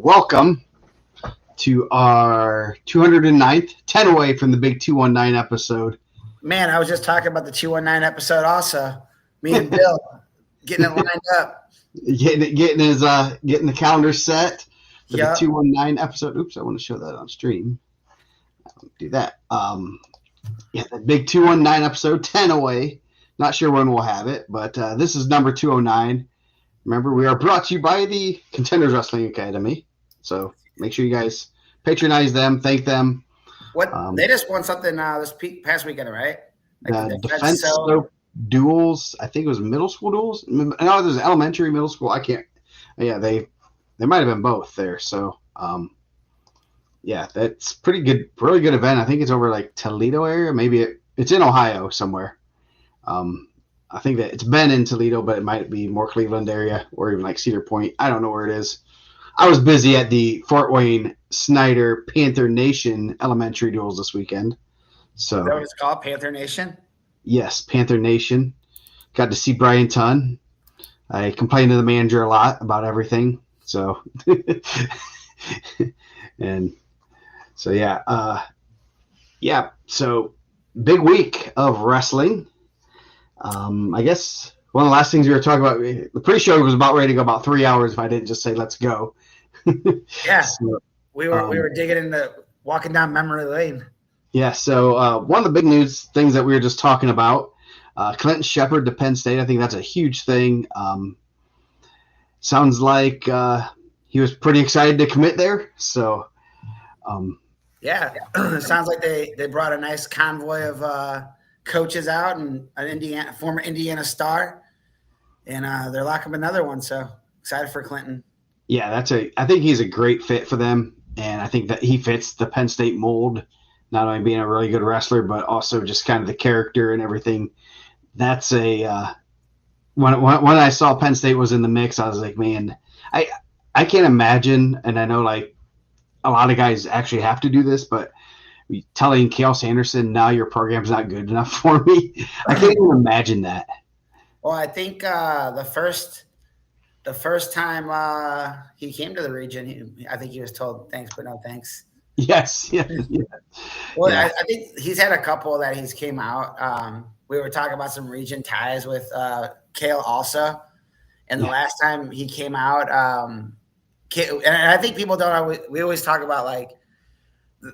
welcome to our 209th, 10 away from the big 219 episode. Man, I was just talking about the 219 episode also. Me and Bill getting it lined up. Getting the calendar set for the 219 episode. Oops, I want to show that on stream. I'll do that. The big 219 episode, 10 away. Not sure when we'll have it, but this is number 209. Remember, we are brought to you by the Contenders Wrestling Academy. So make sure you guys patronize them, thank them. What they just won something this past weekend, right? Like the defense slope duels. I think it was middle school duels. No, there's elementary, middle school. I can't. Yeah, they might have been both there. So that's pretty good, really good event. I think it's over like Toledo area. Maybe it's in Ohio somewhere. I think that it's been in Toledo, but it might be more Cleveland area or even like Cedar Point. I don't know where it is. I was busy at the Fort Wayne Snyder Panther Nation elementary duels this weekend. So is that what it's called, Panther Nation? Yes, Panther Nation. Got to see Brian Tunn. I complained to the manager a lot about everything. So and so so big week of wrestling. I guess one of the last things we were talking about, the pre-show was about ready to go about 3 hours if I didn't just say, let's go. Yeah. So, we were digging into walking down memory lane. Yeah. So one of the big news things that we were just talking about, Clinton Shepard to Penn State. I think that's a huge thing. Sounds like he was pretty excited to commit there. So, it sounds like they brought a nice convoy of coaches out and an former Indiana star, and they're locking up another one. So excited for Clinton. Yeah, I think he's a great fit for them, and I think that he fits the Penn State mold, not only being a really good wrestler, but also just kind of the character and everything. That's when I saw Penn State was in the mix, I was like, man, I can't imagine, and I know like a lot of guys actually have to do this, but telling Cale Sanderson, now your program's not good enough for me. I can't even imagine that. Well, I think the first time he came to the region, I think he was told thanks, but no thanks. Yes. Yeah. Well, yeah. I think he's had a couple that he's came out. We were talking about some region ties with Cale also. And the last time he came out, and I think people don't know, we always talk about like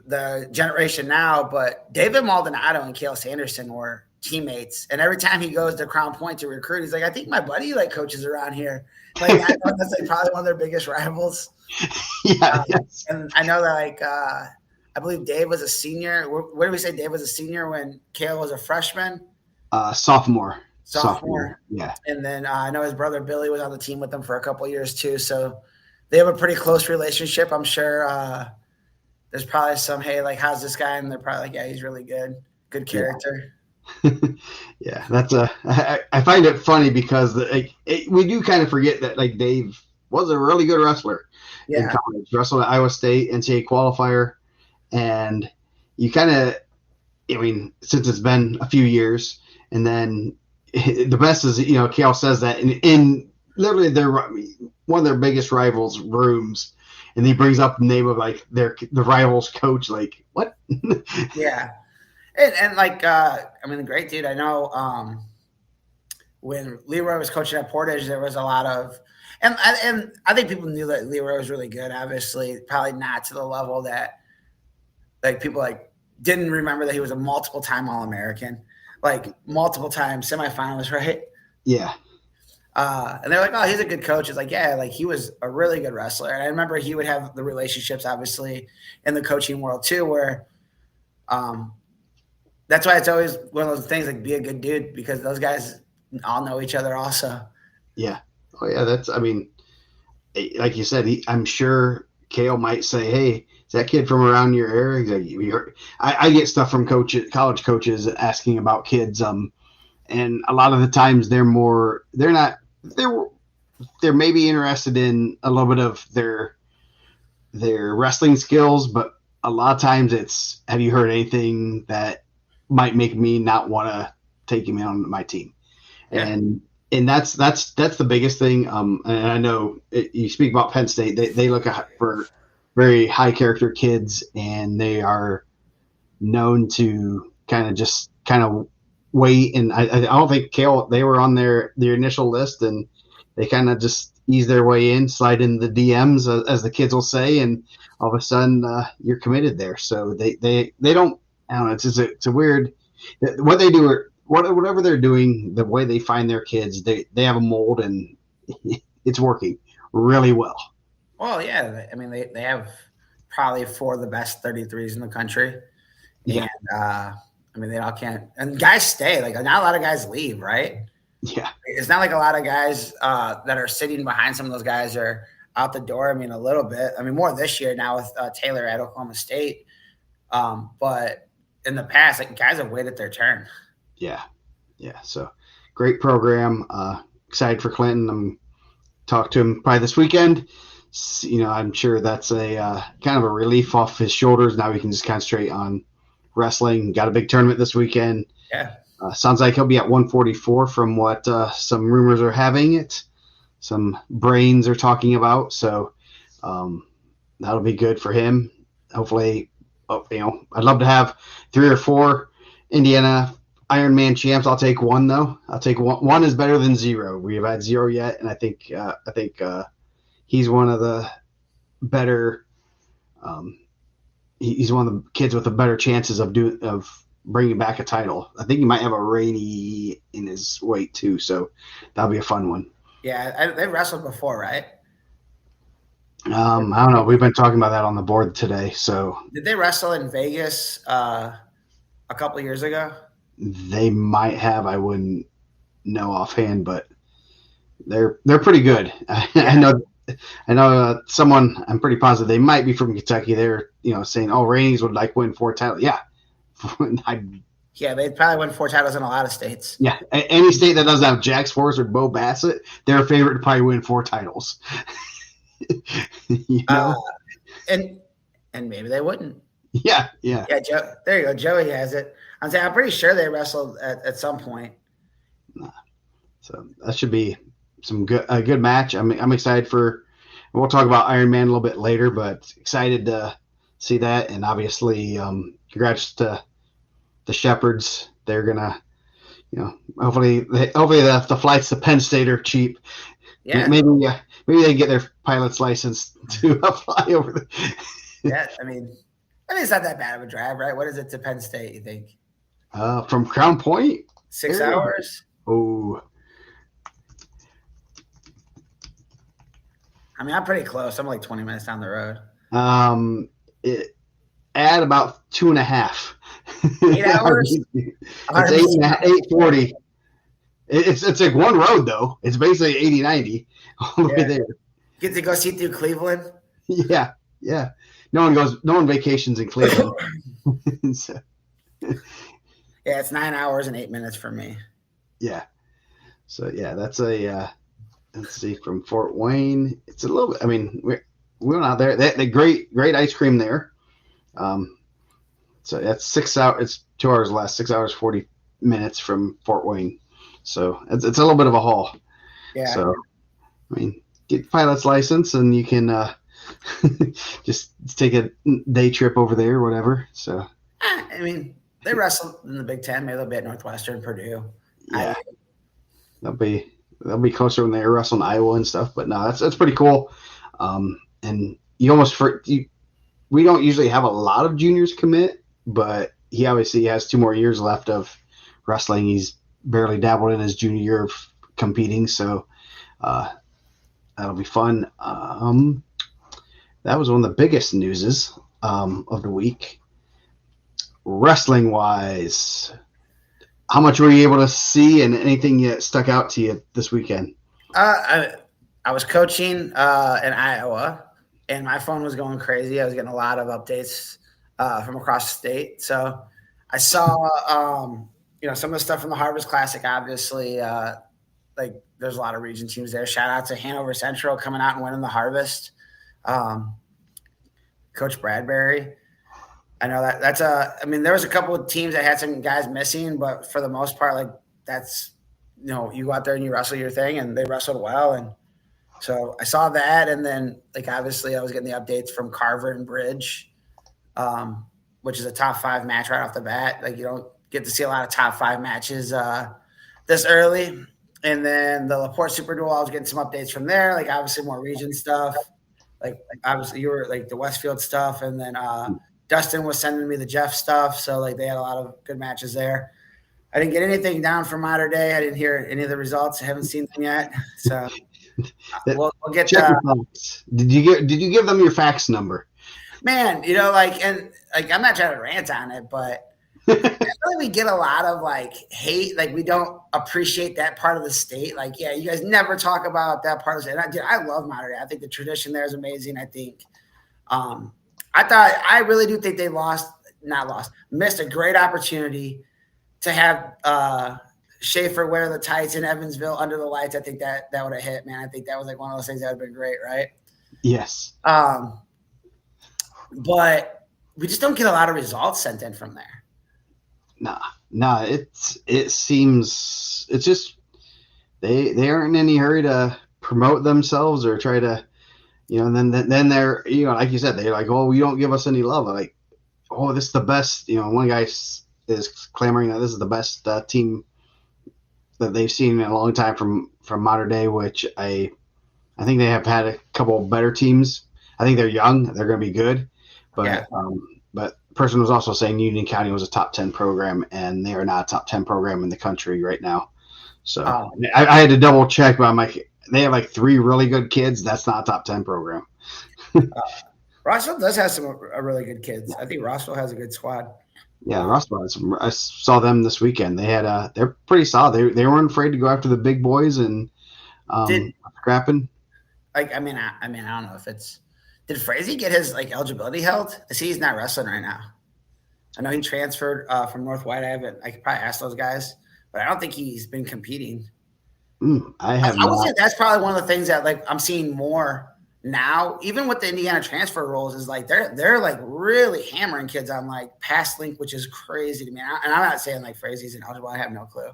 the generation now, but David Maldonado and Cale Sanderson were teammates, and every time he goes to Crown Point to recruit, he's like, I think my buddy like coaches around here. Like I know that's like probably one of their biggest rivals. Yes. And I know that like I believe Dave was a senior. Where did we say Dave was a senior when Cale was a freshman? Sophomore. Yeah. And then I know his brother Billy was on the team with them for a couple of years too. So they have a pretty close relationship. I'm sure there's probably some, hey, like, how's this guy? And they're probably like, yeah, he's really good. Good character. Yeah, I find it funny because we do kind of forget that like Dave was a really good wrestler in college. Wrestled at Iowa State, NCAA qualifier. And you kind of, I mean, since it's been a few years, and then the best is, Cale says that in literally one of their biggest rivals' rooms, and he brings up the name of like the rivals coach. Like what? Yeah, and like I mean, the great dude. I know when Leroy was coaching at Portage, there was a lot of, and I think people knew that Leroy was really good. Obviously, probably not to the level that like people like didn't remember that he was a multiple-time All-American, like multiple-time semifinalist, right? Yeah. And they're like, oh, he's a good coach. It's like, yeah, like he was a really good wrestler. And I remember he would have the relationships, obviously, in the coaching world too, where that's why it's always one of those things, like be a good dude, because those guys all know each other also. Yeah. Oh, yeah. I mean, like you said, I'm sure Cale might say, hey, is that kid from around your area? He's like, I get stuff from college coaches asking about kids. And a lot of the times they're maybe interested in a little bit of their wrestling skills, but a lot of times it's, have you heard anything that might make me not want to take him on my team? Yeah. And and that's the biggest thing. And I know you speak about Penn State. They look for very high character kids, and they are known to kind of wait. And I don't think Kale, they were on their initial list, and they kind of just ease their way in, slide in the DMs, as the kids will say, and all of a sudden you're committed there. So they don't. I don't know. It's a weird what they do. Whatever they're doing, the way they find their kids, they have a mold, and it's working really well. Well, yeah. I mean, they have probably 4 of the best 33s in the country. Yeah. And I mean, they all can't. And guys stay. Like, not a lot of guys leave, right? Yeah. It's not like a lot of guys that are sitting behind some of those guys are out the door. I mean, a little bit. I mean, more this year now with Taylor at Oklahoma State. But in the past, like, guys have waited their turn. Yeah. Yeah. So great program. Excited for Clinton. I'm talk to him probably this weekend. I'm sure that's a kind of a relief off his shoulders. Now he can just concentrate on wrestling. Got a big tournament this weekend. Yeah. Sounds like he'll be at 144 from what some rumors are having it. Some brains are talking about. So that'll be good for him. Hopefully, I'd love to have 3 or 4 Indiana Ironman champs. I'll take one though. I'll take one. One is better than 0. We have had 0 yet, and I think he's one of the better. He's one of the kids with the better chances of bringing back a title. I think he might have a Rainey in his weight too, so that'll be a fun one. Yeah, they wrestled before, right? I don't know. We've been talking about that on the board today. So did they wrestle in Vegas a couple of years ago? They might have. I wouldn't know offhand, but they're pretty good. Yeah. I know someone. I'm pretty positive they might be from Kentucky. They're saying, "Oh, Rainey's would win 4 titles." Yeah, yeah, they'd probably win 4 titles in a lot of states. Yeah, any state that doesn't have Jax Forrest or Bo Bassett, they're a favorite to probably win 4 titles. And maybe they wouldn't. Yeah. Joe, there you go. Joey has it. I'm pretty sure they wrestled at some point. So that should be a good match. I'm excited for. We'll talk about Iron Man a little bit later, but excited to see that. And obviously, congrats to the Shepherds. They're gonna, hopefully the flights to Penn State are cheap. Yeah, maybe they can get their pilot's license to fly over there. Yeah, I mean, it's not that bad of a drive, right? What is it to Penn State, you think? From Crown Point? 6 hours? Oh. I mean, I'm pretty close. I'm like 20 minutes down the road. Add about 2.5. 8 hours? It's 8:40. It's like one road though. It's basically 80-90 all the way there. Get to go see through Cleveland. Yeah. No one vacations in Cleveland. So. Yeah, it's 9 hours and 8 minutes for me. Yeah. So yeah, that's a let's see, from Fort Wayne. It's a little bit. I mean, we went out there. They great ice cream there. So that's 6 hours. It's 2 hours less. 6 hours 40 minutes from Fort Wayne. So it's a little bit of a haul. Yeah. So I mean, get pilot's license and you can just take a day trip over there or whatever. So I mean, they wrestled in the Big Ten. Maybe they'll be at Northwestern, Purdue. Yeah. They'll be closer when they wrestle in Iowa and stuff. But no, that's pretty cool. And we don't usually have a lot of juniors commit, but he obviously has 2 more years left of wrestling. He's barely dabbled in his junior year of competing, so that'll be fun. That was one of the biggest newses of the week. Wrestling wise, how much were you able to see, and anything that stuck out to you this weekend? I was coaching in Iowa, and my phone was going crazy. I was getting a lot of updates from across the state. So I saw, some of the stuff from the Harvest Classic, obviously. Like, there's a lot of region teams there. Shout out to Hanover Central coming out and winning the Harvest. Coach Bradbury. I know there was a couple of teams that had some guys missing, but for the most part, like, that's you go out there and you wrestle your thing, and they wrestled well. And so I saw that. And then, like, obviously I was getting the updates from Carver and Bridge, which is a top 5 match right off the bat. Like, you don't get to see a lot of top 5 matches this early. And then the LaPorte Super Duel, I was getting some updates from there. Like, obviously more region stuff. Like obviously you were like the Westfield stuff. And then Dustin was sending me the Jeff stuff. So like they had a lot of good matches there. I didn't get anything down from Mater Day. I didn't hear any of the results. I haven't seen them yet. So we'll get Did you give them your fax number? Man, I'm not trying to rant on it, but definitely we get a lot of like hate. Like, we don't appreciate that part of the state. Like, yeah, you guys never talk about that part of the state. I love Mater Day. I think the tradition there is amazing. I think I really do think they missed a great opportunity to have Schaefer wear the tights in Evansville under the lights. I think that would have hit, man. I think that was like one of those things that would have been great, right? Yes. But we just don't get a lot of results sent in from there. Nah. It seems it's just they aren't in any hurry to promote themselves or try to, and then they're, like you said, they're like, oh, you don't give us any love. I'm like, oh, this is the best. One guy is clamoring that this is the best team that they've seen in a long time from Mater Day, which I think they have had a couple better teams. I think they're young. They're going to be good. But yeah. But the person was also saying Union County was a top 10 program, and they are not a top 10 program in the country right now. So I had to double check, but I'm like, they have like 3 really good kids. That's not a top 10 program. Rossville does have some really good kids. I think Rossville has a good squad. Yeah, Rossville. I saw them this weekend. They're pretty solid. They weren't afraid to go after the big boys and scrapping. Like, I mean, I don't know if it's. Did Frazee get his like eligibility held? I see he's not wrestling right now. I know he transferred from North White. I could probably ask those guys, but I don't think he's been competing. I would say that's probably one of the things that like I'm seeing more now, even with the Indiana transfer rules, is like they're like really hammering kids on like pass link, which is crazy to me. And I'm not saying like Frazee's ineligible. I have no clue.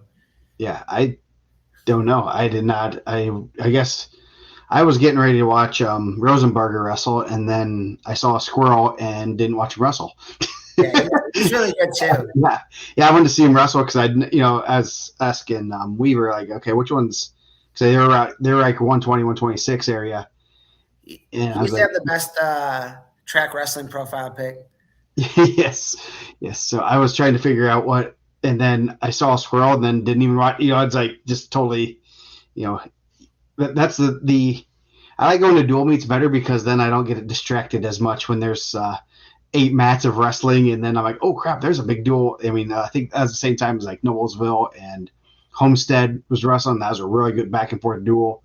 Yeah, I don't know. I did not. I guess I was getting ready to watch Rosenberger wrestle, and then I saw a squirrel and didn't watch him wrestle. Yeah, he's really good too. Yeah, I wanted to see him wrestle because as asking Weaver, like, okay, which ones? Because they were like 120, 126 area. And he used to have the best track wrestling profile pick. Yes. So I was trying to figure out what, and then I saw a squirrel, and then didn't even watch. It's like just totally, that's the. I like going to dual meets better because then I don't get distracted as much when there's 8 mats of wrestling, and then I'm like, oh crap, there's a big duel. I mean, I think at the same time as like Noblesville and Homestead was wrestling. That was a really good back and forth duel.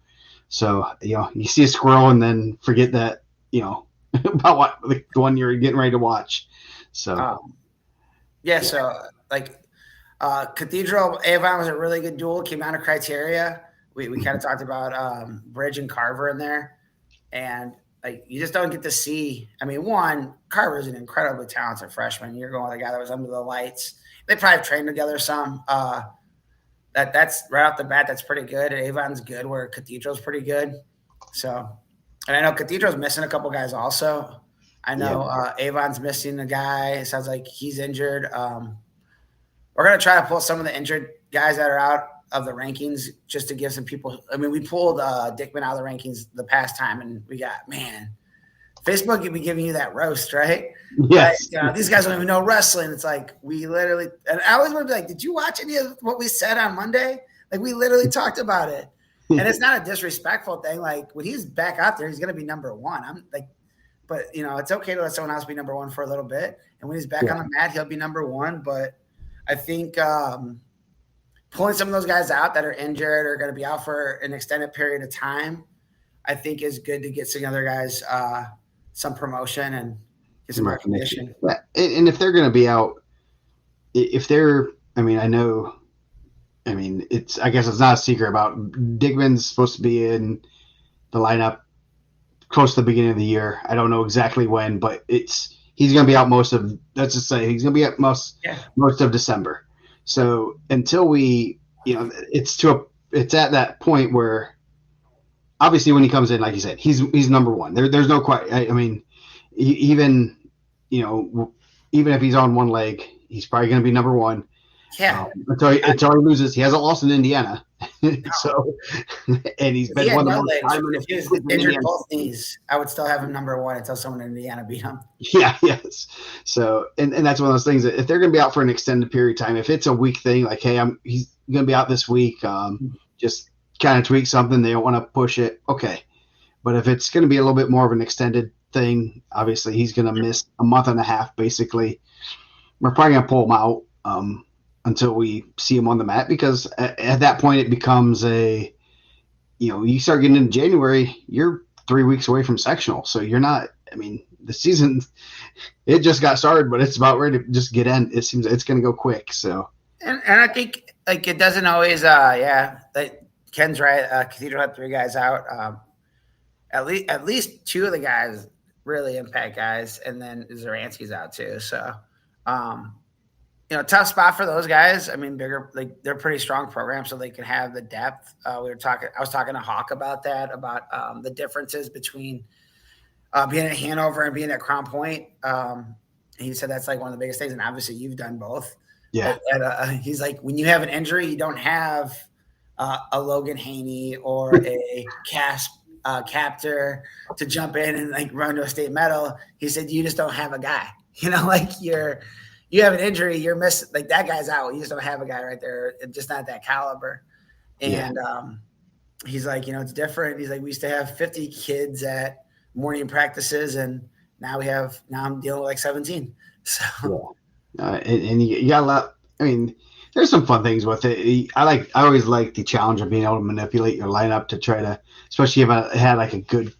So you see a squirrel and then forget that about what the one you're getting ready to watch. So so like Cathedral Avon was a really good duel. Came down to criteria. We kind of talked about Bridge and Carver in there, and like you just don't get to see. I mean, Carver is an incredibly talented freshman. You're going with a guy that was under the lights. They probably have trained together some. That's right off the bat. That's pretty good. And Avon's good, where Cathedral's pretty good. So, and I know Cathedral's missing a couple guys also. I know Avon's missing a guy. It sounds like he's injured. We're gonna try to pull some of the injured guys that are out of the rankings just to give some people. I mean, we pulled Dickman out of the rankings the past time, and we got Facebook could be giving you that roast, right? Yes. Like, these guys don't even know wrestling. It's like we literally, and I always want to be like, did you watch any of what we said on Monday? Like, we literally talked about it. And it's not a disrespectful thing. Like, when he's back out there, he's going to be number 1. I'm like, but it's okay to let someone else be number 1 for a little bit. And when he's back on the mat, he'll be number 1. But I think pulling some of those guys out that are injured or going to be out for an extended period of time, I think is good to get some other guys some promotion and get some recognition. Yeah. And if they're going to be out, I guess it's not a secret about Digman's supposed to be in the lineup close to the beginning of the year. I don't know exactly when, but he's going to be out most of most of December. So until we, it's to it's at that point where obviously when he comes in, like you said, he's number one. There's no quite. I mean, even even if he's on one leg, he's probably going to be number one. Yeah. Until he loses, he hasn't lost in Indiana. So, and he's been one of the most if he was injured both knees, I would still have him number one until someone in Indiana beat him. Yeah, yes. So, and that's one of those things that if they're going to be out for an extended period of time, if it's a week thing, like, hey, he's going to be out this week, just kind of tweak something. They don't want to push it. Okay. But if it's going to be a little bit more of an extended thing, obviously he's going to miss a month and a half, basically. We're probably going to pull him out until we see him on the mat, because at that point it becomes you start getting into January, you're 3 weeks away from sectional. So you're not, I mean, the season, it just got started, but it's about ready to just get in. It seems it's going to go quick. So, and I think like it doesn't always, like Ken's right. Cathedral had 3 guys out. At least 2 of the guys really impact guys, and then Zaransky's out too. So, tough spot for those guys. I mean, bigger, like they're pretty strong programs, so they can have the depth. I was talking to Hawk about that, about the differences between being at Hanover and being at Crown Point. He said that's like one of the biggest things, and obviously you've done both. Yeah. He's like, when you have an injury, you don't have a Logan Haney or a Captor to jump in and like run to a state medal. He said you just don't have a guy. Like you have an injury, you're missing, like that guy's out. You just don't have a guy right there. It's just not that caliber. And he's like, it's different. He's like, we used to have 50 kids at morning practices, and now I'm dealing with like 17. So and you got a lot. I mean, there's some fun things with it. I always like the challenge of being able to manipulate your lineup to try to, especially if I had like a good,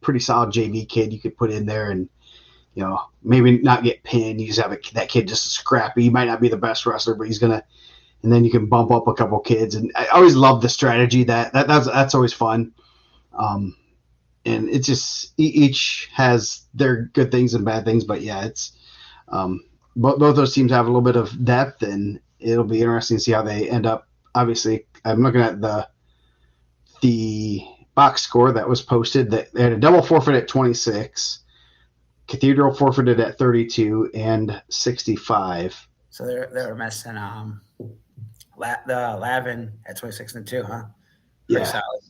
pretty solid JV kid you could put in there and, maybe not get pinned. You just have that kid just scrappy. He might not be the best wrestler, but he's gonna, and then you can bump up a couple kids. And I always love the strategy that's always fun. And it's just each has their good things and bad things, but yeah, it's both those teams have a little bit of depth, and it'll be interesting to see how they end up. Obviously, I'm looking at the box score that was posted. That they had a double forfeit at 26. Cathedral forfeited at 32 and 65. So they were missing the Lavin at 26 and 2, huh? Pretty solid.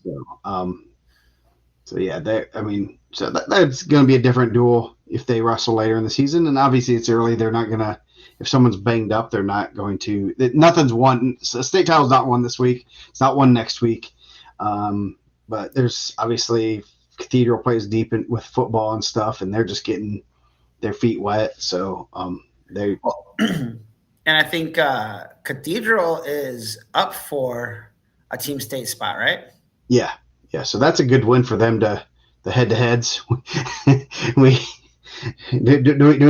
So yeah, that's going to be a different duel if they wrestle later in the season. And obviously it's early. They're not going to, if someone's banged up, they're not going to, nothing's won. So state title's not won this week. It's not won next week. But there's obviously Cathedral plays deep with football and stuff, and they're just getting their feet wet. So and I think Cathedral is up for a team state spot, right? Yeah. So that's a good win for them the head-to-heads. do we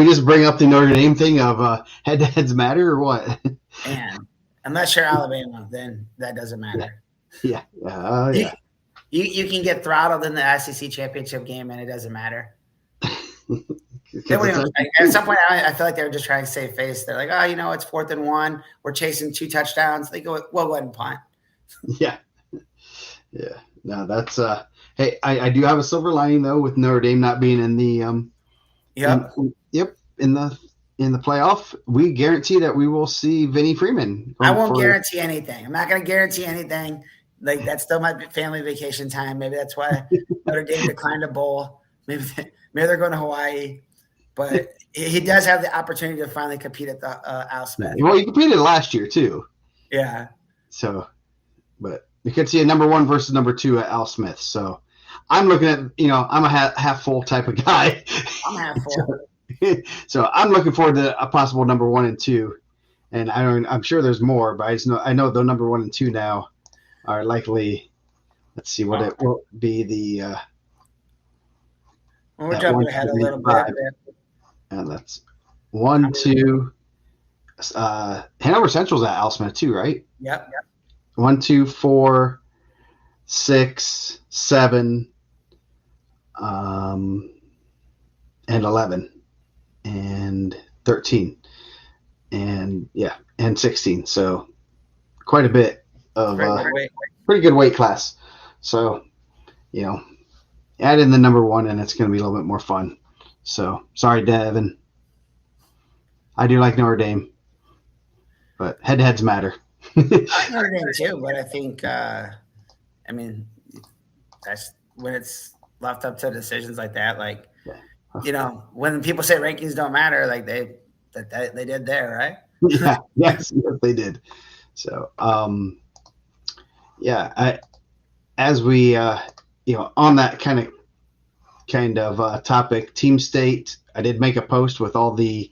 just bring up the Notre Dame thing of head-to-heads matter or what? And unless you're Alabama, then that doesn't matter. Yeah. You can get throttled in the SEC championship game, and it doesn't matter. At some point, I feel like they were just trying to save face. They're like, it's 4th and 1. We're chasing 2 touchdowns. They go, we'll go ahead and punt. Yeah. No, that's hey, I do have a silver lining though with Notre Dame not being in the in the playoff. We guarantee that we will see Vinny Freeman. I won't guarantee anything. I'm not going to guarantee anything. Like that's still my family vacation time. Maybe that's why Notre Dame declined a bowl. Maybe they're going to Hawaii. But he does have the opportunity to finally compete at the Al Smith. Well, he competed last year too. Yeah. So, but you could see a number 1 versus number 2 at Al Smith. So, I'm looking at I'm a half full type of guy. I'm half full. So I'm looking forward to a possible number 1 and 2, and I'm sure there's more, but I know the number 1 and 2 now are likely. Let's see what it will be. The we're jumping ahead a little bit. And that's 1, 2. Hanover Central's at Al Smith too, right? Yep. 1, 2, 4, 6, 7, and 11, and 13, and 16. So quite a bit of pretty good weight class. So, add in the number 1, and it's going to be a little bit more fun. So, sorry, Devin. I do like Notre Dame, but head-to-heads matter. I like Notre Dame too, but I think, that's when it's left up to decisions like that. Like, when people say rankings don't matter, like they did there, right? Yeah. Yes, they did. So, as we, on that kind of topic, team state, I did make a post with all the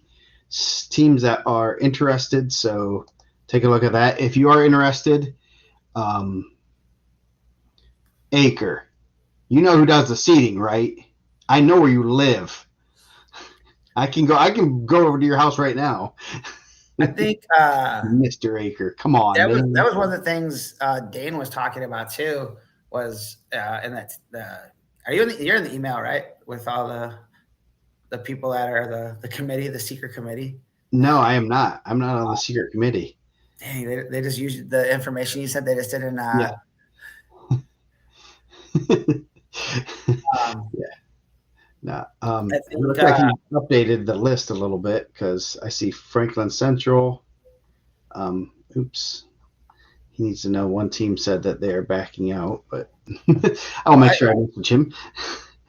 teams that are interested. So take a look at that. If you are interested, Acre, you know who does the seating, right? I know where you live. I can go over to your house right now. I think Mr. Acre, come on. That was one of the things Dane was talking about too. Was and that's you're in the email, right? With all the people that are the committee, the secret committee. No, I am not. I'm not on the secret committee. Dang, they just used the information you said. They just didn't. Yeah. No. I updated the list a little bit because I see Franklin Central. He needs to know one team said that they are backing out, but I'll make sure I message him.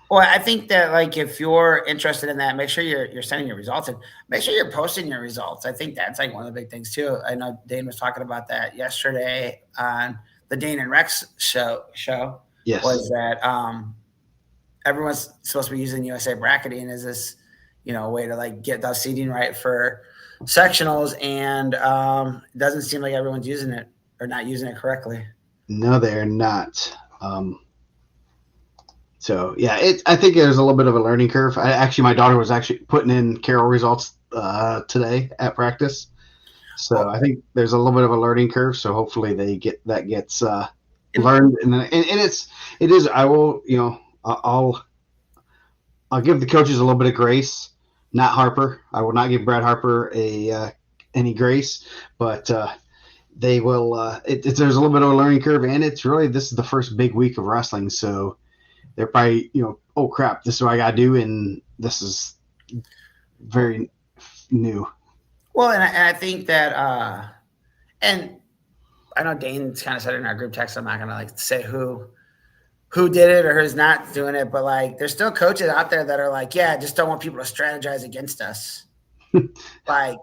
Well, I think that like if you're interested in that, make sure you're sending your results and make sure you're posting your results. I think that's like one of the big things too. I know Dane was talking about that yesterday on the Dane and Rex show. Yes. Was that everyone's supposed to be using USA bracketing as this, way to like get the seeding right for sectionals, and it doesn't seem like everyone's using it or not using it correctly. No, they're not. So yeah, I think there's a little bit of a learning curve. My daughter was actually putting in Carroll results today at practice. So I think there's a little bit of a learning curve. So hopefully gets learned, and it is. I will, I'll give the coaches a little bit of grace. Not Harper. I will not give Brad Harper any grace, but they will. There's a little bit of a learning curve, and it's really this is the first big week of wrestling, so they're probably oh crap, this is what I got to do, and this is very new. Well, and I think that, and I know Dane's kind of said it in our group text. I'm not gonna like say who did it or who's not doing it, but like there's still coaches out there that are like, yeah, I just don't want people to strategize against us. Like,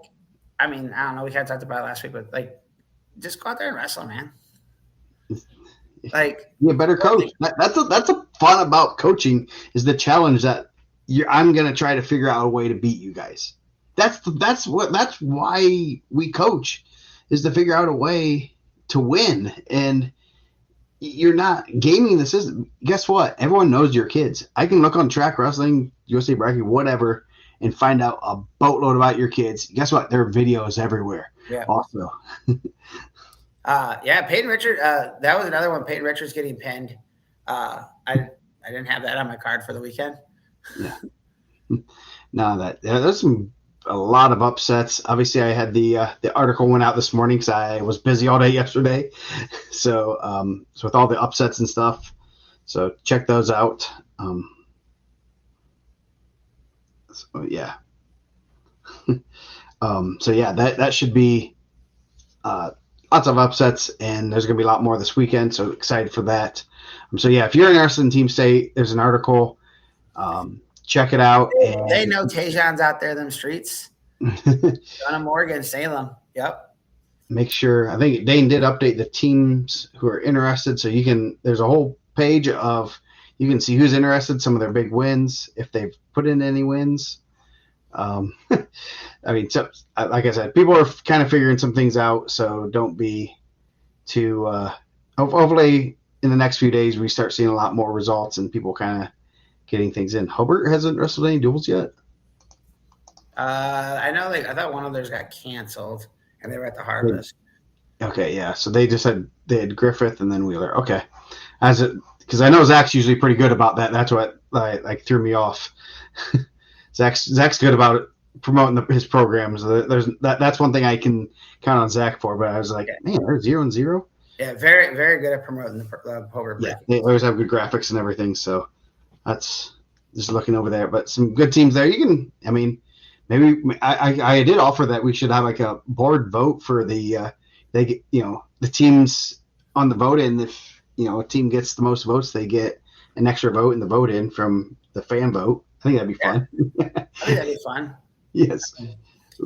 I don't know. We kind of talked about it last week, but like, just go out there and wrestle, man. Like, you better coach. That's a fun about coaching is the challenge that I'm gonna try to figure out a way to beat you guys. That's why we coach, is to figure out a way to win. And you're not gaming the system. Guess what? Everyone knows your kids. I can look on Track Wrestling, USA Bracket, whatever, and find out a boatload about your kids. Guess what? There are videos everywhere. Yeah. Also. Peyton Richards. That was another one. Peyton Richards getting pinned. I didn't have that on my card for the weekend. Yeah. No, there's a lot of upsets. Obviously, I had the article went out this morning because I was busy all day yesterday. So, with all the upsets and stuff, so check those out. That should be lots of upsets, and there's going to be a lot more this weekend. So excited for that. If you're interested in Team State, there's an article. Check it out. They know Tajon's out there, them streets. John Morgan, Salem. Yep. Make sure. I think Dane did update the teams who are interested, so there's a whole page of you can see who's interested, some of their big wins, if they've put in any wins. Like I said, people are kind of figuring some things out, so don't be too. Hopefully, in the next few days, we start seeing a lot more results and people kind of getting things in. Hobart hasn't wrestled any duels yet. I know. I thought one of theirs got canceled, and they were at the Harvest. Okay, yeah. So they had Griffith and then Wheeler. Okay, because I know Zach's usually pretty good about that. That's what threw me off. Zach's good about it, promoting his programs. That's one thing I can count on Zach for. But I was like, man, they're 0-0. Yeah, very, very good at promoting the Hobart Yeah, Breakers. they always have good graphics and everything. So that's just looking over there. But some good teams there. You can, I mean, maybe I did offer that we should have like a board vote for the they get, the teams on the vote in. If a team gets the most votes, they get an extra vote in the vote in from the fan vote. I think that'd be fun. I think that'd be fun. Yes.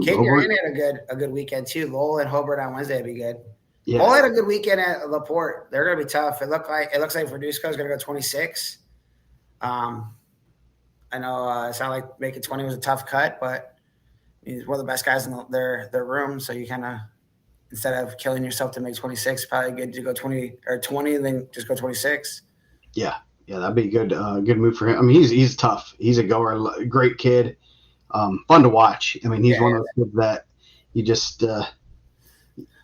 Cape Urania had a good weekend too. Lowell and Hobart on Wednesday would be good. Yeah. Lowell had a good weekend at LaPorte. They're going to be tough. It looks like Verduzco is going to go 26. I know it sounded like making 20 was a tough cut, but he's one of the best guys in their room. So you kind of, instead of killing yourself to make 26, probably good to go 20 and then just go 26. Yeah, that'd be good. Good move for him. I mean, he's tough. He's a goer. Great kid. Fun to watch. I mean, he's one of those kids that you just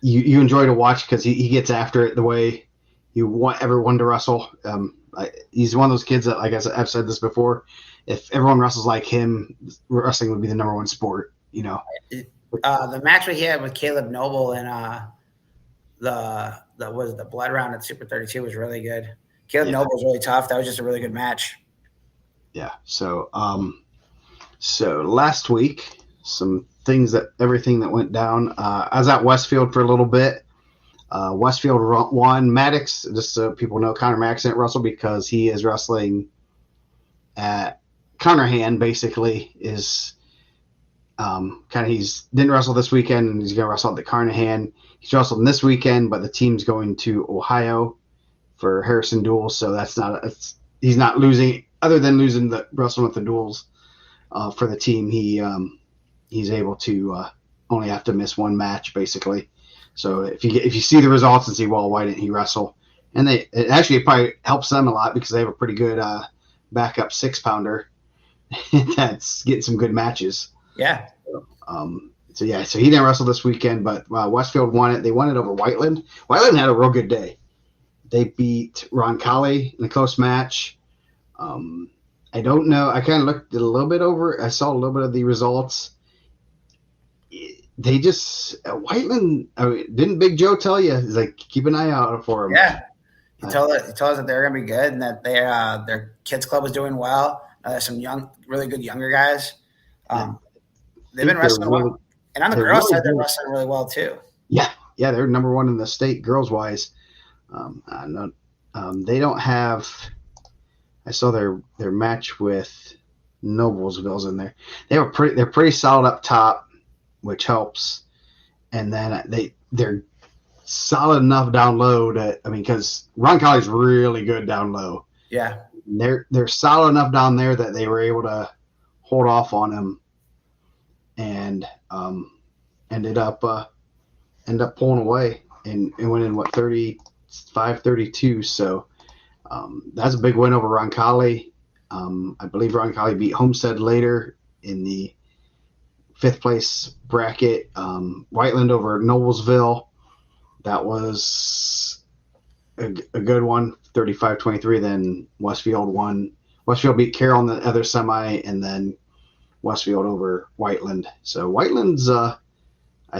you enjoy to watch because he gets after it the way you want everyone to wrestle. He's one of those kids that, like I've said this before, if everyone wrestles like him, wrestling would be the number one sport. The match we had with Caleb Noble and the blood round at Super 32 was really good. Caleb Noble was really tough. That was just a really good match. Yeah. So last week, everything that went down. I was at Westfield for a little bit. Westfield won. Maddox, just so people know, Connor Maddox didn't wrestle because he is wrestling at Connerhan. Basically, is he's didn't wrestle this weekend, and he's going to wrestle at the Carnahan. He's wrestling this weekend, but the team's going to Ohio for Harrison Duels, so he's not losing. Other than losing the wrestling with the duels for the team, he's able to only have to miss one match basically. So if you see the results and see, well, why didn't he wrestle? And it actually probably helps them a lot because they have a pretty good backup 6-pounder that's getting some good matches. Yeah. So he didn't wrestle this weekend, but Westfield won it. They won it over Whiteland. Whiteland had a real good day. They beat Roncalli in a close match. I don't know. I kind of looked a little bit over. I saw a little bit of the results. They just Whiteland. Didn't Big Joe tell you? He's like, keep an eye out for them. Yeah, he told us that they're gonna be good and that their kids club was doing well. There's some really good younger guys. They've been wrestling well, and on the girls' side, they're wrestling really well too. Yeah, they're number one in the state girls wise. They don't have. I saw their match with Noblesville's in there. They're pretty solid up top, which helps, and then they're solid enough down low because Roncalli's really good down low. Yeah, they're solid enough down there that they were able to hold off on him, and ended up pulling away and winning 35-32. So that's a big win over Roncalli. I believe Roncalli beat Homestead later in the 5th place bracket. Whiteland over Noblesville. That was a good one, 35-23. Then Westfield won. Westfield beat Carroll in the other semi, and then Westfield over Whiteland. So Whiteland's, I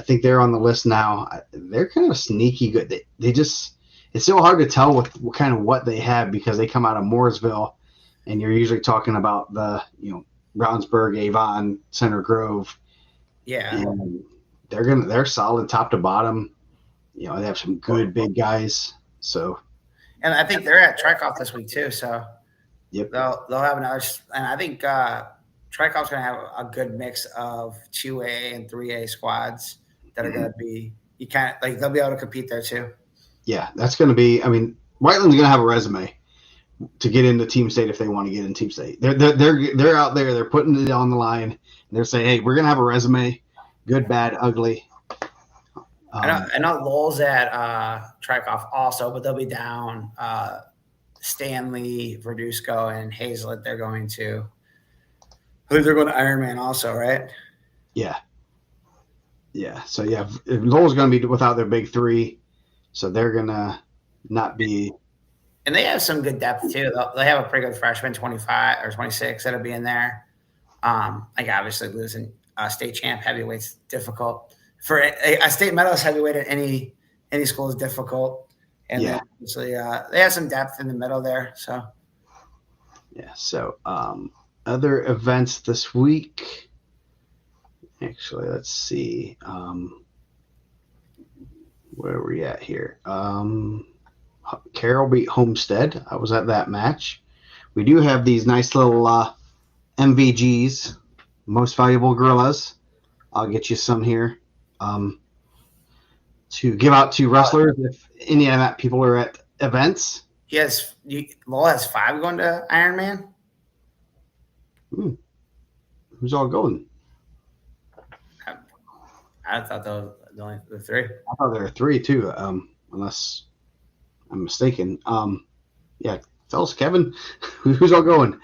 think they're on the list now. They're kind of sneaky good. They just, it's so hard to tell with what they have because they come out of Mooresville, and you're usually talking about the Brownsburg, Avon, Center Grove. Yeah, and they're solid top to bottom. They have some good big guys. So, and I think they're at Trikoff this week too. So, yep, they'll have another. And I think Trikoff's going to have a good mix of 2A and 3A squads that are going to be. You can't they'll be able to compete there too. Yeah, that's going to be. I mean, Whiteland's going to have a resume to get into Team State if they want to get in Team State. They're out there. They're putting it on the line. And they're saying, "Hey, we're going to have a resume, good, bad, ugly." I know Lowell's at Trikoff also, but they'll be down Stanley, Verduzco, and Hazlet. They're going to. I think they're going to Ironman also, right? Yeah. So Lowell's going to be without their big three, so they're going to not be. And they have some good depth too. They have a pretty good freshman, 25 or 26 that'll be in there. Obviously losing state champ heavyweight's difficult. For a state medalist heavyweight at any school is difficult, And then obviously they have some depth in the middle there. So So other events this week. Actually, let's see. Where are we at here? Carroll beat Homestead. I was at that match. We do have these nice little MVGs, most valuable gorillas. I'll get you some here to give out to wrestlers if IndianaMat people are at events. Lowell has 5 going to Ironman. Who's all going? I thought that was only the 3. I thought there were 3 too, unless I'm mistaken. Tell us, Kevin, who's all going?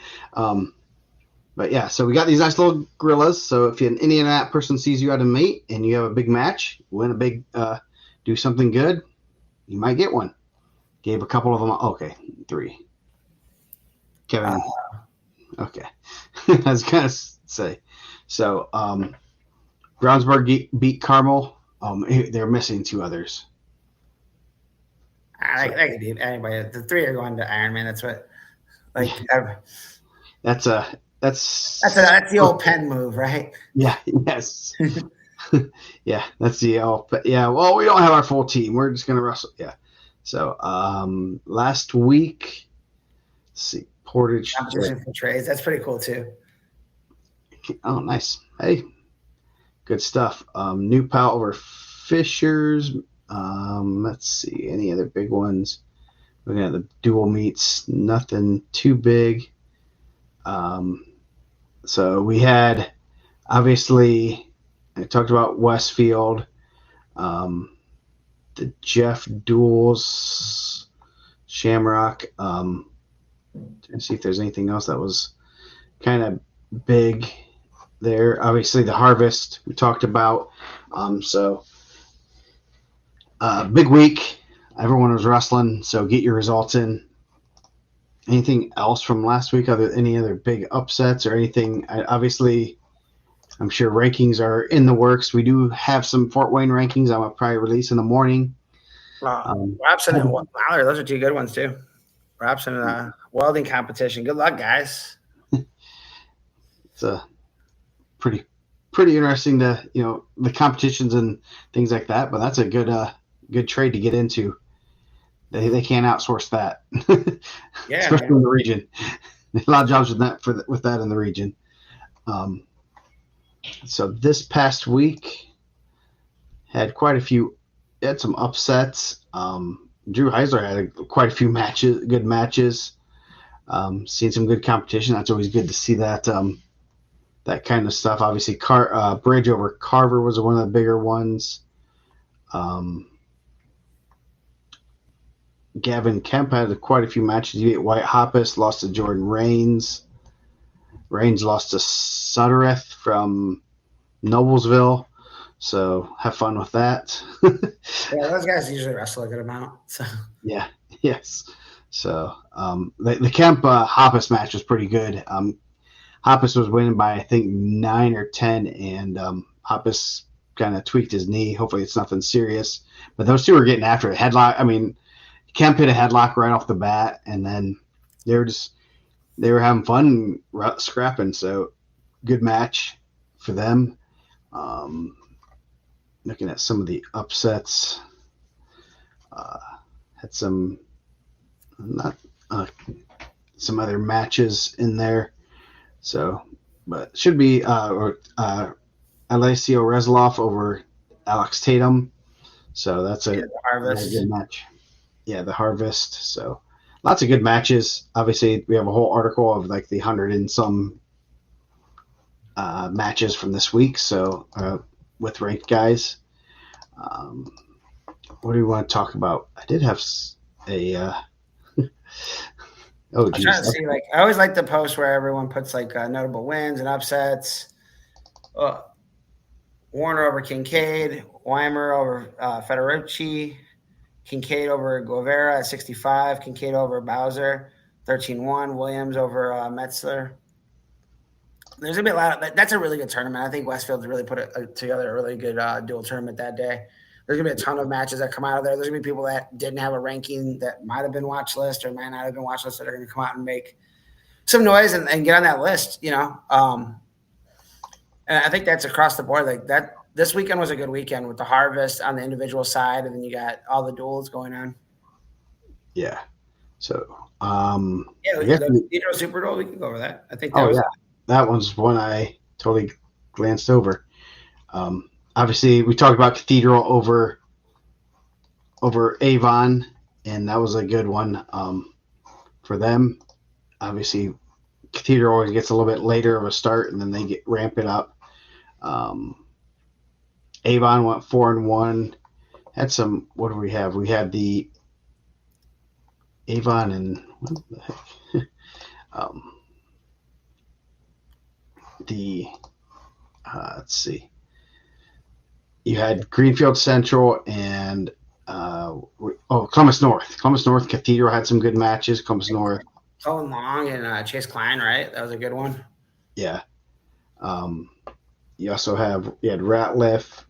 But yeah, so we got these nice little gorillas. So if an IndianaMat person sees you at a meet and you have a big match, win a big, do something good, you might get one. Gave a couple of them. Okay, 3. Kevin. Okay, I was gonna say. So Brownsburg beat Carmel. They're missing 2 others. I could beat anybody. The 3 are going to Ironman. That's what. That's the old Penn move, right? Yeah. Yes. Yeah, that's the old. But yeah, well, we don't have our full team. We're just gonna wrestle. Yeah. So last week, let's see, Portage competition for trades. That's pretty cool too. Oh, nice. Hey, good stuff. New Pal over Fishers. Let's see, any other big ones? Looking at the dual meets, nothing too big. So we had, obviously, I talked about Westfield, the Jeff Duels, Shamrock. Let's see if there's anything else that was kind of big there. Obviously, the Harvest we talked about. Big week. Everyone was wrestling, so get your results in. Anything else from last week? Any other big upsets or anything? Obviously, I'm sure rankings are in the works. We do have some Fort Wayne rankings. I'm gonna probably release in the morning. Robson and Waller, those are 2 good ones too. Robson welding competition. Good luck, guys. It's a pretty interesting to the competitions and things like that. But that's a good trade to get into. They can't outsource that. Yeah, especially in the region. A lot of jobs with that in the region. So this past week had quite a few. Had some upsets. Drew Heisler had quite a few good matches. Seen some good competition. That's always good to see that that kind of stuff. Obviously, Bridge over Carver was one of the bigger ones. Gavin Kemp had quite a few matches. He beat White Hoppus, lost to Jordan Raines. Raines lost to Suttereth from Noblesville. So have fun with that. Yeah, those guys usually wrestle a good amount. So yeah, yes. So the Kemp Hoppus match was pretty good. Hoppus was winning by I think 9 or 10, and Hoppus kind of tweaked his knee. Hopefully it's nothing serious. But those 2 were getting after it. Headlock. I mean, Kemp hit a headlock right off the bat, and then they were having fun scrapping. So good match for them. Looking at some of the upsets, had some other matches in there. So, but should be Alessio Rezloff over Alex Tatum. So that's a good match. Yeah, the Harvest. So lots of good matches. Obviously, we have a whole article of like the 100 and some matches from this week. So with ranked guys, what do we want to talk about? I did have a. I'm trying to see. I always like the post where everyone puts notable wins and upsets. Warner over Kincaid, Weimer over Federici, Kincaid over Guevara at 65, Kincaid over Bowser, 13-1, Williams over Metzler. There's going to be a lot of – that's a really good tournament. I think Westfield's really put together a really good dual tournament that day. There's gonna be a ton of matches that come out of there. There's gonna be people that didn't have a ranking that might have been watch list or might not have been watch list that are gonna come out and make some noise and get on that list. And I think that's across the board. Like that, this weekend was a good weekend with the harvest on the individual side, and then you got all the duels going on. Yeah. So, the Cathedral Super Bowl, we can go over that. I think that one's one I totally glanced over. Obviously, we talked about Cathedral over Avon, and that was a good one for them. Obviously, Cathedral always gets a little bit later of a start, and then they ramp it up. Avon went 4-1. Had some. What do we have? We had the Avon and what the heck? Let's see. You had Greenfield Central and Columbus North. Columbus North Cathedral had some good matches. Columbus North. Cullen Long and Chase Klein, right? That was a good one. Yeah. You also had Ratliff.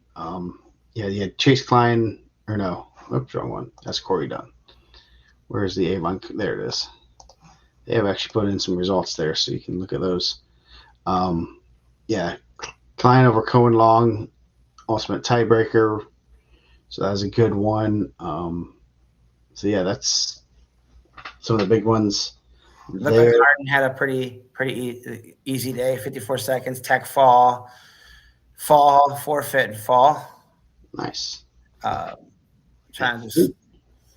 You had Chase Klein. Or no, oops, wrong one. That's Corey Dunn. Where's the Avon? There it is. They have actually put in some results there, so you can look at those. Klein over Cohen Long, ultimate tiebreaker. So that was a good one. That's some of the big ones. Looked like Harden had a pretty easy day. 54 seconds. Tech fall, forfeit, fall. Nice.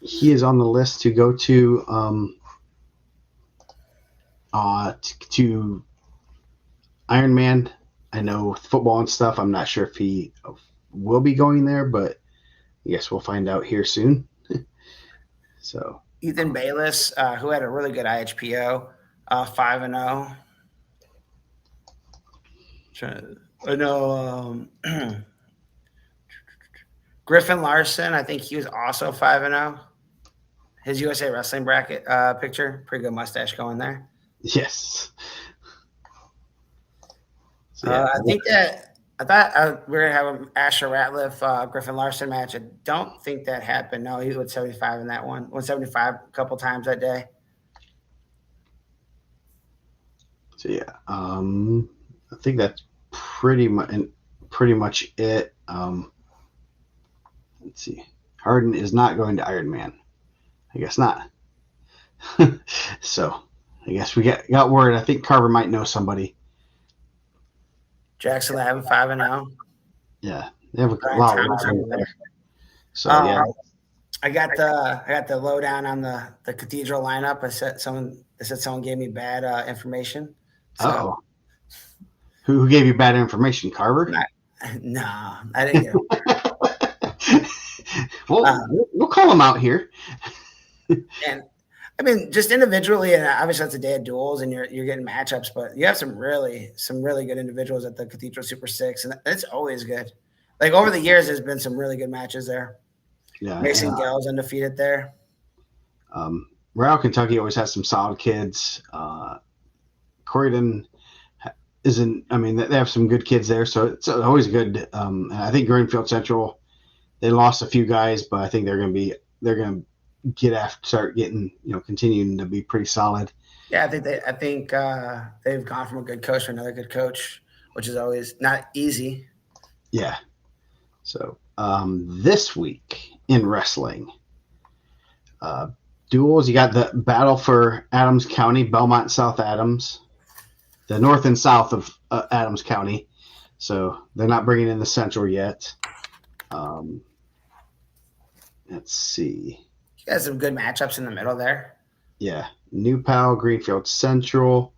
He is on the list to go to Ironman. I know football and stuff. I'm not sure if he will be going there, but I guess we'll find out here soon. So Ethan Bayless, who had a really good IHPO, 5-0. I know Griffin Larson. I think he was also 5-0. His USA Wrestling bracket picture, pretty good mustache going there. Yes. So, I thought we were gonna have an Asher Ratliff Griffin Larson match. I don't think that happened. No, he went 75 in that one. 175 a couple times that day. So I think that's pretty much it. Let's see. Harden is not going to Ironman. I guess not. So I guess we got word. I think Carver might know somebody. Jackson Lavin 5-0. Yeah, they have a lot of over there. So I got the lowdown on the Cathedral lineup. They said someone gave me bad information. So. Who gave you bad information, Carver? No, I didn't get it. Well, we'll call him out here. And I mean, just individually, and obviously that's a day of duels, and you're getting matchups. But you have some really good individuals at the Cathedral Super 6, and it's always good. Like over the years, there's been some really good matches there. Yeah, Mason Gell's undefeated there. Royal Kentucky always has some solid kids. Corydon isn't. I mean, they have some good kids there, so it's always good. I think Greenfield Central, they lost a few guys, but I think they're going to start getting, continuing to be pretty solid. Yeah, I think they've gone from a good coach to another good coach, which is always not easy. Yeah. So this week in wrestling, duels, you got the battle for Adams County, Belmont, South Adams, the north and south of Adams County. So they're not bringing in the central yet. Let's see. You got some good matchups in the middle there. Yeah. New Pal, Greenfield Central,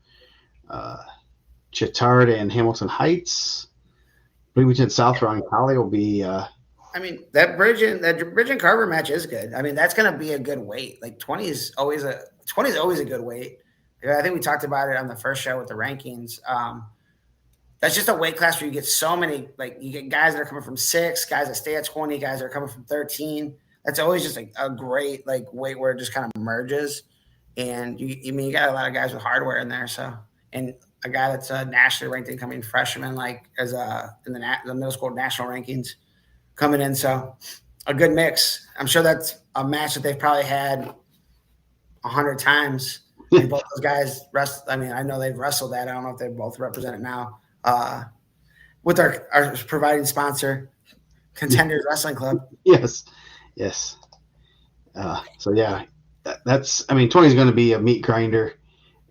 Chittard and Hamilton Heights. Bloomington South Roncalli will be. I mean, that Bridge and Carver match is good. I mean, that's going to be a good weight. Like 20 is always a good weight. I think we talked about it on the first show with the rankings. That's just a weight class where you get so many. Like you get guys that are coming from 6, guys that stay at 20, guys that are coming from 13. That's always just a great like weight where it just kind of merges. And you got a lot of guys with hardware in there. So, and a guy that's nationally ranked incoming freshman, like as in the middle school national rankings. coming in. So a good mix. I'm sure that's a match that they've probably had 100 times. And both those guys I know they've wrestled that. I don't know if they both represent it now. With our providing sponsor, Contenders Wrestling Club. Yes. So yeah, that's. I mean, 20 is going to be a meat grinder,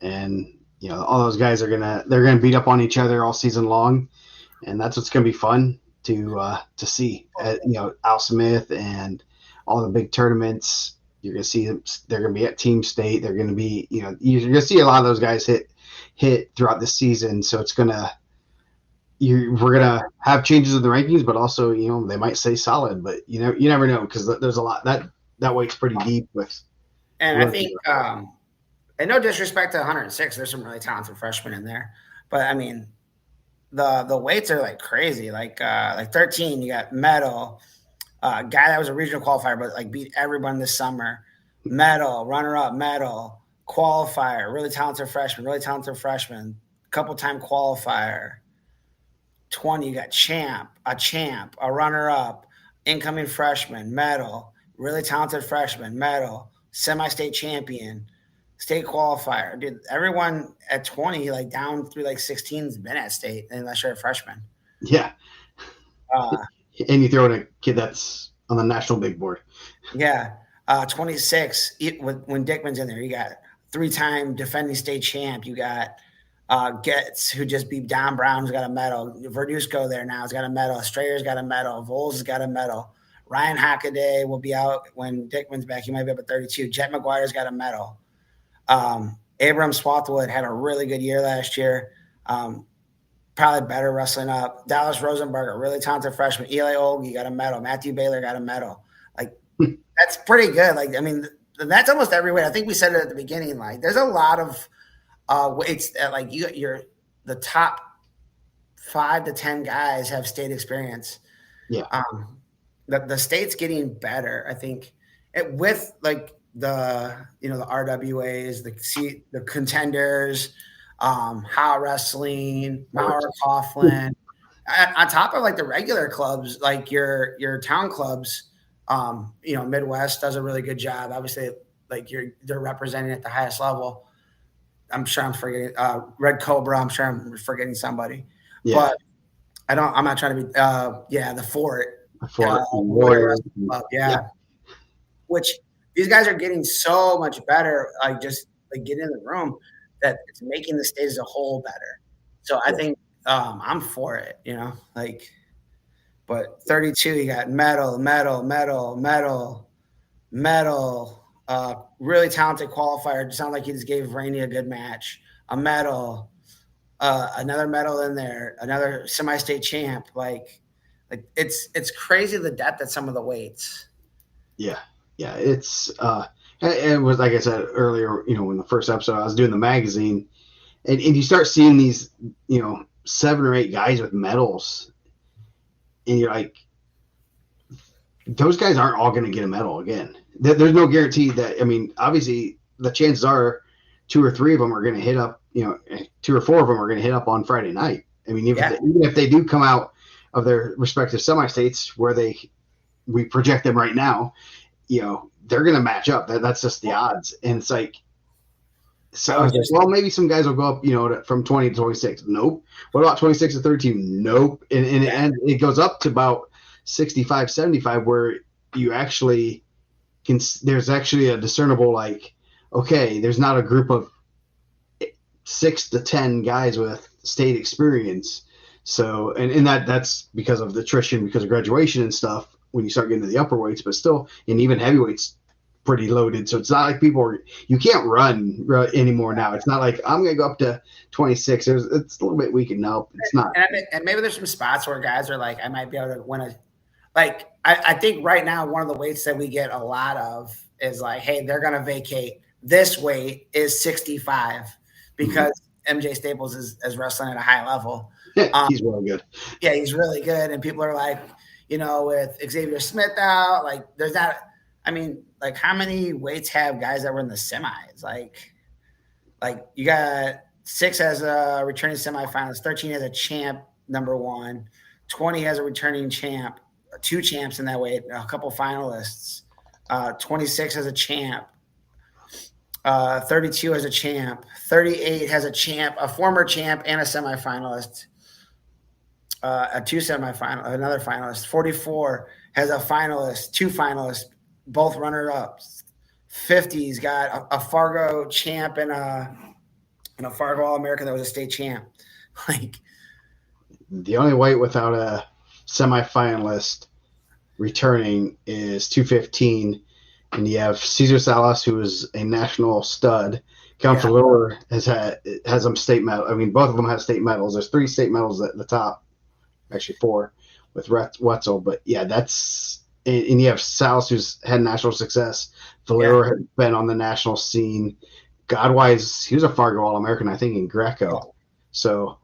and all those guys they're gonna beat up on each other all season long, and that's what's going to be fun to see. Al Smith and all the big tournaments. You're going to see them. They're going to be at Team State. They're going to be. You're going to see a lot of those guys hit throughout the season. So it's gonna. We're gonna have changes in the rankings, but also they might stay solid. But you never know because there's a lot that weight's pretty deep with. And I think, and no disrespect to 106, there's some really talented freshmen in there, but I mean, the weights are like crazy. Like 13, you got Medal, guy that was a regional qualifier, but like beat everyone this summer. Medal, runner-up, Medal, qualifier, really talented freshman, couple-time qualifier. 20, you got champ, a runner-up, incoming freshman, Medal, really talented freshman, Medal, semi-state champion, state qualifier. Dude, everyone at 20, like down through like 16's been at state unless you're a freshman. Yeah. And you throw in a kid that's on the national big board. Yeah. 26, when Dickman's in there, you got 3-time defending state champ. You got Getz, who just beat Don Brown, who's got a medal. Verduzco there now has got a medal. Strayer's got a medal. Voles has got a medal. Ryan Hockaday will be out when Dickman's back. He might be up at 32. Jet McGuire's got a medal. Abram Swathwood had a really good year last year. Probably better wrestling up. Dallas Rosenberg, a really talented freshman. Eli Olge got a medal. Matthew Baylor got a medal. Like, that's pretty good. Like, I mean, that's almost every weight. I think we said it at the beginning. Like, there's a lot of weights that, like, you're the top 5 to 10 guys have state experience. Yeah. The state's getting better, I think, with like the RWAs, the Contenders, Hot Wrestling, Mauer Coughlin, on top of like the regular clubs, like your town clubs. Midwest does a really good job. Obviously, like they're representing at the highest level. I'm sure I'm forgetting Red Cobra. I'm sure I'm forgetting somebody, but I'm not trying to be. The Fort. Warriors. Yeah. Which these guys are getting so much better. Like, just like get in the room, that it's making the state as a whole better. So I think I'm for it. But 32, you got medal. Really talented qualifier. It sounded like he just gave Rainey a good match. A medal, another medal in there, another semi-state champ. Like it's crazy the depth at some of the weights. Yeah, it's it was like I said earlier. In the first episode, I was doing the magazine, and you start seeing these 7 or 8 guys with medals, and you're like, those guys aren't all going to get a medal again. There's no guarantee that. I mean, obviously, the chances are 2 or 3 of them are going to hit up. 2 or 4 of them are going to hit up on Friday night. I mean, even if they do come out of their respective semi-states where we project them right now, they're going to match up. That's just the odds. And it's like, so I was like, well, maybe some guys will go up, from 20 to 26. Nope. What about 26 to 13? Nope. And it goes up to about 65, 75, where you actually there's actually a discernible, like, okay, there's not a group of 6 to 10 guys with state experience. So, and that's because of the attrition, because of graduation and stuff, when you start getting to the upper weights, but still, and even heavyweights, pretty loaded. So it's not like you can't run anymore now. It's not like I'm going to go up to 26. It's a little bit weak enough. It's not. And maybe there's some spots where guys are like, I might be able to win a, like, I think right now, one of the weights that we get a lot of is like, hey, they're going to vacate. This weight is 65 because MJ Staples is wrestling at a high level. Yeah, he's really good. Yeah, he's really good. And people are like, with Xavier Smith out, like, there's not, I mean, like, how many weights have guys that were in the semis? Like you got 6 as a returning semifinalist, 13 as a champ, number 1, 20 as a returning champ, 2 champs in that weight, a couple finalists. 26 as a champ. 32 as a champ. 38 has a champ, a former champ, and a semifinalist. Another finalist. 44 has a finalist, 2 finalists, both runner-ups. 50's got a Fargo champ and a Fargo All-American that was a state champ. Like, the only weight without a semifinalist returning is 215, and you have Cesar Salas, who is a national stud. Calfalor has some state medal. I mean, both of them have state medals. There's 3 state medals at the top, actually 4 with Wetzel. But yeah, that's and you have Salas, who's had national success. Valero had been on the national scene. Godwise, he was a Fargo All-American, I think, in Greco. So,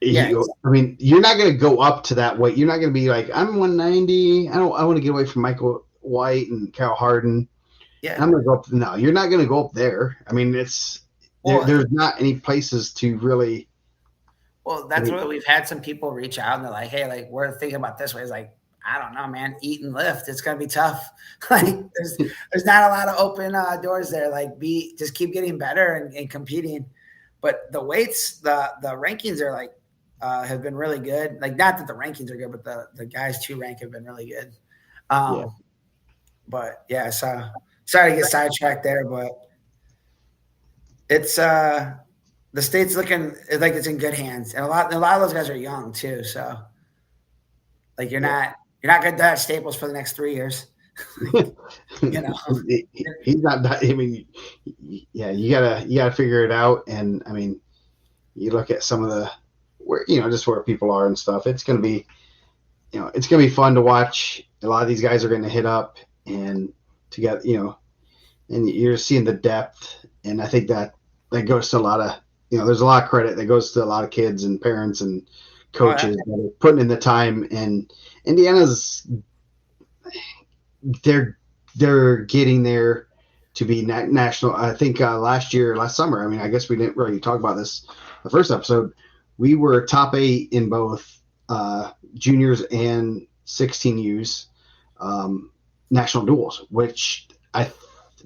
I mean, you're not going to go up to that weight. You're not going to be like, I'm 190. I want to get away from Michael White and Carol Harden. Yeah, I'm going to go up. No, you're not going to go up there. I mean, there's not any places to really. Well, that's what we've had some people reach out and they're like, hey, like, we're thinking about this way. It's like, I don't know, man. Eat and lift. It's gonna be tough. Like, there's not a lot of open doors there. Like, just keep getting better and competing. But the weights, the rankings are like have been really good. Like, not that the rankings are good, but the guys to rank have been really good. But yeah, so sorry to get sidetracked there, but it's the state's looking like it's in good hands, and a lot of those guys are young too. So, like, you're not going to have Staples for the next 3 years. He's not. I mean, yeah, you gotta figure it out. And I mean, you look at some of the just where people are and stuff. It's gonna be, it's gonna be fun to watch. A lot of these guys are going to hit up and to get, and you're seeing the depth. And I think that goes to a lot of, there's a lot of credit that goes to a lot of kids and parents and coaches that are putting in the time. And Indiana's, they're getting there to be national. I think last summer, I mean, I guess we didn't really talk about this the first episode. We were top 8 in both juniors and 16U's national duels, which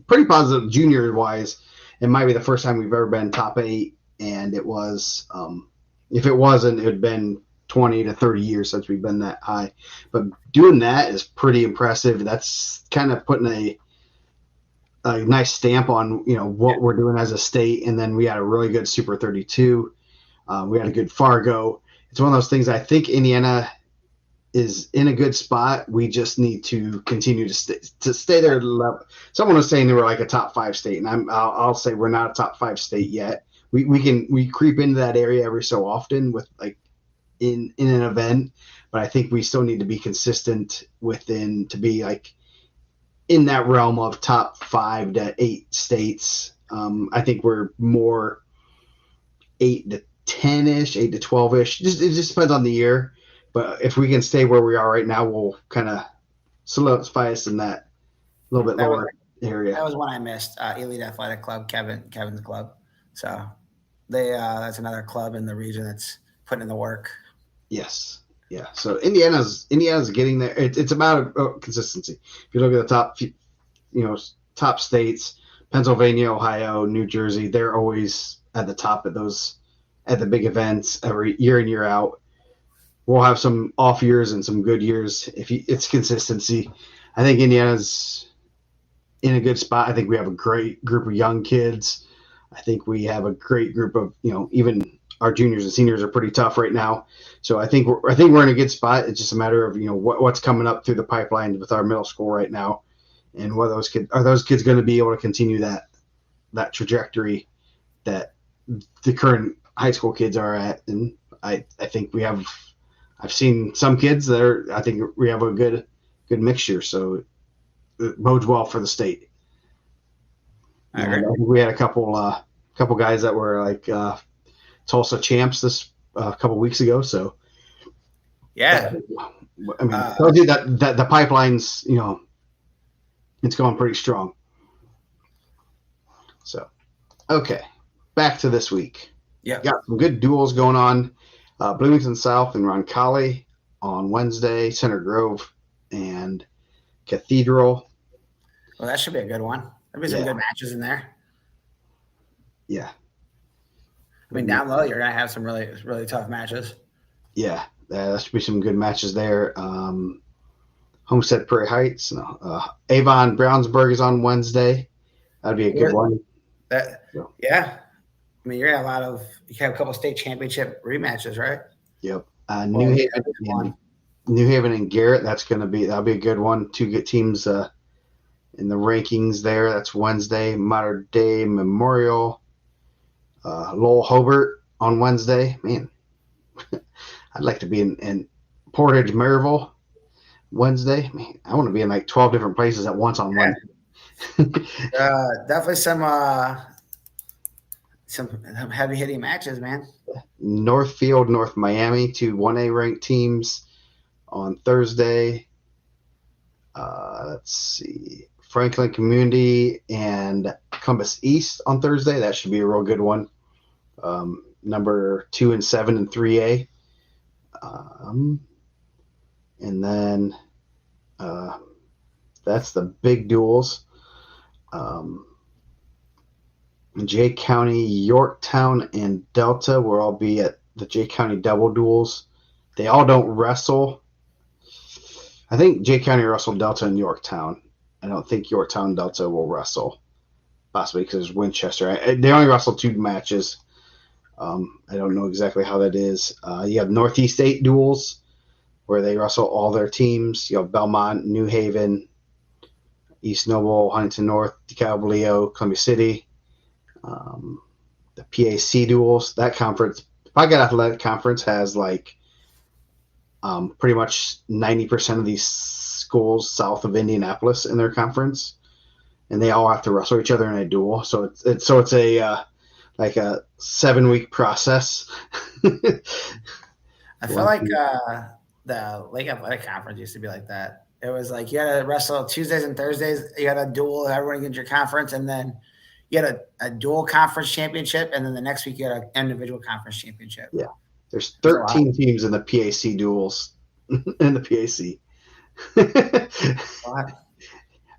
pretty positive junior wise. It might be the first time we've ever been top 8, and it was if it wasn't, it had been 20 to 30 years since we've been that high. But doing that is pretty impressive. That's kind of putting a nice stamp on what we're doing as a state. And then we had a really good Super 32. We had a good Fargo. It's one of those things. I think Indiana is in a good spot. We just need to continue to stay there. Someone was saying they were like a top 5 state, and I'll say we're not a top 5 state yet. We creep into that area every so often with like in an event, but I think we still need to be consistent to be like in that realm of top 5 to 8 states. I think we're more 8 to 10-ish, 8 to 12-ish. It just depends on the year. But if we can stay where we are right now, we'll kind of solidify us in that little bit lower area. That was one I missed. Elite Athletic Club, Kevin's club. So that's another club in the region that's putting in the work. Yes. Yeah. So Indiana's getting there. It's about consistency. If you look at the top states, Pennsylvania, Ohio, New Jersey, they're always at the top at the big events every year in, year out. We'll have some off years and some good years. It's consistency. I think Indiana's in a good spot. I think we have a great group of young kids. I think we have a great group of, even our juniors and seniors are pretty tough right now. So I think we're in a good spot. It's just a matter of, what's coming up through the pipeline with our middle school right now, and what those kids going to be able to continue that trajectory that the current high school kids are at. And I think I've seen some kids I think we have a good mixture. So it bodes well for the state. I think we had a couple guys that were like Tulsa champs this couple weeks ago. So yeah, I mean, it tells you that the pipeline's it's going pretty strong. So okay, back to this week. Yeah, got some good duels going on. Bloomington South and Roncalli on Wednesday. Center Grove and Cathedral. Well, that should be a good one. There'll be some good matches in there. Yeah. I mean, down low, you're going to have some really, really tough matches. Yeah, that should be some good matches there. Homestead Prairie Heights. No, Avon Brownsburg is on Wednesday. That'd be a good one. Yeah. I mean, you have a couple state championship rematches, right? Yep. New Haven and Garrett. That'll be a good one. Two good teams in the rankings there. That's Wednesday. Mater Dei Memorial. Lowell Hobart on Wednesday. Man, I'd like to be in Portage Maryville Wednesday. Man, I want to be in like 12 different places at once on Wednesday. Definitely some heavy hitting matches, man. Northfield, North Miami, two 1A ranked teams on Thursday. Let's see. Franklin Community and Compass East on Thursday. That should be a real good one. Number 2 and 7 and 3A. And then that's the big duels. Jay County, Yorktown, and Delta will all be at the Jay County double duels. They all don't wrestle. I think Jay County wrestled Delta and Yorktown. I don't think Yorktown and Delta will wrestle, possibly because it's Winchester. They only wrestle 2 matches. I don't know exactly how that is. You have Northeast 8 duels where they wrestle all their teams. You have Belmont, New Haven, East Noble, Huntington North, DeKalb, Leo, Columbia City. The PAC duels, that conference, Pocket Athletic Conference has like pretty much 90% of these schools south of Indianapolis in their conference, and they all have to wrestle each other in a duel. So it's a like a 7-week process. I feel like the Lake Athletic Conference used to be like that. It was like you had to wrestle Tuesdays and Thursdays. You had a duel, everyone gets your conference, and then you had a dual conference championship, and then the next week you had an individual conference championship. Yeah. There's 13 teams in the PAC duels in the PAC.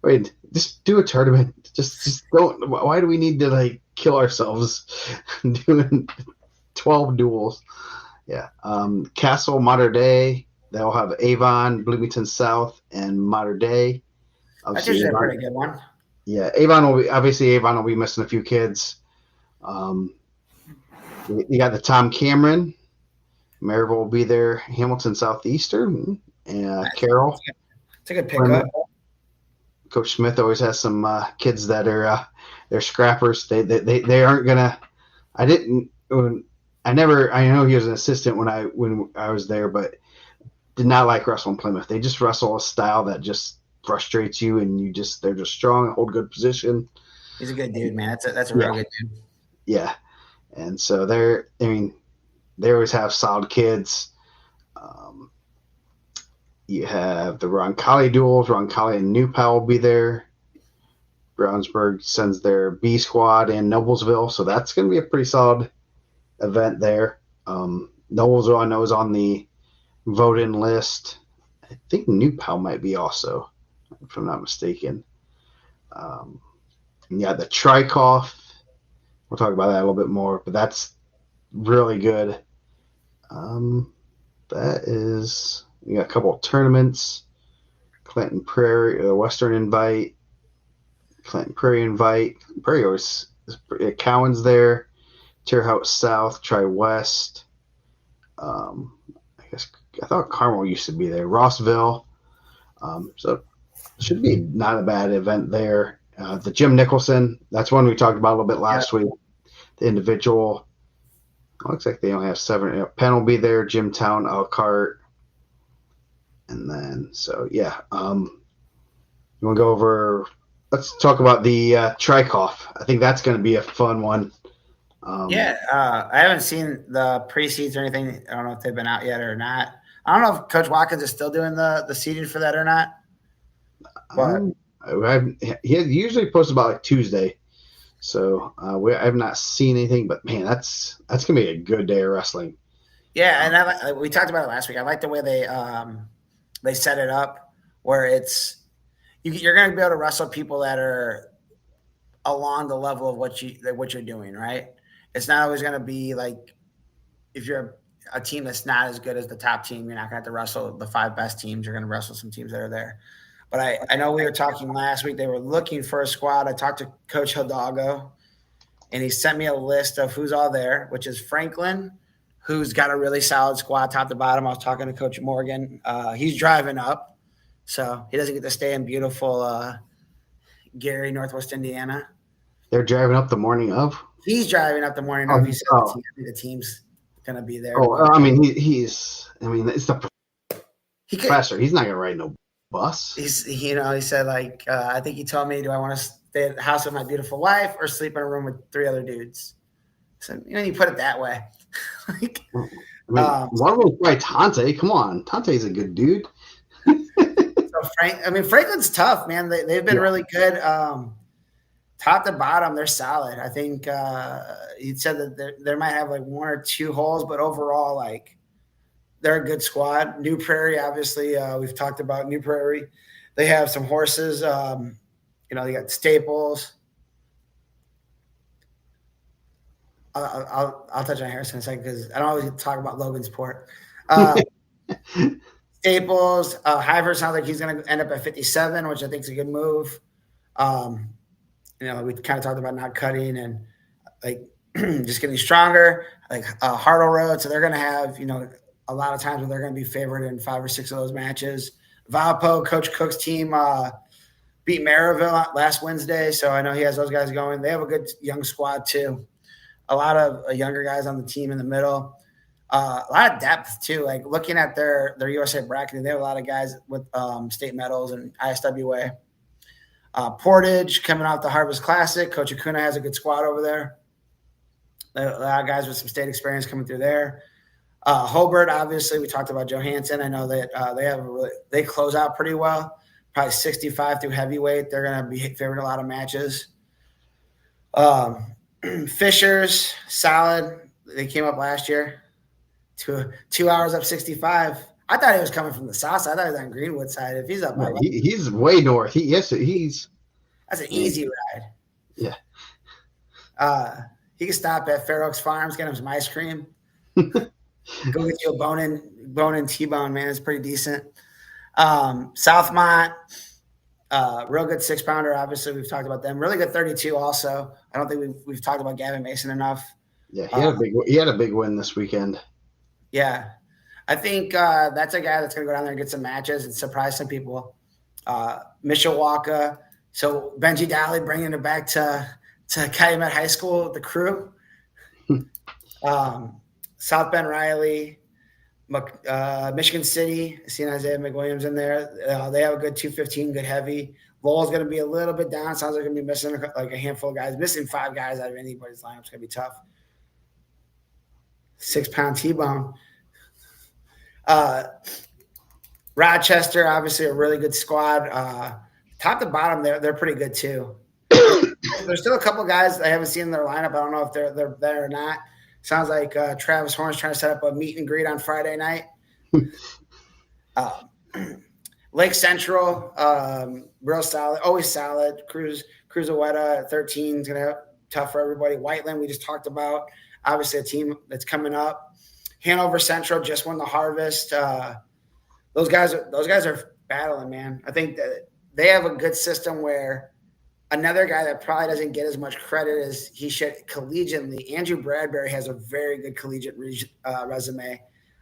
Wait, just do a tournament. Just don't. Why do we need to like kill ourselves doing 12 duels? Yeah. Castle, Mater Dei. They'll have Avon, Bloomington South, and Mater Dei. That's usually a pretty good one. Yeah, Avon will be missing a few kids. You got the Tom Cameron. Maryville will be there. Hamilton Southeastern and Carroll. It's a good pickup. Coach Smith always has some kids that are they're scrappers. They aren't gonna. I know he was an assistant when I was there, but did not like wrestling Plymouth. They just wrestle a style that just frustrates you, and they're just strong, hold good position. He's a good dude, man. That's a real good dude. Yeah, and so they always have solid kids. You have the Roncalli duels. Roncalli and New Powell will be there. Brownsburg sends their B squad in Noblesville, so that's going to be a pretty solid event there. Noblesville, I know, is on the vote-in list. I think New Powell might be also, if I'm not mistaken. Yeah, the Trikoff. We'll talk about that a little bit more, but that's really good. That is, we got a couple of tournaments. Clinton Prairie, Western Invite, Clinton Prairie Invite. Prairie always, Cowan's there. Terre Haute South, Tri-West. I thought Carmel used to be there. Rossville. So it should be not a bad event there. The Jim Nicholson, that's one we talked about a little bit last week. The individual. Looks like they only have 7. Penn will be there. Jimtown, Elkhart. And then, so yeah. You want to go over, let's talk about the Trikoff. I think that's going to be a fun one. I haven't seen the pre-seeds or anything. I don't know if they've been out yet or not. I don't know if Coach Watkins is still doing the seeding for that or not. But he usually posts about like Tuesday. So I have not seen anything, but man, that's gonna be a good day of wrestling. Yeah, and we talked about it last week. I like the way they set it up, where you're going to be able to wrestle people that are along the level of what you're doing, right? It's not always going to be like if you're a team that's not as good as the top team, you're not going to have to wrestle the 5 best teams. You're going to wrestle some teams that are there. But I know we were talking last week. They were looking for a squad. I talked to Coach Hidalgo, and he sent me a list of who's all there, which is Franklin, who's got a really solid squad top to bottom. I was talking to Coach Morgan. He's driving up, so he doesn't get to stay in beautiful Gary, Northwest Indiana. They're driving up the morning of? He's driving up the morning of. He said the team's going to be there. I mean, it's the professor. He's not going to ride no bus. He said, like, I think he told me, do I want to stay at the house with my beautiful wife or sleep in a room with 3 other dudes? So, you put it that way. Like, one of them's probably Tante. Come on. Tante's a good dude. Franklin's tough, man. They've been really good. Top to bottom, they're solid. I think he said that there might have like 1 or 2 holes, but overall, like, they're a good squad. New Prairie, obviously, we've talked about New Prairie. They have some horses. They got Staples. I'll touch on Harrison in a second because I don't always get to talk about Logansport. Staples, Hyver sounds like he's going to end up at 57, which I think is a good move. We kind of talked about not cutting and like just getting stronger, like Hartle Road. So they're going to have, a lot of times where they're going to be favored in 5 or 6 of those matches. Valpo, Coach Cook's team beat Maryville last Wednesday. So I know he has those guys going. They have a good young squad too. A lot of younger guys on the team in the middle. A lot of depth too. Like looking at their USA bracket, they have a lot of guys with state medals and ISWA. Portage coming off the Harvest Classic. Coach Acuna has a good squad over there. A lot of guys with some state experience coming through there. Hobart, obviously, we talked about Johansson. I know that they close out pretty well. Probably 65 through heavyweight. They're going to be favored a lot of matches. Fishers, solid. They came up last year. 2 hours up 65. I thought he was coming from the south side. I thought he was on Greenwood side. If he's up, he's way north. That's an easy ride. Yeah. He can stop at Fair Oaks Farms, get him some ice cream. Go get you a bone-in T-bone, man. It's pretty decent. Southmont, real good 6-pounder. Obviously, we've talked about them. Really good 32 also. I don't think we've talked about Gavin Mason enough. Yeah, he had a big win this weekend. Yeah. I think that's a guy that's going to go down there and get some matches and surprise some people. Mishawaka. So Benji Daly bringing it back to Calumet High School, the crew. South Bend Riley, Michigan City. I seen Isaiah McWilliams in there. They have a good 215, good heavy. Lowell's going to be a little bit down. Sounds like they're going to be missing like a handful of guys. Missing 5 guys out of anybody's lineup is going to be tough. 6-pound T-bone. Rochester, obviously a really good squad. Top to bottom, they're pretty good too. There's still a couple guys I haven't seen in their lineup. I don't know if they're there or not. Sounds like Travis Horn's trying to set up a meet and greet on Friday night. Lake Central, real solid, always solid. Cruzaweta at 13 is going to have tough for everybody. Whiteland, we just talked about, obviously a team that's coming up. Hanover Central just won the Harvest. Those guys are battling, man. I think that they have a good system where another guy that probably doesn't get as much credit as he should collegiately, Andrew Bradbury has a very good collegiate resume.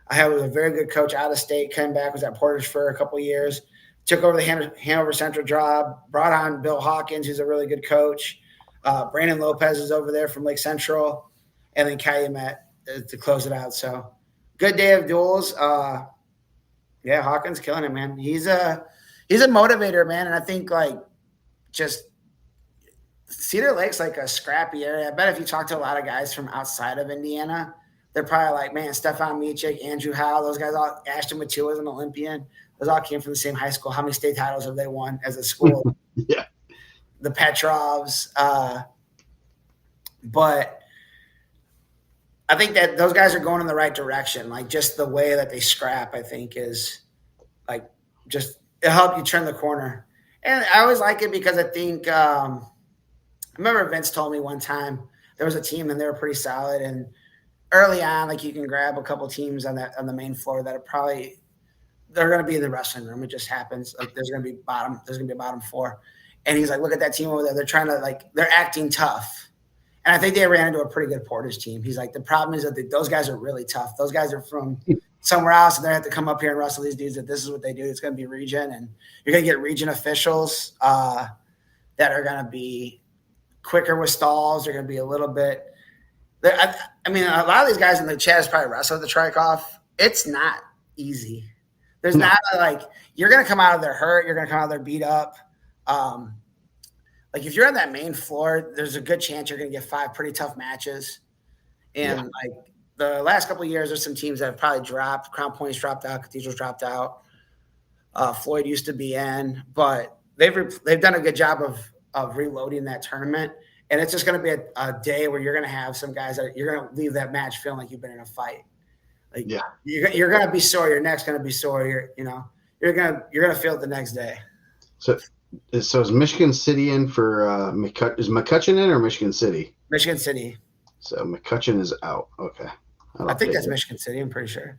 I was a very good coach out of state, came back, was at Portage for a couple of years, took over the Hanover Central job, brought on Bill Hawkins, who's a really good coach. Brandon Lopez is over there from Lake Central, and then Calumet to close it out. So good day of duels. Hawkins killing it, man. He's a motivator, man. And I think like just Cedar Lake's like a scrappy area. I bet if you talk to a lot of guys from outside of Indiana, they're probably like, man, Stefan Michik, Andrew Howe, those guys all, Ashton Matua is an Olympian. Those all came from the same high school. How many state titles have they won as a school? Yeah. The Petrovs. But I think that those guys are going in the right direction. Like just the way that they scrap, I think is like just it'll help you turn the corner. And I always like it because I think I remember Vince told me one time there was a team and they were pretty solid, and early on, like you can grab a couple teams on the main floor that are probably they're going to be in the wrestling room. It just happens. Like there's going to be a bottom four, and he's like, look at that team over there. They're trying to they're acting tough, and I think they ran into a pretty good Portage team. He's like, the problem is that those guys are really tough. Those guys are from somewhere else, and they have to come up here and wrestle these dudes. That this is what they do. It's going to be region, and you're going to get region officials that are going to be quicker with stalls. They're going to be a little bit. I mean, a lot of these guys in the chat has probably wrestled the trike off. It's not easy. There's not you're going to come out of there hurt. You're going to come out of there beat up. If you're on that main floor, there's a good chance you're going to get 5 pretty tough matches. And the last couple of years, there's some teams that have probably dropped. Crown Point's dropped out. Cathedral's dropped out. Floyd used to be in, but they've done a good job of reloading that tournament. And it's just going to be a day where you're going to have some guys that you're going to leave that match feeling like you've been in a fight. You're going to be sore. Your neck's going to be sore. You're going to feel it the next day. So is Michigan City in for is McCutcheon in or Michigan City? Michigan City. So McCutcheon is out. Okay. I think that's Michigan City. I'm pretty sure.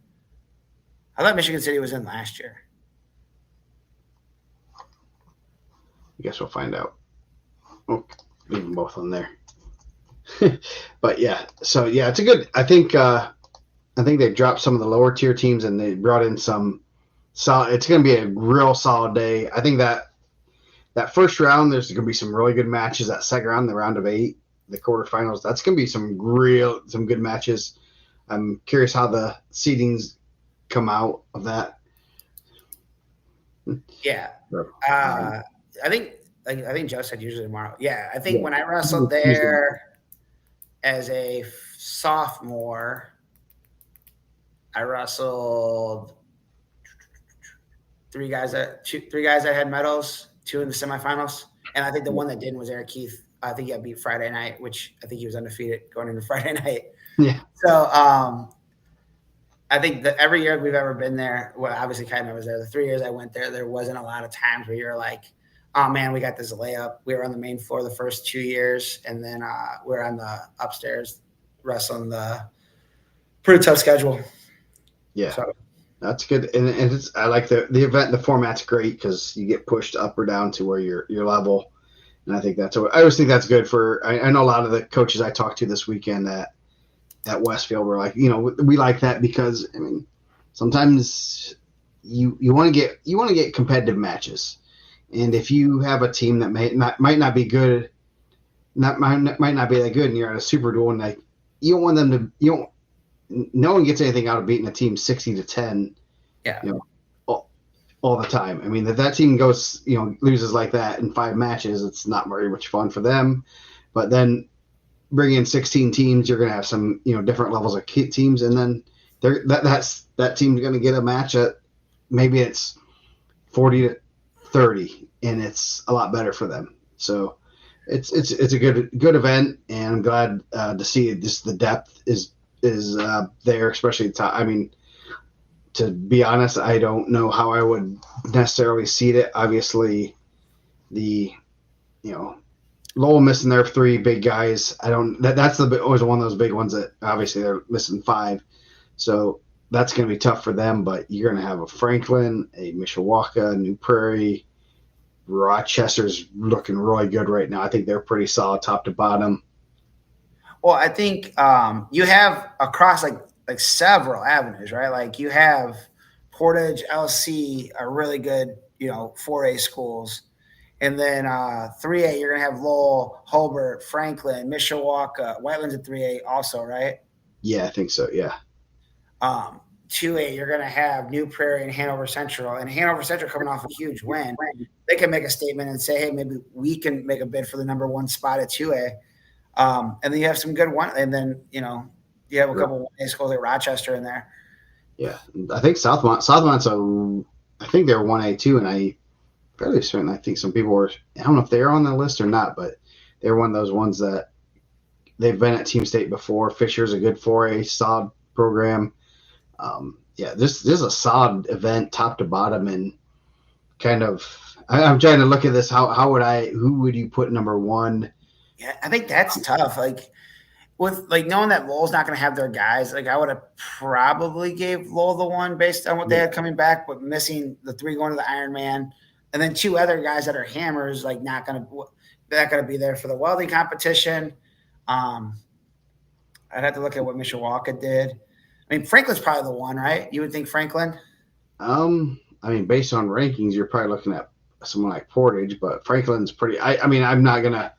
I thought Michigan City was in last year. I guess we'll find out. Okay. Leave them both on there. But so it's a good. I think they've dropped some of the lower tier teams and they brought in some solid. It's going to be a real solid day. I think that first round there's going to be some really good matches. That second round, the round of 8, the quarterfinals, that's going to be some good matches. I'm curious how the seedings come out of that. Yeah, I think Joe said usually tomorrow. Yeah, I think when I wrestled there as a sophomore, I wrestled 3 guys that had medals, 2 in the semifinals, and I think the one that didn't was Eric Keith. I think he got beat Friday night, which I think he was undefeated going into Friday night. Yeah. So I think that every year we've ever been there, well, obviously Kyle was there. The 3 years I went there wasn't a lot of times where you're like, oh man, we got this layup. We were on the main floor the first 2 years, and then we were on the upstairs wrestling the pretty tough schedule. Yeah, so that's good, and I like the event. The format's great because you get pushed up or down to where your level, and I think I always think that's good for. I know a lot of the coaches I talked to this weekend at Westfield were like, we like that because I mean, sometimes you want to get competitive matches. And if you have a team that might not be good, might not be that good, and you're at a super duel, and you don't want them to, no one gets anything out of beating a team 60-10. Yeah. All the time. I mean, if that team goes, loses like that in 5 matches, it's not very much fun for them. But then bring in 16 teams, you're going to have some, different levels of teams, and then that team's going to get a match at maybe it's 40-30, and it's a lot better for them. So it's a good event, and I'm glad to see just the depth is there, especially the top. I mean, to be honest, I don't know how I would necessarily seed it. Obviously, Lowell missing their 3 big guys. That's always one of those big ones that obviously they're missing 5. So that's going to be tough for them, but you're going to have a Franklin, a Mishawaka, New Prairie. Rochester's looking really good right now. I think they're pretty solid top to bottom. Well, I think you have across like several avenues, right? Like you have Portage, LC are really good, 4A schools. And then 3A, you're going to have Lowell, Hobart, Franklin, Mishawaka, Whiteland's at 3A also, right? Yeah, I think so, yeah. 2A, you're going to have New Prairie and Hanover Central. And Hanover Central coming off a huge win. They can make a statement and say, hey, maybe we can make a bid for the number 1 spot at 2A. And then you have some good one. And then, you have a couple 1A schools like Rochester in there. Yeah. I think Southmont's I think they're 1A too. And I fairly certain, I think some people were, I don't know if they're on the list or not, but they're one of those ones that they've been at Team State before. Fisher's a good 4A solid program. This is a solid event top to bottom. And kind of. I'm trying to look at this. Who would you put number one? Yeah, I think that's tough. Like with like knowing that Lowell's not going to have their guys, like I would have probably gave Lowell the one based on what they had coming back, but missing the 3 going to the Ironman, and then 2 other guys that are hammers, like not going to be there for the welding competition. I'd have to look at what Mishawaka did. I mean, Franklin's probably the one, right? You would think Franklin? I mean, based on rankings, you're probably looking at someone like Portage, but Franklin's pretty. I mean, I'm not gonna.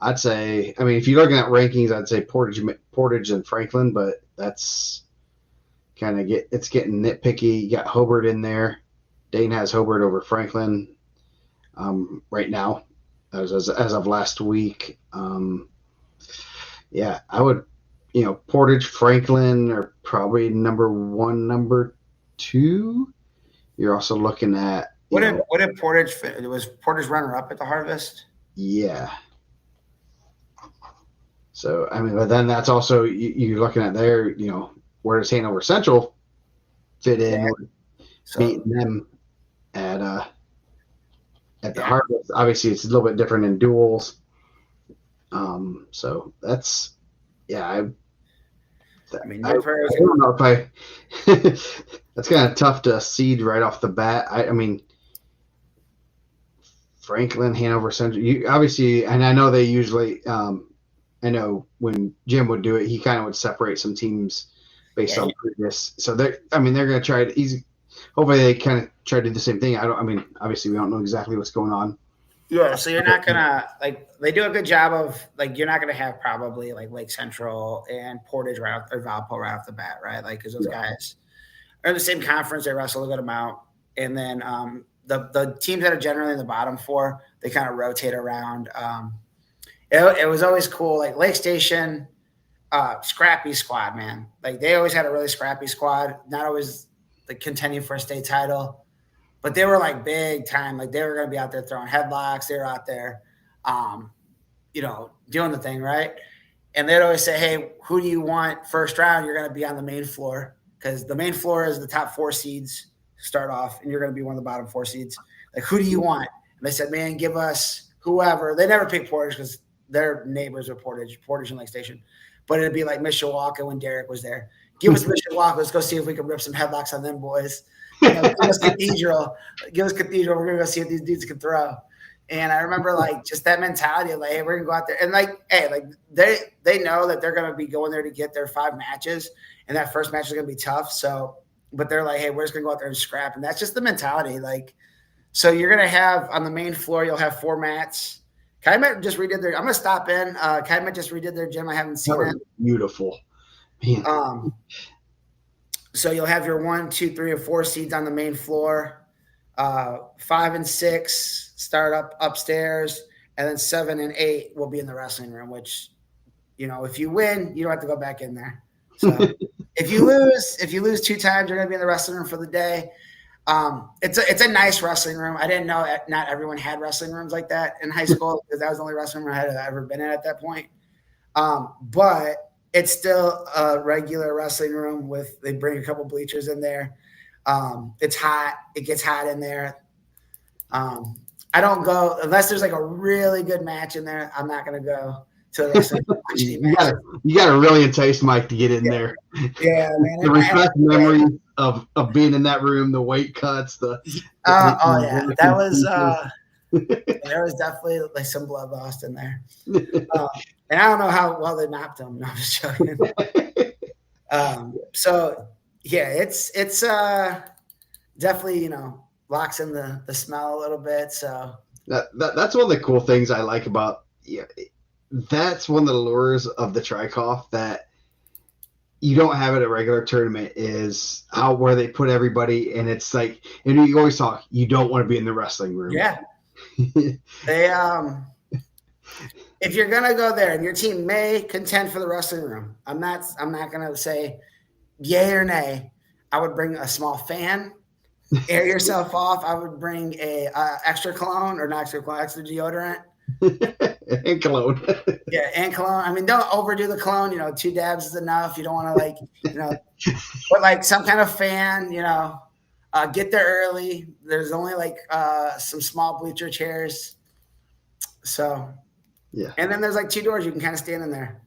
I'd say. I mean, if you're looking at rankings, I'd say Portage and Franklin, but that's kind of it's getting nitpicky. You got Hobart in there. Dane has Hobart over Franklin right now, as of last week. Yeah, I would. Portage, Franklin are probably number 1, number 2. You're also looking at what did Portage? Was Portage runner up at the Harvest? Yeah. So I mean, but then that's also you're looking at there. Where does Hanover Central fit in? Yeah. Beating them at the Harvest. Obviously, it's a little bit different in duels. So that's I mean, I don't know if that's kind of tough to seed right off the bat. I mean, Franklin, Hanover Central. Obviously, and I know they usually. I know when Jim would do it, he kind of would separate some teams based on previous. So they're going to try it. Hopefully, they kind of try to do the same thing. I mean, obviously, we don't know exactly what's going on. Yeah, so you're not gonna they do a good job of you're not gonna have probably Lake Central and Portage or Valpo right off the bat, right? Because those guys are in the same conference, they wrestle a good amount, and then the teams that are generally in the bottom 4, they kind of rotate around. It was always cool, Lake Station, scrappy squad, man. They always had a really scrappy squad, not always contending for a state title. But they were big time. They were going to be out there throwing headlocks. They were out there, doing the thing, right? And they'd always say, hey, who do you want first round? You're going to be on the main floor because the main floor is the top 4 seeds start off, and you're going to be one of the bottom 4 seeds. Who do you want? And they said, man, give us whoever. They never picked Portage because they're neighbors with Portage and Lake Station. But it'd be like Mishawaka when Derek was there. Give us Mishawaka. Let's go see if we can rip some headlocks on them boys. Give us Cathedral. We're gonna go see what these dudes can throw. And I remember just that mentality of hey, we're gonna go out there and they know that they're gonna be going there to get their 5 matches, and that first match is gonna be tough. So, but they're hey, we're just gonna go out there and scrap, and that's just the mentality. So you're gonna have on the main floor, you'll have 4 mats. Kaimet just redid their. I'm gonna stop in. Kaimet just redid their gym. I haven't seen it. Beautiful. Man. So you'll have your 1, 2, 3, and 4 seeds on the main floor. 5 and 6 start up upstairs, and then 7 and 8 will be in the wrestling room. Which, if you win, you don't have to go back in there. So if you lose 2 times, you're gonna be in the wrestling room for the day. It's a nice wrestling room. I didn't know not everyone had wrestling rooms like that in high school because that was the only wrestling room I had ever been in at that point. But it's still a regular wrestling room they bring a couple bleachers in there. It's hot. It gets hot in there. I don't go unless there's a really good match in there. I'm not going to go to the wrestling room. You got to really entice Mike to get in there. Yeah, man. The refresh memory of being in that room, the weight cuts, yeah, that was there was definitely some blood lost in there. And I don't know how well they mapped them. No, I'm just joking. So yeah, it's definitely locks in the smell a little bit. So that's one of the cool things I like about that's one of the lures of the Tri-Coff that you don't have at a regular tournament is where they put everybody, and it's and you always talk. You don't want to be in the wrestling room. Yeah, they if you're gonna go there and your team may contend for the wrestling room, I'm not gonna say yay or nay. I would bring a small fan, air yourself off. I would bring a extra cologne or not extra cologne, extra deodorant. And cologne. Yeah, and cologne. I mean, don't overdo the cologne. 2 dabs is enough. You don't want to but some kind of fan. Get there early. There's only like some small bleacher chairs. So, yeah. And then there's like 2 doors you can kind of stand in there.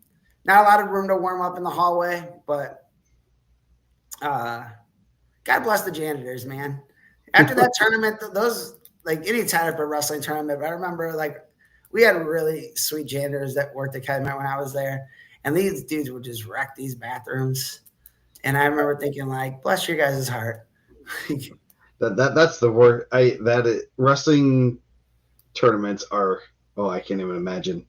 Not a lot of room to warm up in the hallway, but God bless the janitors, man. After that tournament, those like any type of wrestling tournament, but I remember like we had really sweet janitors that worked at Calumet when I was there, and these dudes would just wreck these bathrooms. And I remember thinking, like, bless your guys' heart. That's the word. Wrestling tournaments are. Oh, I can't even imagine.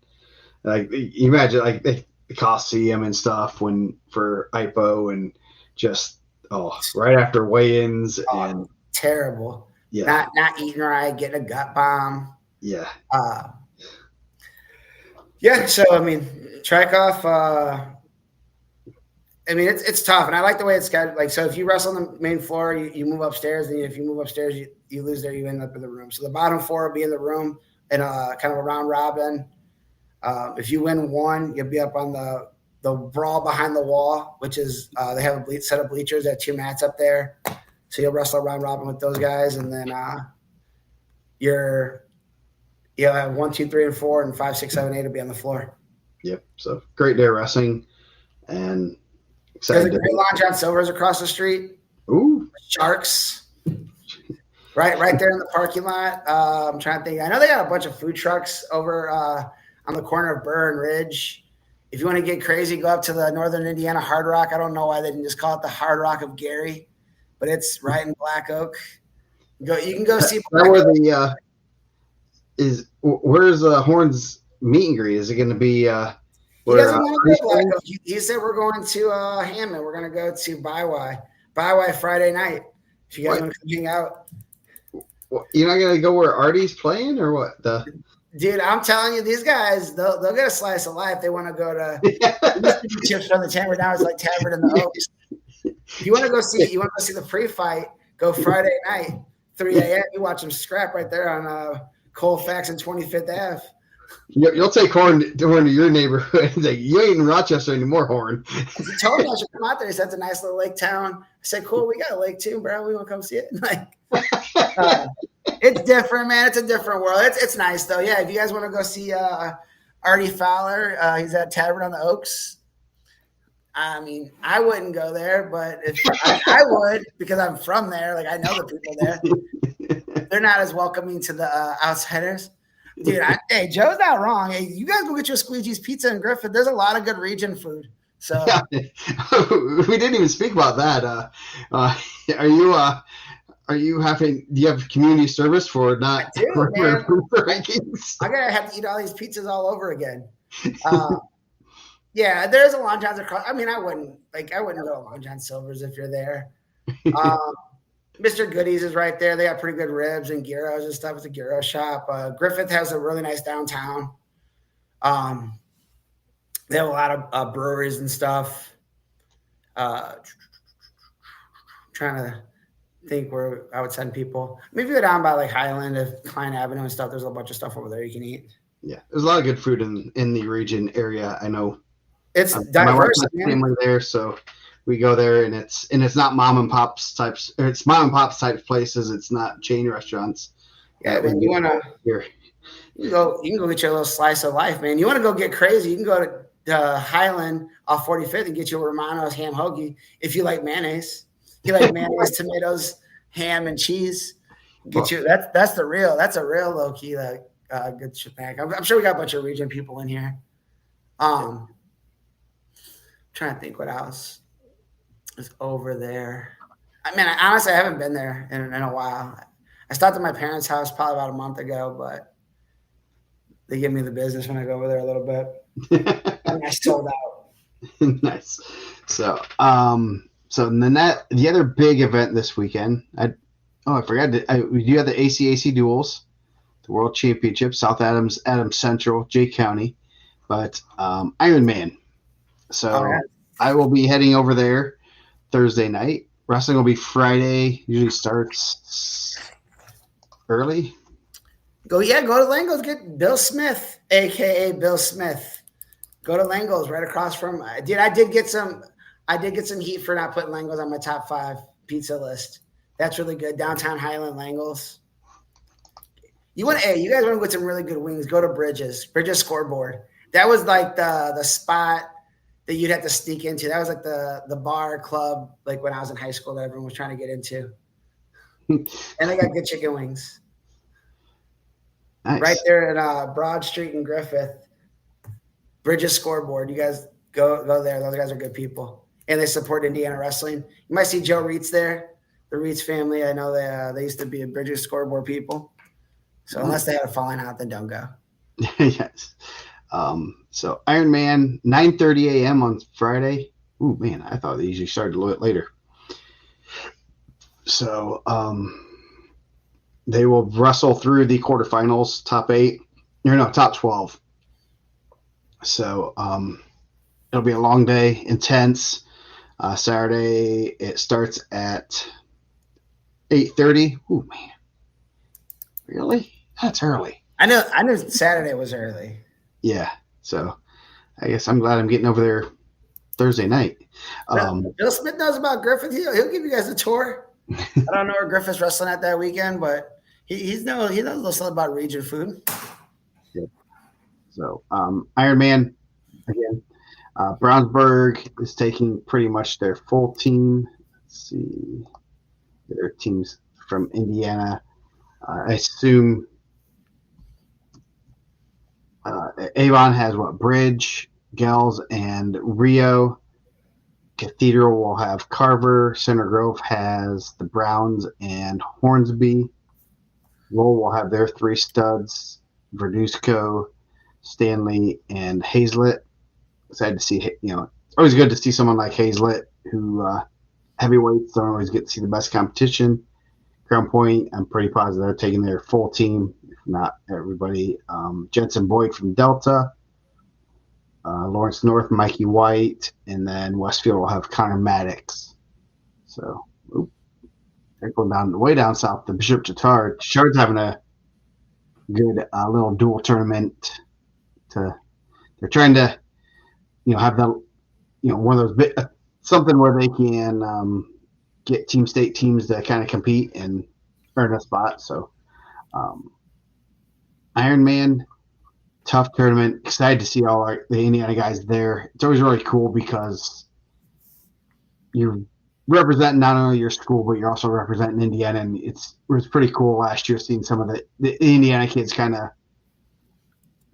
Like you imagine like the Coliseum and stuff for IPO and just right after weigh-ins and terrible. Yeah, not eating right, getting a gut bomb. Yeah. Yeah. So I mean, track off. I mean, it's tough, and I like the way it's got. Like, so if you wrestle on the main floor, you move upstairs, and if you move upstairs, you lose there, you end up in the room. So the bottom 4 will be in the room in a kind of a round robin. If you win 1, you'll be up on the brawl behind the wall, which is they have a set of bleachers. They have 2 mats up there, so you'll wrestle a round robin with those guys, and then you'll have 1, 2, 3, and 4, and 5, 6, 7, 8 will be on the floor. Yep. So great day of wrestling, and there's a great Long John Silver's across the street. Ooh, Sharks. Right there in the parking lot. I'm trying to think. I know they got a bunch of food trucks over on the corner of Burr and Ridge. If you want to get crazy, go up to the Northern Indiana Hard Rock. I don't know why they didn't just call it the Hard Rock of Gary, but it's right in Black Oak. You can go see. Where's Horn's meet and greet? Is it going to be? He doesn't want to go Black Oak. He said we're going to Hammond. We're going to go to Byway Friday night. If you guys want to come hang out. You're not going to go where Artie's playing or what? Dude, I'm telling you, these guys, they'll get a slice of life. They want to go to Chips from the Tavern. Now it's like Tavern in the Oaks. You want to go see the pre-fight, go Friday night, 3 a.m. You watch them scrap right there on Colfax and 25th Ave. You'll take Horn to your neighborhood. Like, you ain't in Rochester anymore, Horn. He told me I should come out there. He said it's a nice little lake town. I said, cool, we got a lake too, bro. We want to come see it. Like, it's different, man. It's a different world. It's nice though. Yeah, if you guys want to go see Artie Fowler, he's at Tavern on the Oaks. I mean, I wouldn't go there, but if I would, because I'm from there. Like, I know the people there. They're not as welcoming to the outsiders. Dude, hey, Joe's not wrong. Hey, you guys go get your Squeegee's Pizza in Griffith. There's a lot of good region food. So we didn't even speak about that. Do you have community service for not? I do, man. I gotta have to eat all these pizzas all over again. Yeah, there's a Long John's across. I mean, I wouldn't go to Long John Silver's if you're there. Mr. Goodies is right there. They got pretty good ribs and gyros and stuff. It's a gyro shop. Griffith has a really nice downtown. They have a lot of breweries and stuff. Trying to think where I would send people. Maybe go down by like Highland, if Klein Avenue and stuff. There's a bunch of stuff over there you can eat. Yeah, there's a lot of good food in the region area. I know it's diverse. My family there, so we go there, and it's not mom and pops types. Or it's mom and pops type places. It's not chain restaurants. Yeah, when you want to here, you can go get your little slice of life, man. You want to go get crazy? You can go to Highland off 45th and get you a Romano's ham hoagie if you like mayonnaise. You like mayonnaise, tomatoes, ham, and cheese. That's a real low key good shit back. I'm sure we got a bunch of region people in here. Trying to think what else is over there. I mean, honestly, I haven't been there in a while. I stopped at my parents' house probably about a month ago, but they give me the business when I go over there a little bit. And I sold out. Nice. So, the other big event this weekend. I forgot. We do have the ACAC duels, the World Championship, South Adams Central, Jay County, but Iron Man. So I will be heading over there Thursday night. Wrestling will be Friday. Usually starts early. Go to Lango's. Get Bill Smith, aka Bill Smith. Go to Lango's right across from. I did get some heat for not putting Lango's on my top 5 pizza list. That's really good. Downtown Highland Langles. You guys want to get some really good wings? Go to Bridges Scoreboard. That was like the spot that you'd have to sneak into. That was like the bar club, like when I was in high school, that everyone was trying to get into. And they got good chicken wings. Nice. Right there at Broad Street in Griffith. Bridges Scoreboard. You guys go there. Those guys are good people, and they support Indiana wrestling. You might see Joe Reitz there. The Reitz family. I know they used to be a Bridges Scoreboard people. So unless they had a falling out, then don't go. Yes. So Ironman, 9:30 a.m. on Friday. Ooh, man, I thought they usually started a little bit later. So they will wrestle through the quarterfinals, top 12. So it'll be a long day, intense. Saturday, it starts at 8:30. Ooh, man. Really? That's early. I knew Saturday was early. Yeah. So I guess I'm glad I'm getting over there Thursday night. Bill Smith knows about Griffith. He'll give you guys a tour. I don't know where Griffith's wrestling at that weekend, but he knows a little about region food. Yep. So Ironman again. Brownsburg is taking pretty much their full team. Let's see. Their teams from Indiana. I assume Avon has Bridge, Gels, and Rio. Cathedral will have Carver. Center Grove has the Browns and Hornsby. Lowell will have their 3 studs, Verduzco, Stanley, and Hazlett. Excited to see, it's always good to see someone like Hazlett, who heavyweights don't always get to see the best competition. Crown Point, I'm pretty positive they're taking their full team, if not everybody. Jensen Boyd from Delta, Lawrence North, Mikey White, and then Westfield will have Connor Maddox. So they're going way down south to Bishop Chatard. Chatard's having a good little dual tournament. They're trying to, have the, one of those something where they can get team state teams to kind of compete and earn a spot. So Ironman, tough tournament. Excited to see all the Indiana guys there. It's always really cool because you're representing not only your school, but you're also representing Indiana. And it was pretty cool last year seeing some of the Indiana kids kind of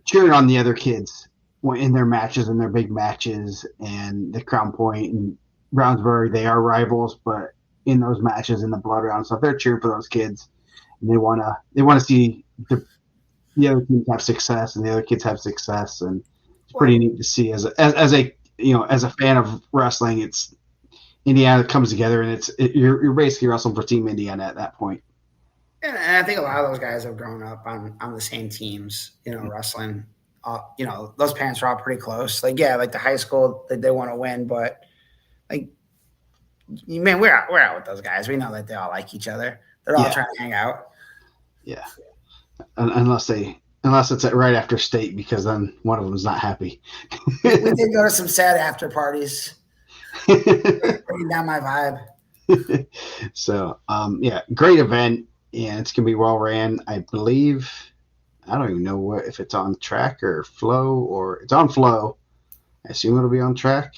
cheering on the other kids in their matches and their big matches. And the Crown Point and Brownsburg, they are rivals, but in those matches in the blood round stuff, they're cheering for those kids, and they want to see the other teams have success and the other kids have success, and it's pretty neat to see as a fan of wrestling. It's Indiana comes together, and you're basically wrestling for Team Indiana at that point. And I think a lot of those guys have grown up on the same teams, wrestling. Those parents are all pretty close. Like the high school, they want to win, but man, we're out with those guys. We know that they all like each other. They're all trying to hang out. Yeah, unless it's right after state, because then one of them is not happy. We did go to some sad after parties. Bringing down my vibe. So, great event, and it's gonna be well ran. I believe. I don't even know if it's on track or flow, or it's on flow. I assume it'll be on track.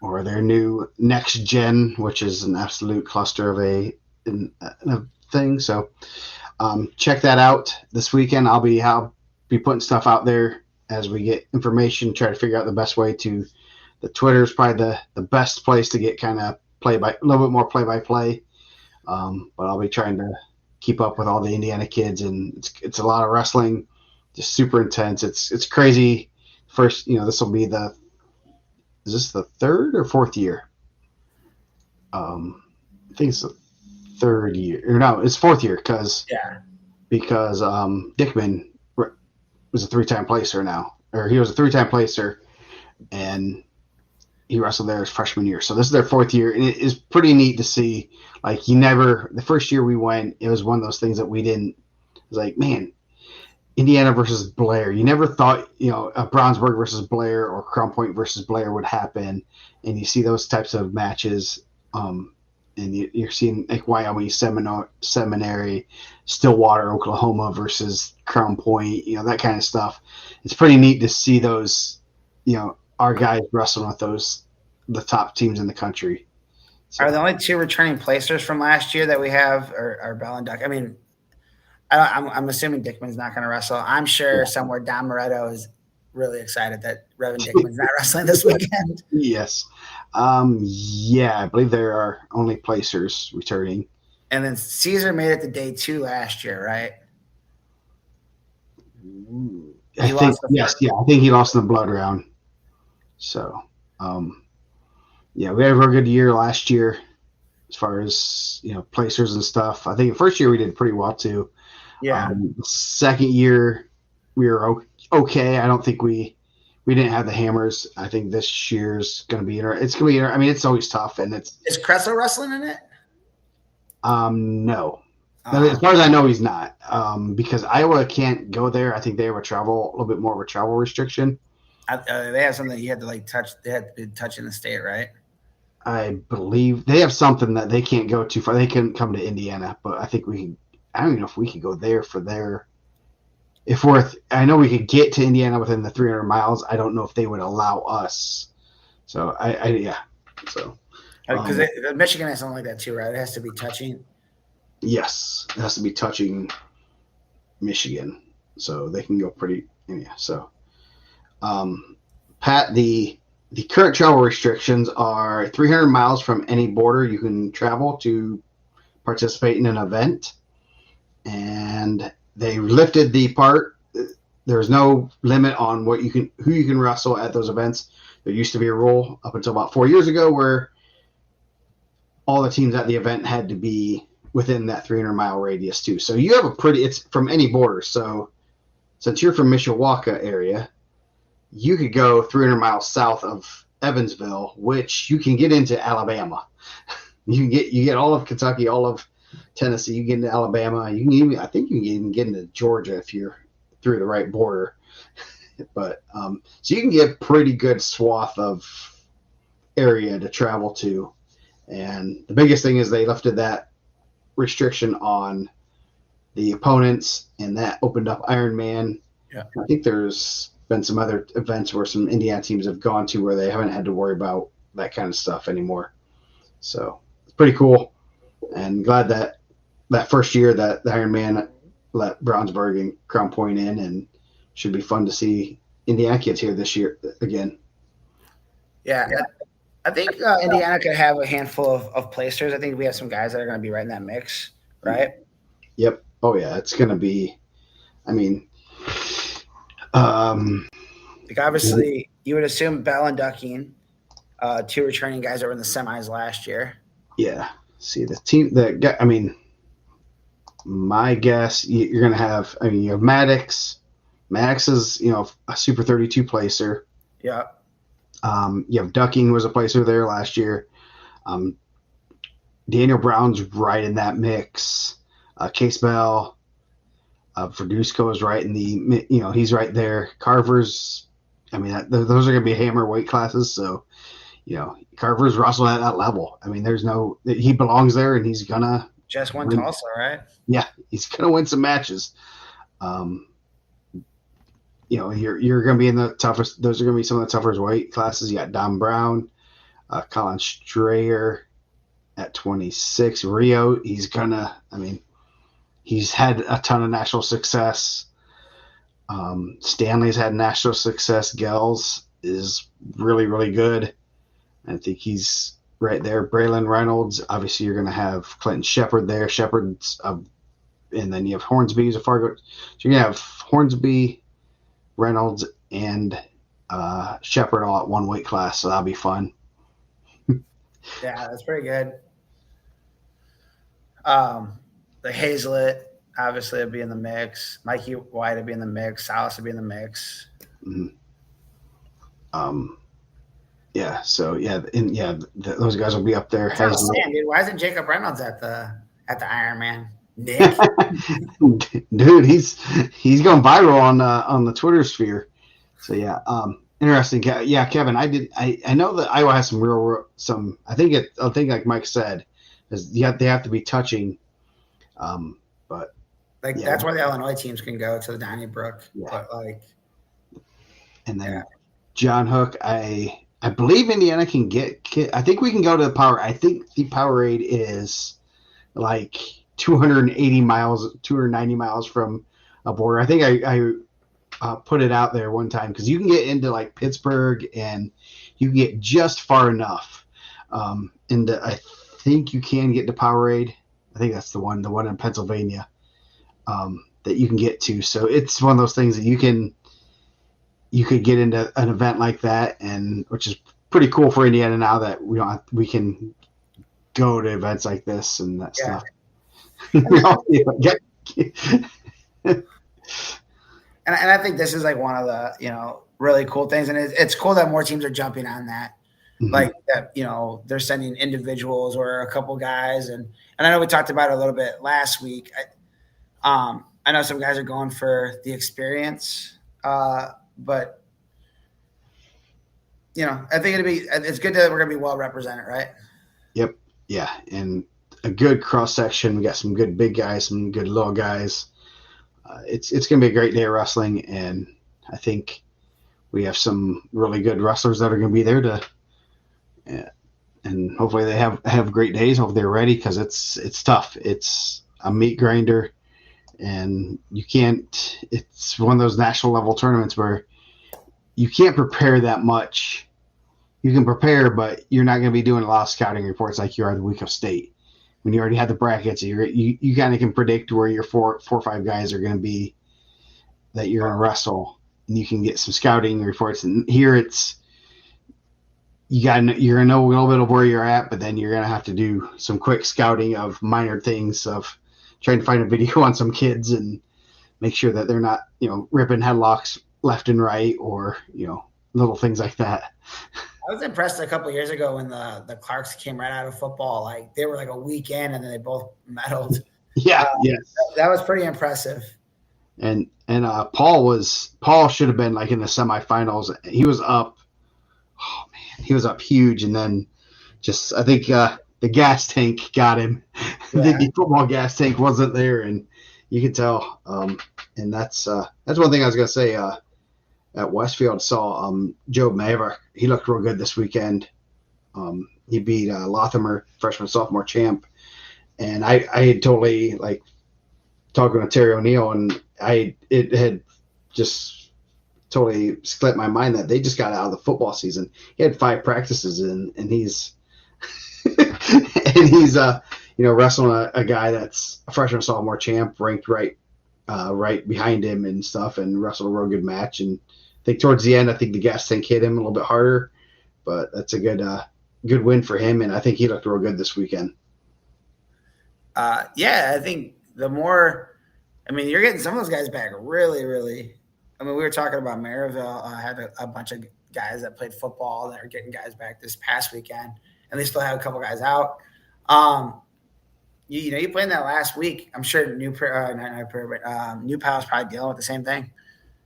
Or their new next gen, which is an absolute cluster of a thing. So check that out this weekend. I'll be putting stuff out there as we get information, try to figure out the best way to. The Twitter is probably the best place to get kind of a little bit more play-by-play. But I'll be trying to keep up with all the Indiana kids, and it's a lot of wrestling, just super intense. It's crazy. First, this will be is this the 3rd or 4th year? I think it's the 3rd year. Or no, it's 4th year because Dickman was a 3-time placer now. Or he was a 3-time placer, and he wrestled there his freshman year. So this is their 4th year, and it is pretty neat to see. The first year we went, it was one of those things that we didn't – it was like, man, Indiana versus Blair. You never thought, a Brownsburg versus Blair or Crown Point versus Blair would happen, and you see those types of matches. and you're seeing like Wyoming Seminary, Stillwater, Oklahoma versus Crown Point, that kind of stuff. It's pretty neat to see those, our guys wrestling with the top teams in the country. So. Are the only two returning placers from last year that we have are Bell and Duck? I mean, I'm assuming Dickman's not going to wrestle. I'm sure somewhere Don Moretto is really excited that Revan Dickman's not wrestling this weekend. Yes. I believe there are only placers returning. And then Caesar made it to day 2 last year, right? I think he lost in the blood round. So, we had a real good year last year as far as, placers and stuff. I think the first year we did pretty well too. Yeah. Second year we were okay. I don't think we didn't have the hammers. I think this year's going to be it's going to be I mean, it's always tough, and is Kressel wrestling in it? No. As far as I know, he's not. Because Iowa can't go there. I think they have a little bit more of a travel restriction. They have something you had to touch. They had to be touching the state, right? I believe they have something that they can't go too far. They can come to Indiana, but I think I don't even know if we could go there for their. I know we could get to Indiana within the 300 miles. I don't know if they would allow us. So So because Michigan has something like that too, right? It has to be touching. Yes, it has to be touching Michigan, so they can go pretty. Yeah. So, Pat, the current travel restrictions are 300 miles from any border you can travel to participate in an event, and they lifted the part. There's no limit on who you can wrestle at those events. There used to be a rule up until about 4 years ago where all the teams at the event had to be within that 300-mile radius too. So you have it's from any border. So since you're from Mishawaka area, you could go 300 miles south of Evansville, which you can get into Alabama. You get all of Kentucky, all of Tennessee. You get into Alabama. I think you can even get into Georgia if you're through the right border. But so you can get a pretty good swath of area to travel to. And the biggest thing is they lifted that restriction on the opponents, and that opened up Ironman. Yeah. I think there's been some other events where some Indiana teams have gone to where they haven't had to worry about that kind of stuff anymore. So it's pretty cool, and glad that first year that the Ironman let Brownsburg and Crown Point in, and should be fun to see Indiana kids here this year again. Yeah. I think Indiana could have a handful of placers. I think we have some guys that are going to be right in that mix, right? Yep. Oh, yeah. It's going to be, I mean, obviously, you would assume Bell and Ducking, 2 returning guys that were in the semis last year. Yeah. See, the team my guess, you're going to have, you have Maddox. Maddox is, a Super 32 placer. Yeah. You have Ducking, who was a placer there last year. Daniel Brown's right in that mix. Case Bell, Verduzco is right in the, he's right there. Carver's, those are going to be hammer weight classes. So, Carver's wrestling at that level. He belongs there, and he's gonna just won Tulsa, right? Yeah, he's gonna win some matches. You're going to be in the toughest. Those are going to be some of the toughest weight classes. You got Don Brown, Colin Strayer at 26. Rio, he's had a ton of national success. Stanley's had national success. Gels is really, really good. I think he's right there. Braylon Reynolds, obviously you're going to have Clinton Shepard there. Shepard's, and then you have Hornsby, who's a Fargo. So you're going to have Hornsby, Reynolds, and Shepard all at one weight class, so that'll be fun. Yeah, that's pretty good. The Hazlett obviously would be in the mix. Mikey White would be in the mix. Salas would be in the mix. Mm-hmm. Those guys will be up there. Dude, why isn't Jacob Reynolds at the Ironman? Nick, dude, he's going viral on the Twitter sphere. So yeah, interesting. Yeah, Kevin, I know that Iowa has some I think like Mike said, They have to be touching. But that's where the Illinois teams can go to the Donnybrook. Yeah. But and then John Hook, I believe Indiana can get. I think we can go to the Power. I think the Powerade is like 280 miles, 290 miles from a border. I think I put it out there one time because you can get into like Pittsburgh and you can get just far enough. And I think you can get to Powerade. I think that's the one in Pennsylvania that you can get to. So it's one of those things that you could get into an event like that, and which is pretty cool for Indiana now that we can go to events like this and that stuff. And I think this is like one of the really cool things, and it's cool that more teams are jumping on that. Mm-hmm. Like that, they're sending individuals or a couple guys, and I know we talked about it a little bit last week. I know some guys are going for the experience, but I think it's good that we're gonna be well represented, right? Yep. Yeah, and a good cross section. We got some good big guys, some good little guys. It's gonna be a great day of wrestling, and I think we have some really good wrestlers that are gonna be there and hopefully they have great days. Hopefully they're ready because it's tough. It's a meat grinder, and you can't. It's one of those national level tournaments where you can't prepare that much. You can prepare, but you're not going to be doing a lot of scouting reports like you are the week of state. When you already have the brackets, you kind of can predict where your four or five guys are going to be that you're going to wrestle, and you can get some scouting reports. And here you're going to know a little bit of where you're at, but then you're going to have to do some quick scouting of minor things, of trying to find a video on some kids and make sure that they're not, ripping headlocks left and right, or little things like that. I was impressed a couple of years ago when the Clarks came right out of football. Like they were like a week in, and then they both medaled. Yeah, yes, that was pretty impressive. And Paul should have been like in the semifinals. He was up. Oh man, he was up huge, and then I think the gas tank got him. Yeah. The football gas tank wasn't there, and you could tell. And that's one thing I was gonna say. At Westfield, saw Joe Maverick. He looked real good this weekend. He beat Lothamer, freshman sophomore champ, and I had totally like talking with Terry O'Neill, and it had just totally slipped my mind that they just got out of the football season. He had 5 practices in, and he's wrestling a guy that's a freshman sophomore champ, ranked right behind him and stuff, and wrestled a real good match. And I think towards the end, I think the gas tank hit him a little bit harder, but that's a good win for him, and I think he looked real good this weekend. I think the more, you're getting some of those guys back really, really. We were talking about Maryville. Had a bunch of guys that played football that are getting guys back this past weekend, and they still have a couple guys out. You played in that last week. I'm sure New Pal's probably dealing with the same thing.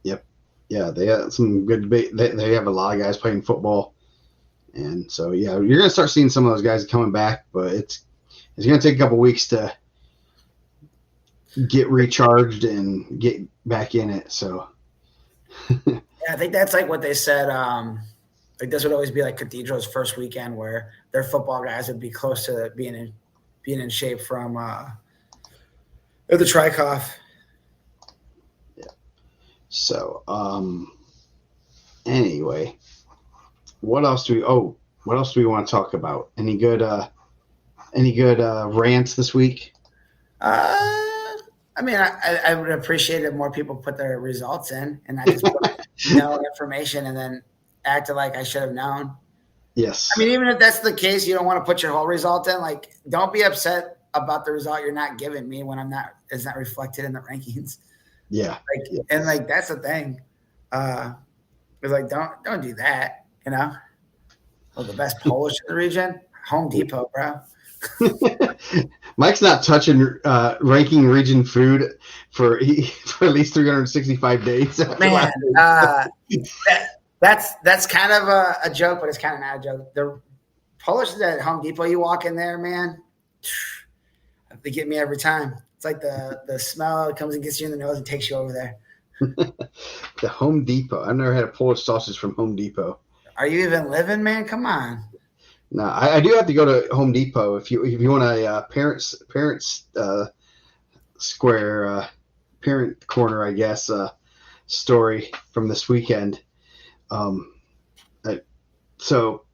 Yep. Yeah, they have some good. They have a lot of guys playing football, and so you're gonna start seeing some of those guys coming back. But it's gonna take a couple weeks to get recharged and get back in it. So. Yeah, I think that's like what they said. Like this would always be like Cathedral's first weekend, where their football guys would be close to being in shape from the Trikoff. Yeah. So anyway, what else do we want to talk about? Any good rants this week? I would appreciate if more people put their results in and not just put information and then acted like I should have known. Yes. Even if that's the case, you don't want to put your whole result in. Like, don't be upset about the result you're not giving me when it's not reflected in the rankings. Yeah. And that's the thing. It's like, don't do that. Well, the best Polish in the region, Home Depot, bro. Mike's not touching ranking region food for at least 365 days. Man, that's kind of a joke, but it's kind of not a joke. The Polish at Home Depot, you walk in there, man, They get me every time. It's like the smell comes and gets you in the nose and takes you over there. The Home Depot. I've never had a Polish sausage from Home Depot. Are you even living, man? Come on. No, I do have to go to Home Depot if you want a parents square parent corner, I guess, story from this weekend. So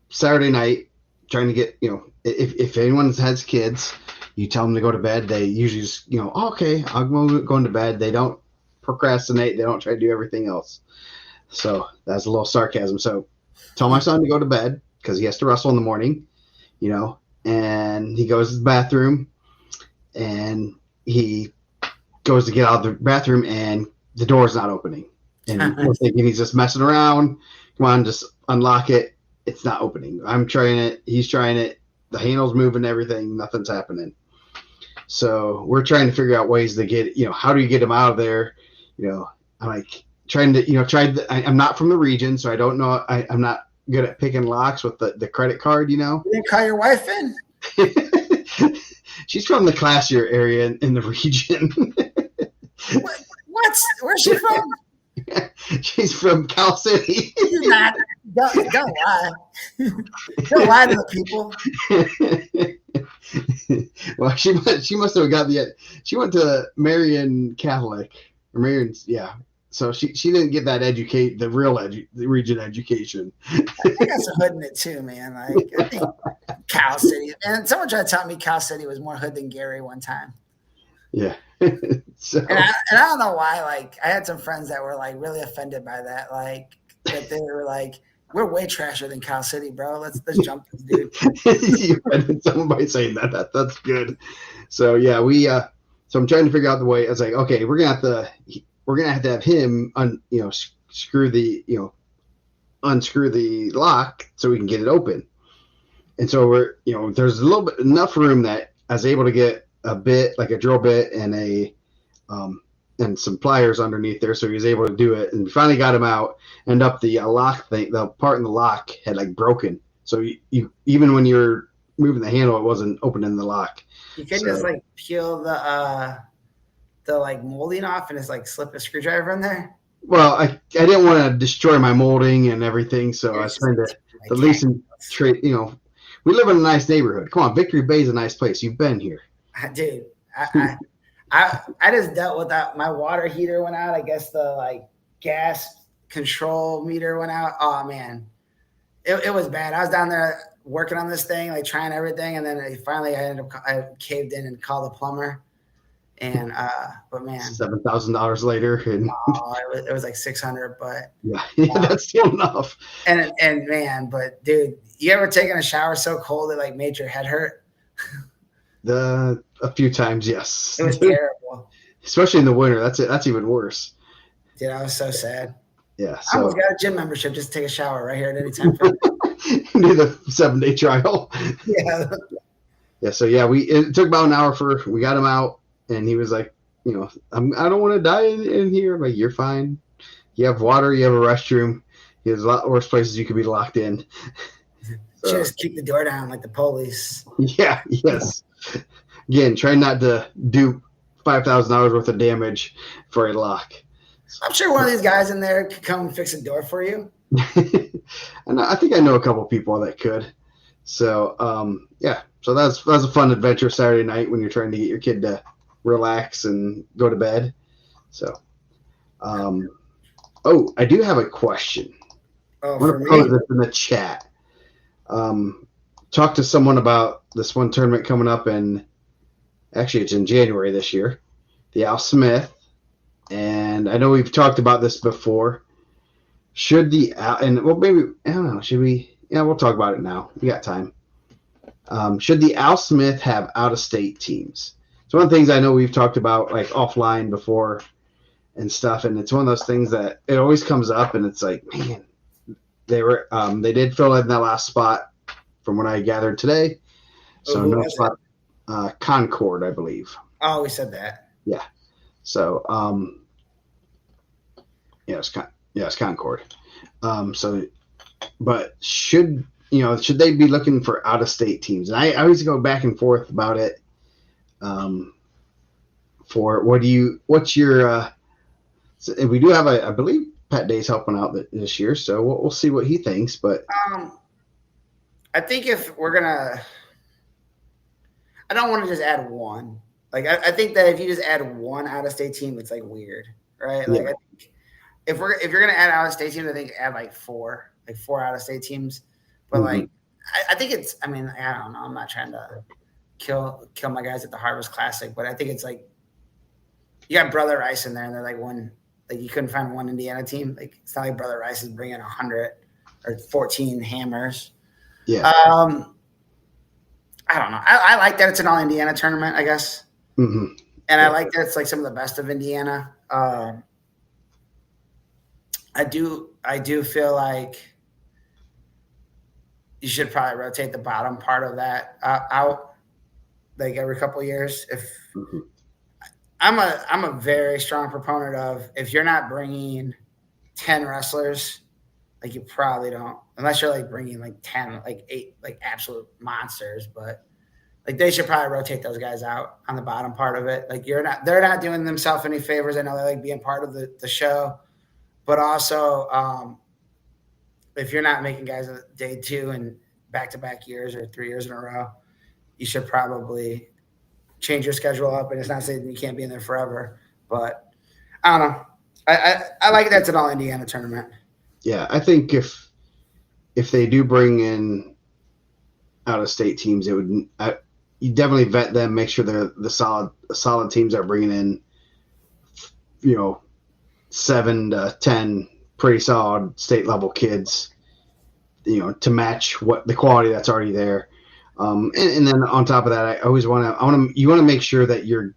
Saturday night, trying to get, if anyone has kids, you tell them to go to bed. They usually just, okay, I'll go into bed. They don't procrastinate. They don't try to do everything else. So that's a little sarcasm. So tell my son to go to bed because he has to wrestle in the morning, and he goes to the bathroom and he goes to get out of the bathroom and the door's not opening. And we're thinking he's just messing around. Come on, just unlock it. It's not opening. I'm trying it. He's trying it. The handle's moving, everything. Nothing's happening. So we're trying to figure out ways to get, how do you get him out of there? I'm like trying to, I'm not from the region, so I don't know. I'm not good at picking locks with the credit card, You didn't call your wife in? She's from the classier area in the region. What? Where's she from? She's from Cal City. Don't lie. Don't lie to the people. Well, she must have got she went to Marion Catholic. Or Marion's, yeah. So she didn't get that the real region education. I think that's a hood in it too, man. Like I think Cal City. And someone tried to tell me Cal City was more hood than Gary one time. Yeah. So. And I don't know why. Like I had some friends that were like really offended by that. Like that they were like, "We're way trashier than Cal City, bro. Let's jump this dude." You offended someone by saying that. That's good. So yeah, so I'm trying to figure out the way. It's like, okay, we're gonna have to have him unscrew the lock so we can get it open. And so we're there's a little bit enough room that I was able to get a bit, like a drill bit and and some pliers underneath there, so he was able to do it. And we finally got him out. And up the lock thing, the part in the lock had like broken. So you even when you're moving the handle, it wasn't opening the lock. You could just like peel the like molding off and just like slip a screwdriver in there. Well, I didn't want to destroy my molding and everything, so I spent the least trade. We live in a nice neighborhood. Come on, Victory Bay is a nice place. You've been here, dude. I just dealt with that. My water heater went out. I guess the like gas control meter went out. Oh man, it was bad. I was down there working on this thing, like trying everything, and then I caved in and called the plumber. And but man, $7,000 later, and it was like $600, but yeah, that's still enough. And man, but dude, you ever taken a shower so cold it like made your head hurt? A few times, yes. It was terrible, especially in the winter. That's even worse. Dude, I was so sad. Yeah, I almost got a gym membership just to take a shower right here at any time. Do the 7-day trial. Yeah. Yeah. So yeah, it took about an hour we got him out. And he was like, I don't want to die in here. I'm like, you're fine. You have water. You have a restroom. There's a lot worse places you could be locked in. So, just keep the door down like the police. Yeah. Yes. Again, try not to do $5,000 worth of damage for a lock. I'm sure one of these guys in there could come fix a door for you. And I think I know a couple people that could. So, yeah. So that's a fun adventure Saturday night when you're trying to get your kid to relax and go to bed. So, I do have a question. Oh, I'm going to pose this in the chat. Talk to someone about this one tournament coming up actually it's in January this year, the Al Smith. And I know we've talked about this before. Maybe, I don't know, should we? Yeah, we'll talk about it now. We got time. Should the Al Smith have out-of-state teams? It's one of the things I know we've talked about like offline before and stuff, and it's one of those things that it always comes up, and it's like, man, they did fill in that last spot from what I gathered today. So no spot, Concord, I believe. Oh, we said that. Yeah. So it's Concord. But should should they be looking for out of state teams? And I always go back and forth about it. For what's your? So we do have I believe Pat Day's helping out this year, so we'll see what he thinks. But I think if we're gonna, I don't want to just add one. Like I think that if you just add one out of state team, it's like weird, right? Like I think if you're gonna add out of state teams, I think add like four out of state teams. But like I think it's. I mean, I don't know. I'm not trying to kill my guys at the Harvest Classic, but I think it's like you got Brother Rice in there, and they're like one. Like you couldn't find one Indiana team. Like it's not like Brother Rice is bringing 100 or 14 hammers. Yeah. I don't know. I like that it's an all Indiana tournament, I guess. Mm-hmm. And I like that it's like some of the best of Indiana. I do feel like you should probably rotate the bottom part of that out like every couple of years. If I'm a very strong proponent of if you're not bringing 10 wrestlers, like you probably don't, unless you're like bringing like 10, like 8, like absolute monsters. But like they should probably rotate those guys out on the bottom part of it. Like they're not doing themselves any favors. I know they like being part of the show, but also if you're not making guys day 2 and back-to-back years or 3 years in a row, you should probably change your schedule up. And it's not saying you can't be in there forever, but I don't know. I like that's an all Indiana tournament. Yeah, I think if they do bring in out of state teams, it would you definitely vet them, make sure they're the solid teams that are bringing in 7 to 10 pretty solid state level kids, to match what the quality that's already there. And then on top of that, I always want to make sure that you're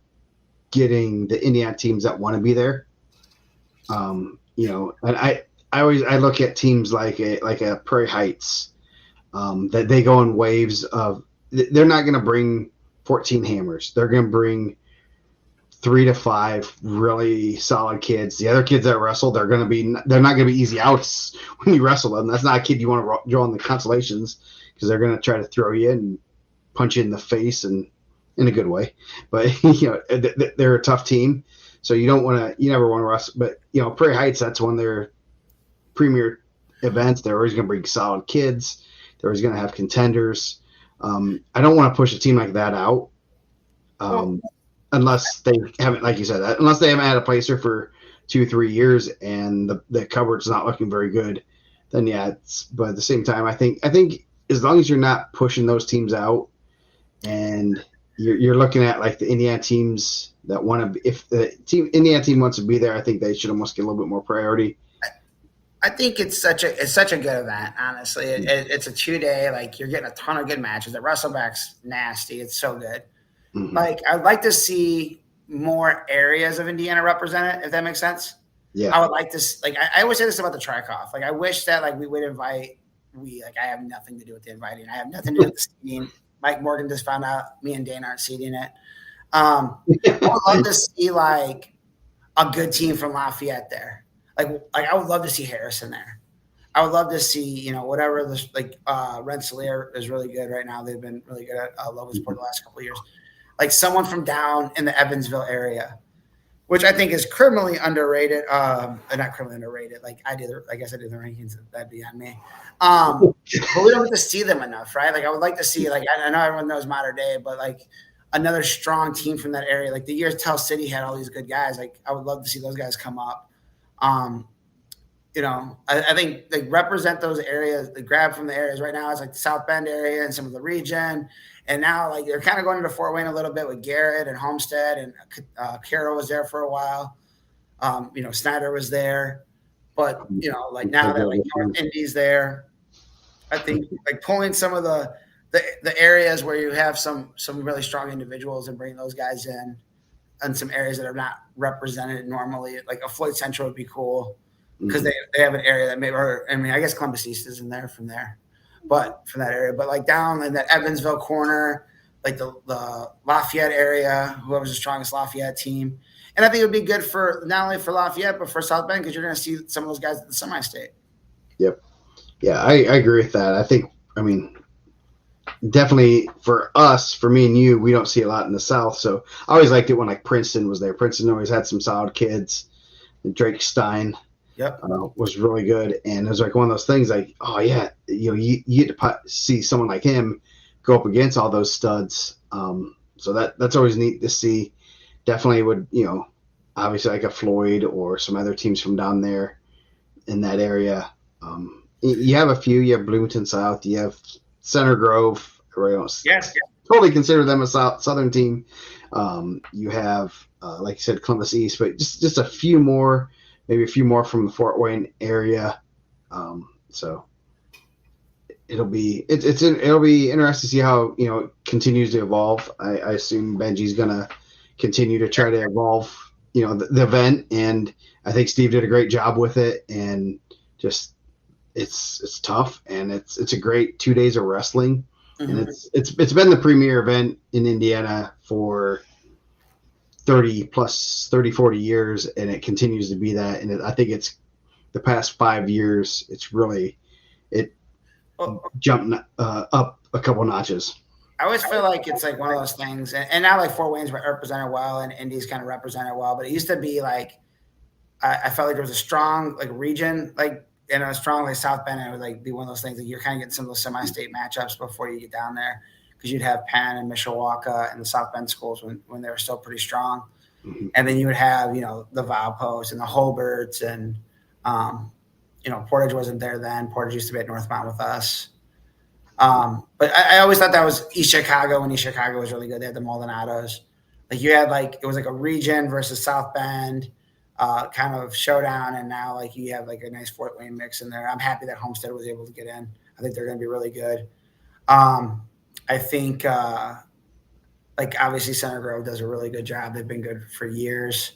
getting the Indiana teams that want to be there. And I look at teams like a Prairie Heights, that they go in waves of. They're not going to bring 14 hammers. They're going to bring 3 to 5 really solid kids. The other kids that wrestle, they're not going to be easy outs when you wrestle them. That's not a kid you want to draw in the consolations, because they're going to try to throw you and punch you in the face, and in a good way. But they're a tough team, so you never want to wrestle. But Prairie Heights, that's one of their premier events. They're always going to bring solid kids. They're always going to have contenders. I don't want to push a team like that out, unless they haven't, like you said, unless they haven't had a placer for 2-3 years and the cupboard's not looking very good. Then but at the same time, I think as long as you're not pushing those teams out, and you're looking at like the Indiana teams that want to, if the Indiana team wants to be there, I think they should almost get a little bit more priority. I think it's such a good event. Honestly, it's a 2-day. Like you're getting a ton of good matches. The Wrestleback's nasty. It's so good. Mm-hmm. Like I'd like to see more areas of Indiana represented, if that makes sense. Yeah, I would like to. Like I always say this about the Tri-Coff. Like I wish that like we would invite. I have nothing to do with the inviting. I have nothing to do with the seating. Mike Morgan just found out me and Dane aren't seating it. I would love to see like a good team from Lafayette there. Like I would love to see Harrison there. I would love to see, whatever this Rensselaer is really good right now. They've been really good at Logansport the last couple of years. Like someone from down in the Evansville area, which I think is criminally underrated. Not criminally underrated. Like I guess I did the rankings. That'd be on me. But we don't get to see them enough, right? Like I would like to see, like I know everyone knows Mater Dei, but like another strong team from that area. Like the years Tell City had all these good guys. Like I would love to see those guys come up. I think they represent those areas. They grab from the areas right now. It's like the South Bend area and some of the region. And now like they're kind of going into Fort Wayne a little bit with Garrett and Homestead, and Carroll was there for a while. Snyder was there, but like now that like North Indy's there, I think like pulling some of the areas where you have some really strong individuals and bringing those guys in, and some areas that are not represented normally, like a Floyd Central would be cool, because they have an area that I guess Columbus East is in there from there, but from that area, but like down in that Evansville corner, like the Lafayette area, whoever's the strongest Lafayette team. And I think it would be good for not only for Lafayette, but for South Bend, because you're going to see some of those guys at the semi-state. Yep. Yeah, I agree with that. I think I mean, definitely for us, for me and you, we don't see a lot in the South. So I always liked it when like Princeton was there. Princeton always had some solid kids. And Drake Stein Yep. was really good, and it was like one of those things like, oh yeah, you get to see someone like him go up against all those studs. So that's always neat to see. Definitely would, obviously like a Floyd or some other teams from down there in that area. You have a few. You have Bloomington South. You have Center Grove. Yes. Totally consider them a southern team. You have, like you said, Columbus East, but just a few more, maybe a few more from the Fort Wayne area. So it'll be interesting to see how it continues to evolve. I assume Benji's gonna continue to try to evolve, the event, and I think Steve did a great job with it. And just it's tough, and it's a great 2 days of wrestling. Mm-hmm. And it's been the premier event in Indiana for 30, 40 years, and it continues to be that. And I think it's the past 5 years, it's really jumped up a couple notches. I always feel like it's like one of those things, and now like Fort Wayne's represented well, and Indy's kind of represented well. But it used to be like I felt like there was a strong like region, like and a strong like South Bend. And it would like be one of those things that you're kind of getting some of those semi-state matchups before you get down there, because you'd have Penn and Mishawaka and the South Bend schools when they were still pretty strong, mm-hmm. And then you would have the Valposts and the Hobarts, and Portage wasn't there then. Portage used to be at Northmount with us. But I always thought that was East Chicago, when East Chicago was really good. They had the Maldonados. Like you had it was like a region versus South Bend kind of showdown, and now like you have like a nice Fort Wayne mix in there. I'm happy that Homestead was able to get in. I think they're going to be really good. I think like obviously Center Grove does a really good job. They've been good for years,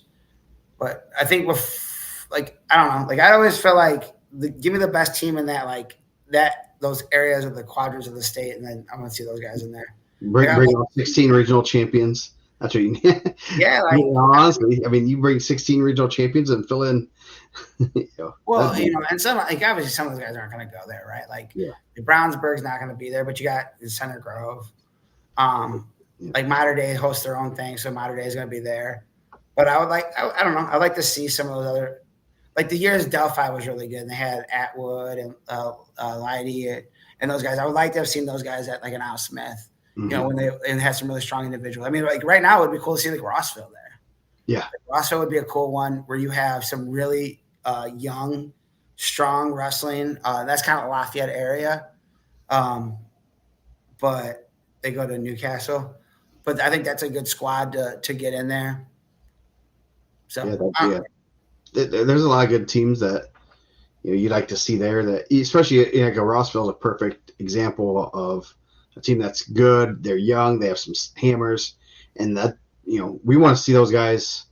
but I think with I don't know, like I always feel like give me the best team in those areas of the quadrants of the state, and then I'm going to see those guys in there. Bring 16 regional champions. That's what you need. Yeah, honestly, I mean, you bring 16 regional champions and fill in. Well, and some obviously some of those guys aren't going to go there, right? Like Brownsburg's not going to be there, but you got Center Grove. Like Mater Dei hosts their own thing, so Mater Dei is going to be there. But I would I don't know. I'd like to see some of those other, like the years Delphi was really good, and they had Atwood and Leidy and those guys. I would like to have seen those guys at like an Al Smith. Mm-hmm. When they had some really strong individuals. I mean, like right now, it would be cool to see like Rossville there. Yeah, like Rossville would be a cool one where you have some really young, strong wrestling. That's kind of Lafayette area, but they go to Newcastle. But I think that's a good squad to get in there. So there's a lot of good teams that you'd like to see there. That especially like a Rossville is a perfect example of a team that's good. They're young. They have some hammers, and that we want to see those guys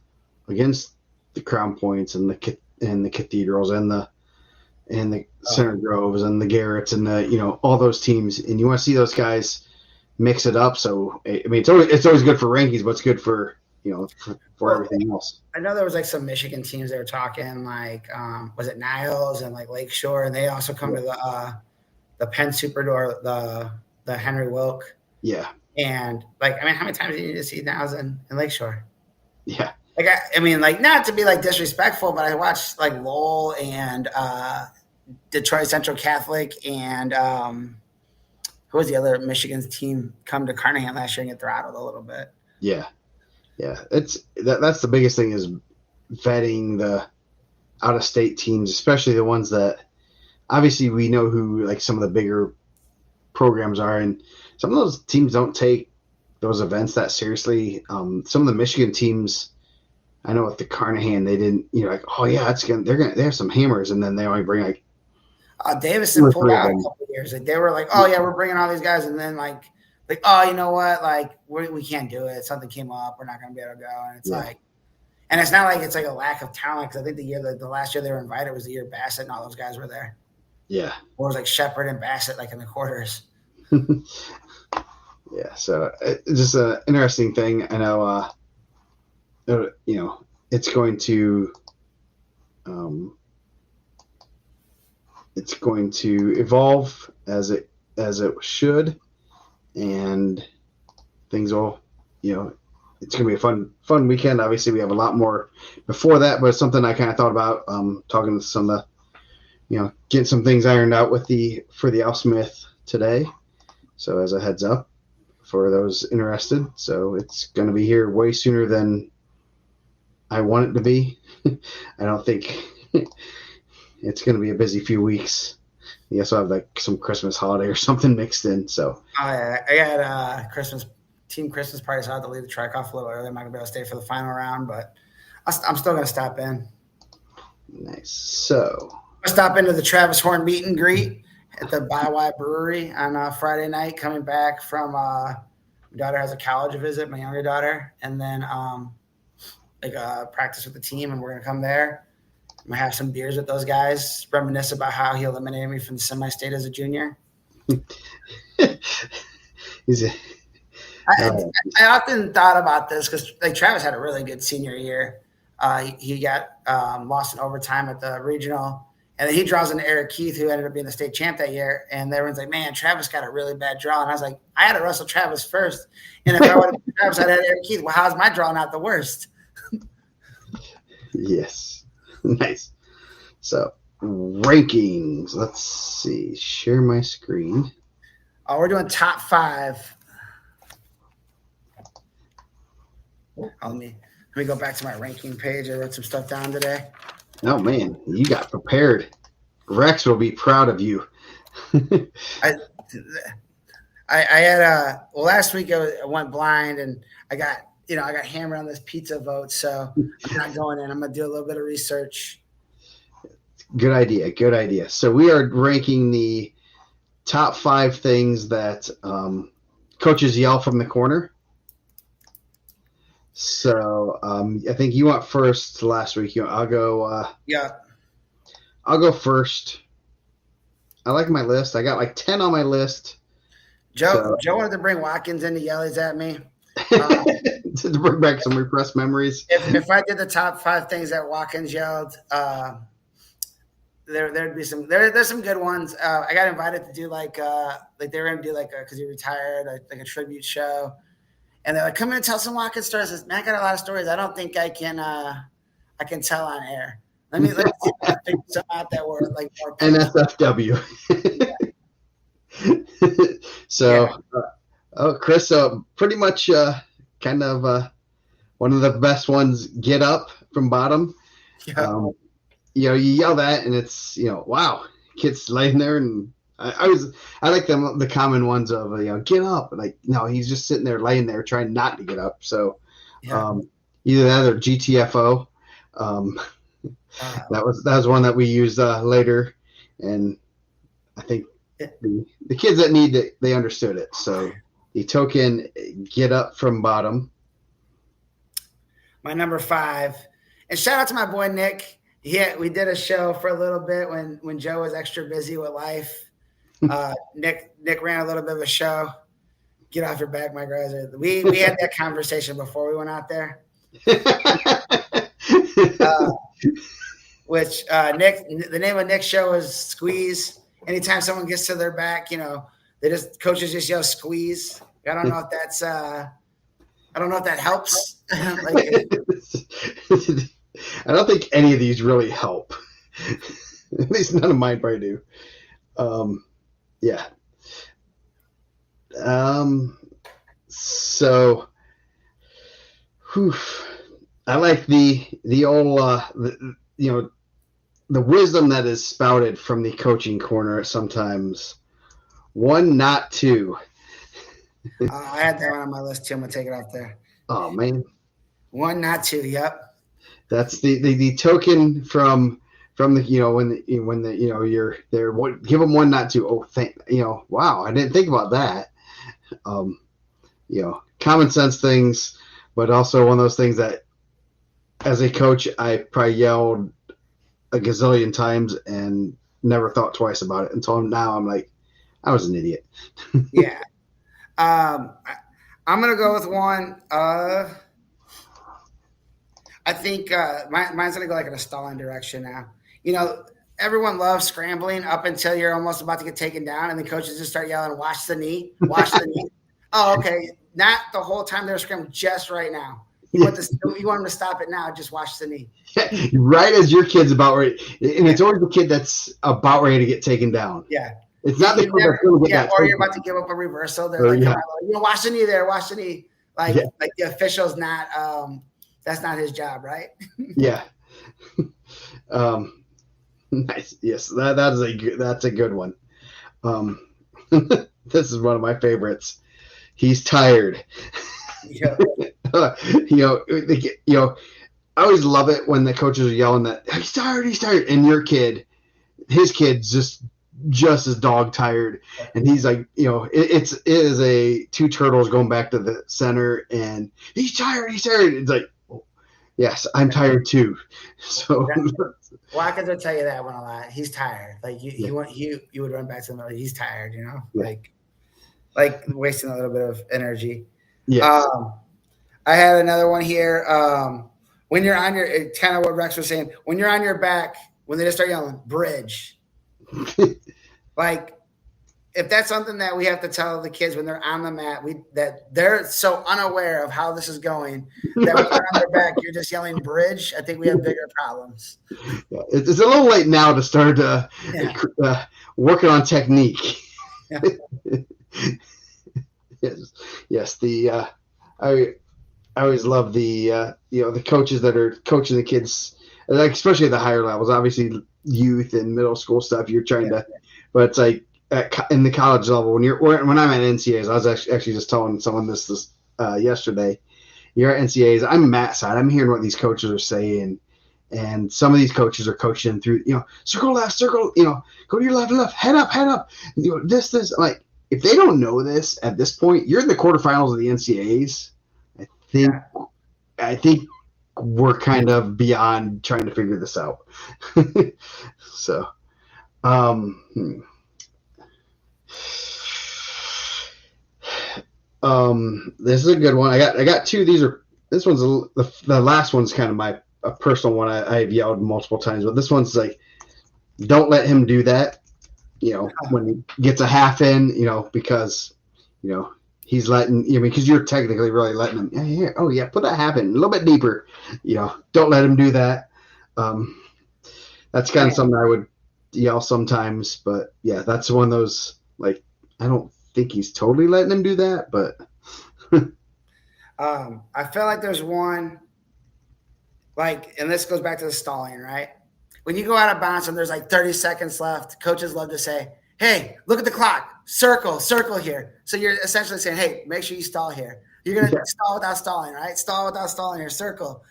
against the Crown Points and the Cathedrals and the Center Groves and the Garretts and all those teams. And you want to see those guys mix it up. So I mean, it's always good for rankings, but it's good for for everything else. I know there was like some Michigan teams they were talking like was it Niles and like Lakeshore, and they also come to the Penn Superdome, the Henry Wilk. Yeah. And like, I mean, how many times do you need to see Niles in Lakeshore? Yeah. Like, I mean, like, not to be like disrespectful, but I watched like Lowell and Detroit Central Catholic and who was the other Michigan's team come to Carnahan last year and get throttled a little bit. Yeah. Yeah. That's the biggest thing is vetting the out of state teams, especially the ones that obviously we know who like some of the bigger programs are, and some of those teams don't take those events that seriously. Some of the Michigan teams, I know with the Carnahan, they didn't, like, oh yeah, they have some hammers, and then they only bring like Davison pulled out a couple of years. Like they were like, oh yeah, we're bringing all these guys, and then like oh, you know what, like we can't do it. Something came up, we're not going to be able to go, and it's like, and it's not like it's like a lack of talent, because I think the last year they were invited was the year Bassett and all those guys were there. Yeah, or it was like Shepard and Bassett like in the quarters. Yeah, so it's just an interesting thing. I know, it's going to evolve as as it should, and things will, it's going to be a fun weekend. Obviously, we have a lot more before that, but it's something I kind of thought about talking to some of the, getting some things ironed out for the Al Smith today. So as a heads up for those interested. So it's going to be here way sooner than I want it to be. I don't think it's going to be a busy few weeks. I guess I'll have like some Christmas holiday or something mixed in. So I had team Christmas party, so I had to leave the track off a little early. I'm not gonna be able to stay for the final round, but I'm still gonna stop in. Nice. So I stop into the Travis Horn meet and greet at the Biowye Brewery on Friday night. Coming back from my daughter has a college visit, my younger daughter, and then practice with the team, and we're gonna come there. I'm gonna have some beers with those guys, reminisce about how he eliminated me from the semi-state as a junior. I often thought about this because Travis had a really good senior year. He got lost in overtime at the regional, and then he draws into Eric Keith, who ended up being the state champ that year. And everyone's like, "Man, Travis got a really bad draw." And I was like, "I had to wrestle Travis first, and if I would have Travis, I'd had Eric Keith. Well, how's my draw not the worst?" Yes, nice. So rankings. Let's see. Share my screen. We're doing top 5. Let me go back to my ranking page. I wrote some stuff down today. Oh man, you got prepared. Rex will be proud of you. I had last week I went blind and I got hammered on this pizza vote, so I'm not going in. I'm gonna do a little bit of research. Good idea. So we are ranking the top 5 things that coaches yell from the corner. So I think you went first last week. I'll go. Yeah. I'll go first. I like my list. I got like 10 on my list. Joe wanted to bring Watkins in to yellies at me. To bring back some repressed memories. If I did the top 5 things that Watkins yelled, there'd be some. There's some good ones. I got invited to do like they were gonna do because he retired, like a tribute show. And they're like, "Come in and tell some Watkins stories." I said, "Man, I got a lot of stories. I don't think I can tell on air. Let me see if I can figure some out that were like more NSFW." So, Chris, pretty much kind of one of the best ones. Get up from bottom. Yeah. You yell that, and it's wow, kid's laying there and. I like the common ones of get up, like no, he's just sitting there laying there trying not to get up. So either that or GTFO. That was one that we used later, and I think the kids that need it, they understood it. So the token get up from bottom. My number 5, and shout out to my boy Nick. Yeah, we did a show for a little bit when Joe was extra busy with life. Nick ran a little bit of a show. Get off your back, my guys. We had that conversation before we went out there. Which the name of Nick's show is Squeeze. Anytime someone gets to their back, coaches just yell squeeze. I don't know if that's I don't know if that helps. I don't think any of these really help. At least none of mine probably do. Yeah. So, I like the old, the wisdom that is spouted from the coaching corner sometimes. 1, not 2. I had that one on my list too. I'm gonna take it off there. Oh man. 1, not 2. Yep. That's the token from the when you're there. Give them 1, not 2. Oh, wow, I didn't think about that. Common sense things, but also one of those things that, as a coach, I probably yelled a gazillion times and never thought twice about it until now. I'm like, I was an idiot. Yeah. I'm gonna go with one. I think mine's gonna go like in a stalling direction now. everyone loves scrambling up until you're almost about to get taken down, and the coaches just start yelling, "Watch the knee, watch the knee." Oh, okay. Not the whole time they're scrambling, just right now. You want them to stop it now. Just watch the knee. Right as your kid's about ready, and it's always the kid that's about ready to get taken down. Yeah. It's not the kid that's going to get that. Or you're about to give up a reversal. They're like, watch the knee there, watch the knee. Like the official's not. That's not his job, right? Yeah. Nice. Yes, that's a good one. This is one of my favorites. He's tired. Yeah. I always love it when the coaches are yelling that he's tired, and his kid's just as dog tired, and he's like, it is a two turtles going back to the center, and he's tired. It's like, oh, yes, I'm tired too. So Watkins will tell you that one a lot. He's tired. Like you would run back to him. He's tired. Like wasting a little bit of energy. Yeah. I had another one here. When you're on your, kind of what Rex was saying, when you're on your back, when they just start yelling, bridge. Like, if that's something that we have to tell the kids when they're on the mat, that they're so unaware of how this is going that when you're on their back, you're just yelling bridge. I think we have bigger problems. Yeah, it's a little late now to start working on technique. Yeah. Yes. I always love the coaches that are coaching the kids, like especially at the higher levels. Obviously, youth and middle school stuff. You're trying to, but it's like in the college level when I'm at NCAAs. I was actually just telling someone this yesterday. You're at NCAAs. I'm Matt side. I'm hearing what these coaches are saying, and some of these coaches are coaching through. Circle left, circle. Go to your left, head up. This. Like, if they don't know this at this point, you're in the quarterfinals of the NCAAs. I think we're kind of beyond trying to figure this out. So, this is a good one. I got two. This one's the last one's kind of a personal one. I've yelled multiple times, but this one's like, don't let him do that. When he gets a half in, because, he's letting, because you're technically really letting him, put that half in a little bit deeper, don't let him do that. That's kind of something I would yell sometimes, but yeah, that's one of those, like, I don't think he's totally letting him do that, but. I feel like there's one, and this goes back to the stalling, right? When you go out of bounds and there's like 30 seconds left, coaches love to say, hey, look at the clock, circle here. So you're essentially saying, hey, make sure you stall here. You're going to stall without stalling, right? Stall without stalling here, circle.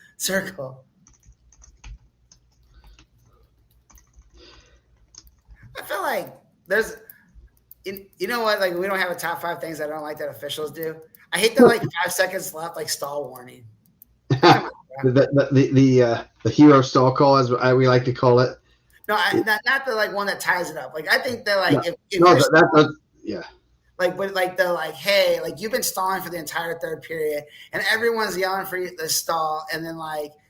I feel like there's, you know what? Like, we don't have a top 5 things I don't like that officials do. I hate that 5 seconds left, stall warning. Come on. The hero stall call, as we like to call it. No, not the one that ties it up. I think that hey, you've been stalling for the entire third period, and everyone's yelling for you to stall, and then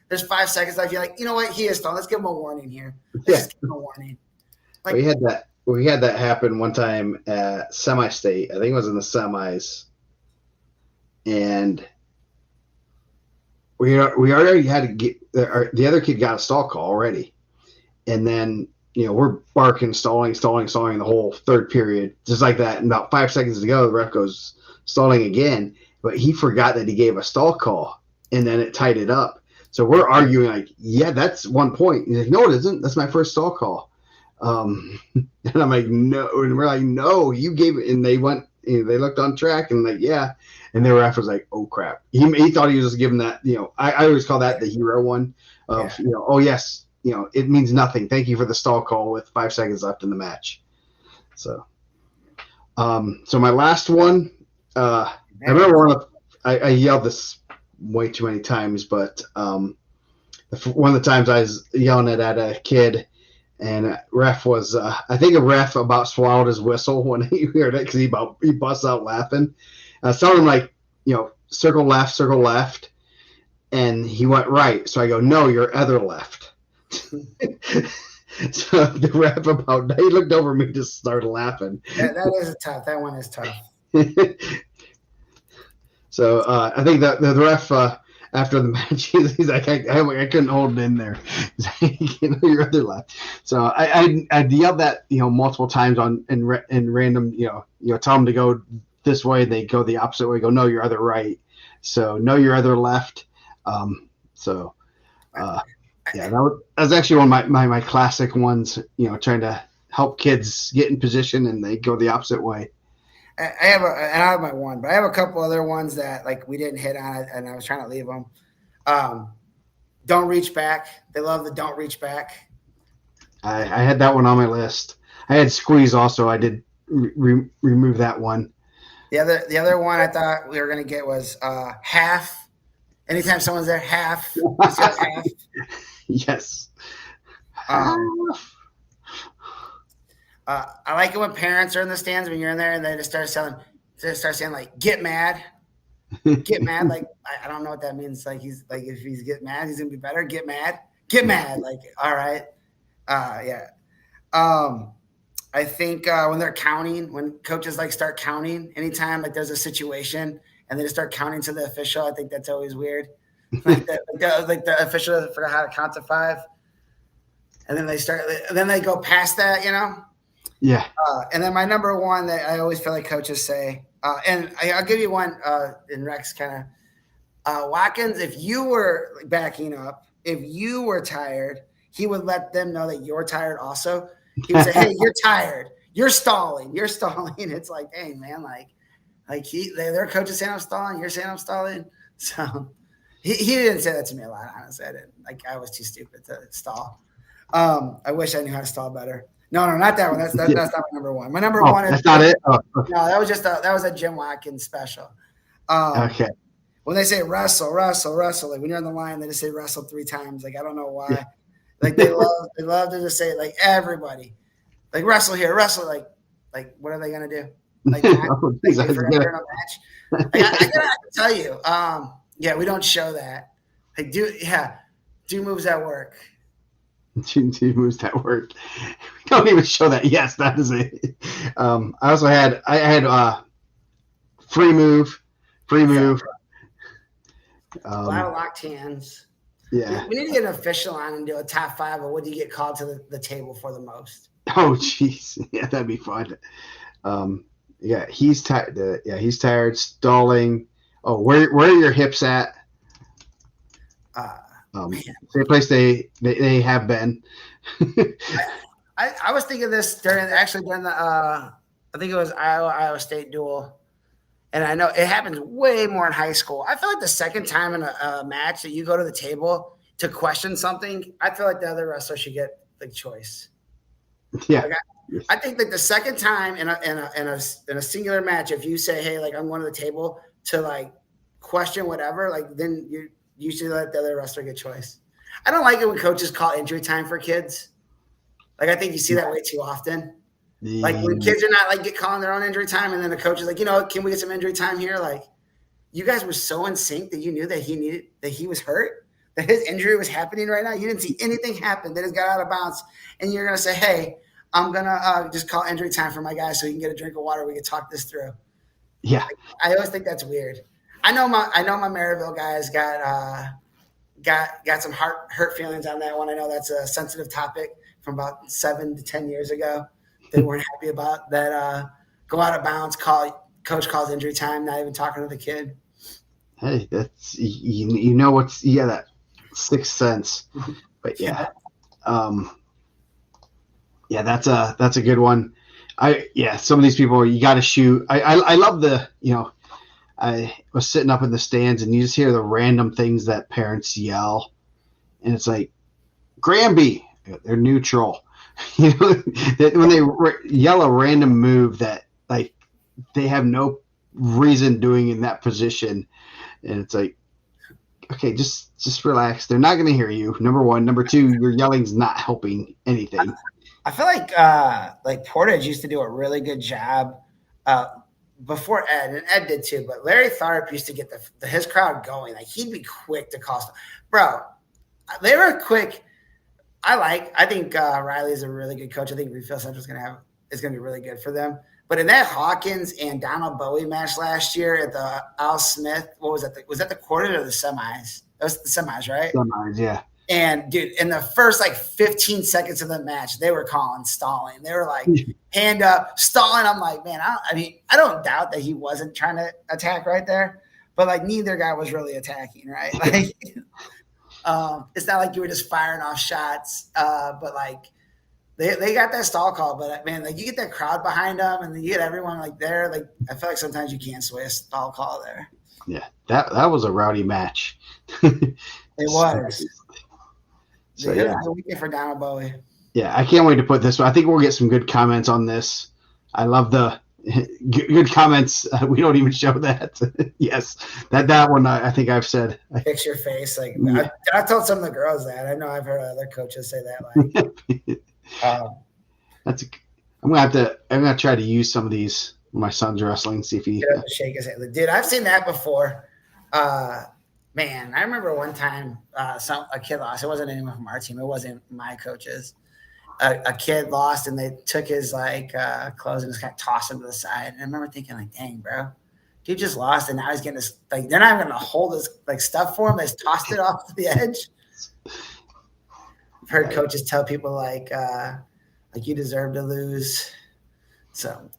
there's 5 seconds left. You're like, you know what? He is stalling. Let's give him a warning here. Let's give him a warning. We had that happen one time at semi-state. I think it was in the semis, and we already had to get the other kid got a stall call already, and then we're barking, stalling the whole third period, just like that. And about 5 seconds to go, the ref goes stalling again, but he forgot that he gave a stall call, and then it tied it up. So we're arguing yeah, that's 1 point. He's like, no, it isn't. That's my first stall call. And I'm like, no, and we're like, no, you gave it, and they went. They looked on track and yeah. And the ref was like, oh, crap. He thought he was just giving that, I always call that the hero one of, oh, yes, it means nothing. Thank you for the stall call with 5 seconds left in the match. So my last one, I remember I yelled this way too many times, but one of the times I was yelling at a kid, and ref was, I think a ref about swallowed his whistle when he heard it because he busts out laughing. I was telling him, circle left, and he went right. So I go, no, your other left. So the ref about, he looked over me, just started laughing. That is tough. That one is tough. So I think that the ref after the match, he's like, I couldn't hold it in there. Your other left. So I yelled that multiple times in random tell them to go this way, they go the opposite way. Go, no, your other right. So no, your other left. Yeah, that was actually one of my classic ones. Trying to help kids get in position and they go the opposite way. I have my one, but I have a couple other ones that like we didn't hit on, and I was trying to leave them. Don't reach back. They love the don't reach back. I had that one on my list. I had squeeze also. I did remove that one. The other one I thought we were gonna get was half. Anytime someone's there, half. Half. Yes. I like it when parents are in the stands when you're in there and they just start saying like, get mad. Get mad. Like, I don't know what that means. Like, he's like, if he's get mad, he's going to be better. Get mad. Get mad. Like, all right. Yeah. I think when they're counting, when coaches like start counting anytime like there's a situation and they just start counting to the official, I think that's always weird. Like the official forgot how to count to 5. And then they go past that, Yeah. And then my number one that I always feel like coaches say, and I'll give you one in Rex kind of. Watkins, if you were backing up, if you were tired, he would let them know that you're tired also. He would say, hey, you're tired. You're stalling. You're stalling. It's like, hey, man, their coach is saying I'm stalling. You're saying I'm stalling. So he didn't say that to me a lot, honestly. I didn't. Like, I was too stupid to stall. I wish I knew how to stall better. No, not that one. That's not my number one. My number one is that's not it. Oh. No, that was a Jim Watkins special. Okay. When they say wrestle, like when you're on the line, they just say wrestle 3 times. Like I don't know why. Yeah. Like they love to just say like everybody, like wrestle here, wrestle. Like what are they gonna do? Like, match? I gotta tell you, yeah, we don't show that. Like do moves at work. Do moves that work. We don't even show that. Yes, that is it. I also had free move. A lot of locked hands. Yeah. We need to get an official on and do a top 5 of what do you get called to the table for the most. Oh, jeez. Yeah, that'd be fun. Yeah, he's tired. He's tired. Stalling. Oh, where are your hips at? Same place they have been. I was thinking this during the I think it was Iowa State duel. And I know it happens way more in high school. I feel like the second time in a match that you go to the table to question something, I feel like the other wrestler should get the choice. Yeah. Like I think like the second time in a singular match, if you say, hey, like I'm going to the table to like question whatever, like then you should let the other wrestler get choice. I don't like it when coaches call injury time for kids. Like I think you see that way too often. Yeah. Like when kids are not like calling their own injury time, and then the coach is like, can we get some injury time here? Like, you guys were so in sync that you knew that he was hurt, that his injury was happening right now. You didn't see anything happen. That just got out of bounds, and you're gonna say, hey, I'm gonna just call injury time for my guy so he can get a drink of water. We can talk this through. Yeah, like, I always think that's weird. I know my Maryville guys got some hurt feelings on that one. I know that's a sensitive topic from about 7 to 10 years ago. They weren't happy about that. Go out of bounds. Coach calls injury time. Not even talking to the kid. Hey, that's that sixth sense. But yeah, that's a good one. Some of these people you got to shoot. I love I was sitting up in the stands and you just hear the random things that parents yell, and it's like Granby, they're neutral. When they yell a random move that like they have no reason doing in that position, and it's like, okay, just relax. They're not going to hear you. Number one. Number two, your yelling's not helping anything. I feel like Portage used to do a really good job before Ed, and Ed did too. But Larry Tharp used to get his crowd going. Like he'd be quick to call stuff. Bro, they were quick. I think Riley is a really good coach. I think Refill Central is going to be really good for them. But in that Hawkins and Donald Bowie match last year at the Al Smith, what was that? Was that the quarters or the semis? That was the semis, right? Semis, yeah. And dude, in the first 15 seconds of the match, they were calling stalling. They were like hand up, stalling. I'm like, man, I don't doubt that he wasn't trying to attack right there, but neither guy was really attacking, right? It's not like you were just firing off shots, but they got that stall call. But man, you get that crowd behind them, and then you get everyone there. I feel like sometimes you can't sway a stall call there. Yeah, that was a rowdy match. It was. So yeah, the weekend for Donald Bowie. Yeah, I can't wait to put this one. I think we'll get some good comments on this. I love the good comments. We don't even show that. Yes, that one I think I've said. Fix your face. I told some of the girls that. I know I've heard other coaches say that. I'm gonna try to use some of these when my son's wrestling. See if he shake his hand. Dude, I've seen that before. Man, I remember one time a kid lost. It wasn't anyone from our team. It wasn't my coaches. A kid lost, and they took his clothes and just kind of tossed him to the side. And I remember thinking, dang, bro, dude just lost, and now he's getting this. They're not even gonna hold his stuff for him. They just tossed it off the edge. I've heard coaches tell people you deserve to lose. So,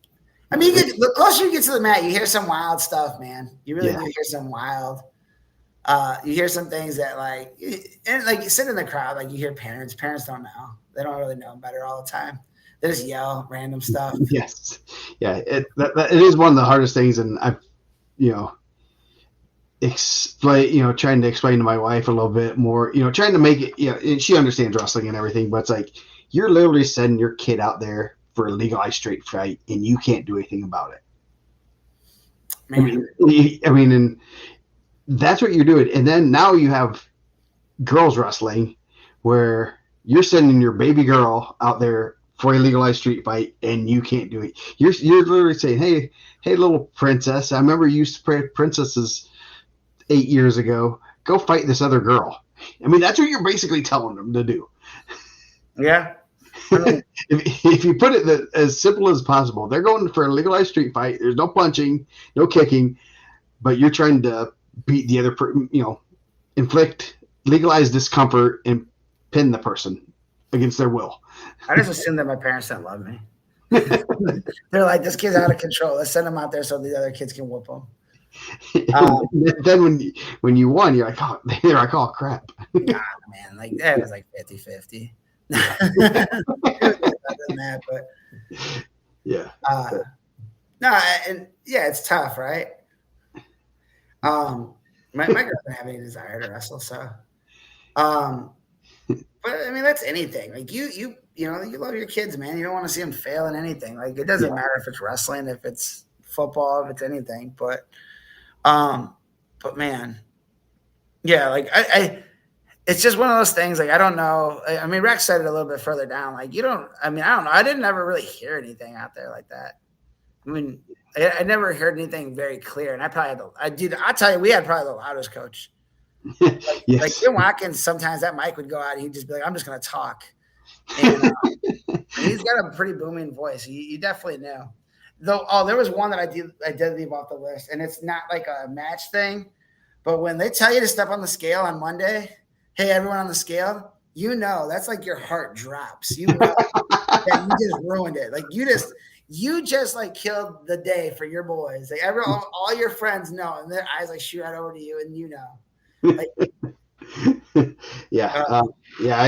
I mean, the closer you get to the mat, you hear some wild stuff, man. You really do hear some wild. You hear some things that and you sit in the crowd, you hear parents. Parents don't know. They don't really know better all the time. They just yell random stuff. Yes. Yeah. It is one of the hardest things. And I've, trying to explain to my wife a little bit more, trying to make it, she understands wrestling and everything, but it's you're literally sending your kid out there for a legalized street fight and you can't do anything about it. Man. I mean, and that's what you're doing. And then now you have girls wrestling where you're sending your baby girl out there for a legalized street fight and you can't do it. You're literally saying, hey, little princess, I remember you used to play princesses 8 years ago. Go fight this other girl. I mean, that's what you're basically telling them to do. Yeah. If you put it as simple as possible, they're going for a legalized street fight. There's no punching, no kicking, but you're trying to beat the other, inflict legalized discomfort and pin the person against their will. I just assume that my parents don't love me. They're like, this kid's out of control. Let's send him out there so the other kids can whoop him. Then when you won, you're like, oh, they're like, oh, crap. Nah, man, that was 50-50. That, but yeah. No, and it's tough, right? My girl doesn't have any desire to wrestle, so but I mean that's anything. You love your kids, man. You don't want to see them fail in anything. It doesn't matter if it's wrestling, if it's football, if it's anything. But man, it's just one of those things. I don't know. I mean, Rex said it a little bit further down. I don't know. I didn't ever really hear anything out there like that. I mean, I never heard anything very clear, and I probably had I'll tell you, we had probably the loudest coach. Yes. Jim Watkins, sometimes that mic would go out, and he'd just be like, "I'm just going to talk." And he's got a pretty booming voice. You definitely knew. Though, there was one that I did leave off the list, and it's not like a match thing, but when they tell you to step on the scale on Monday, hey, everyone on the scale, that's your heart drops. You know that you just ruined it. You just killed the day for your boys. All your friends know, and their eyes shoot right over to you, and you know. I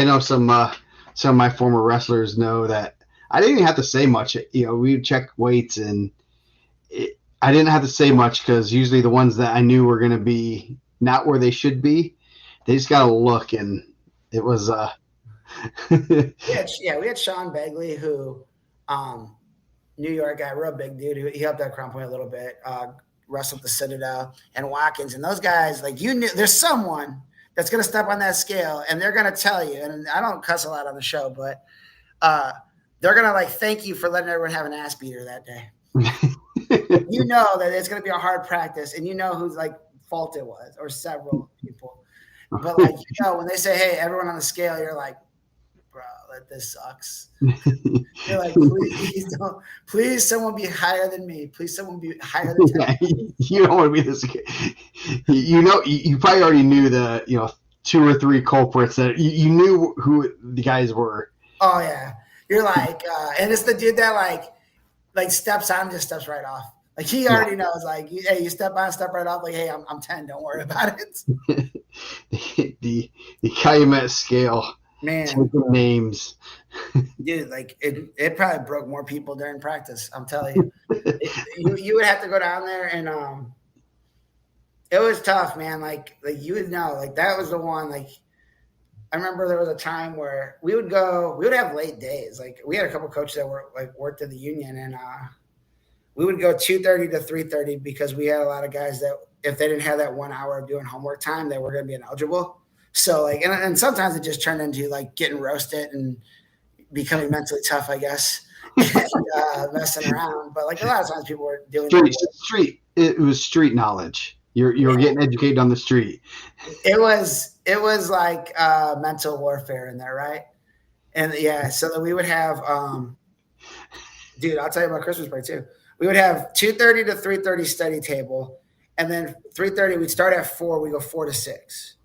know some of my former wrestlers know that I didn't even have to say much. We'd check weights, and I didn't have to say much because usually the ones that I knew were going to be not where they should be, they just got to look, and it was. We had Sean Begley, who, New York guy, real big dude. He helped out Crown Point a little bit. Wrestled the Citadel and Watkins, and those guys, you knew there's someone that's going to step on that scale, and they're going to tell you. And I don't cuss a lot on the show, but they're going to thank you for letting everyone have an ass beater that day. You know that it's going to be a hard practice, and you know whose fault it was, or several people. But when they say, "Hey, everyone on the scale," you're like, outlet. This sucks. You're like, please someone be higher than me. Please someone be higher than 10. You don't want to be this kid. You probably already knew the 2 or 3 culprits that you knew who the guys were. Oh yeah, you're like, and it's the dude that like steps on, just steps right off. Like he already knows. Like, hey, you step on, step right off. Like, hey, I'm 10. Don't worry about it. the Calumet scale. Man, taking names. Dude, like it probably broke more people during practice. I'm telling you, you would have to go down there, and it was tough, man. Like you would know, like that was the one. Like I remember there was a time where we would have late days. Like we had a couple of coaches that worked in the union, and we would go 2:30 to 3:30 because we had a lot of guys that if they didn't have that 1 hour of doing homework time, they were going to be ineligible. So like, and sometimes it just turned into like getting roasted and becoming mentally tough, I guess, and messing around. But like a lot of times people were doing street. It was street knowledge. You're getting educated on the street. It was like mental warfare in there, right? And yeah, so that we would have, dude, I'll tell you about Christmas break too. We would have 2:30 to 3:30 study table, and then 3:30 we'd start at 4. We go 4 to 6.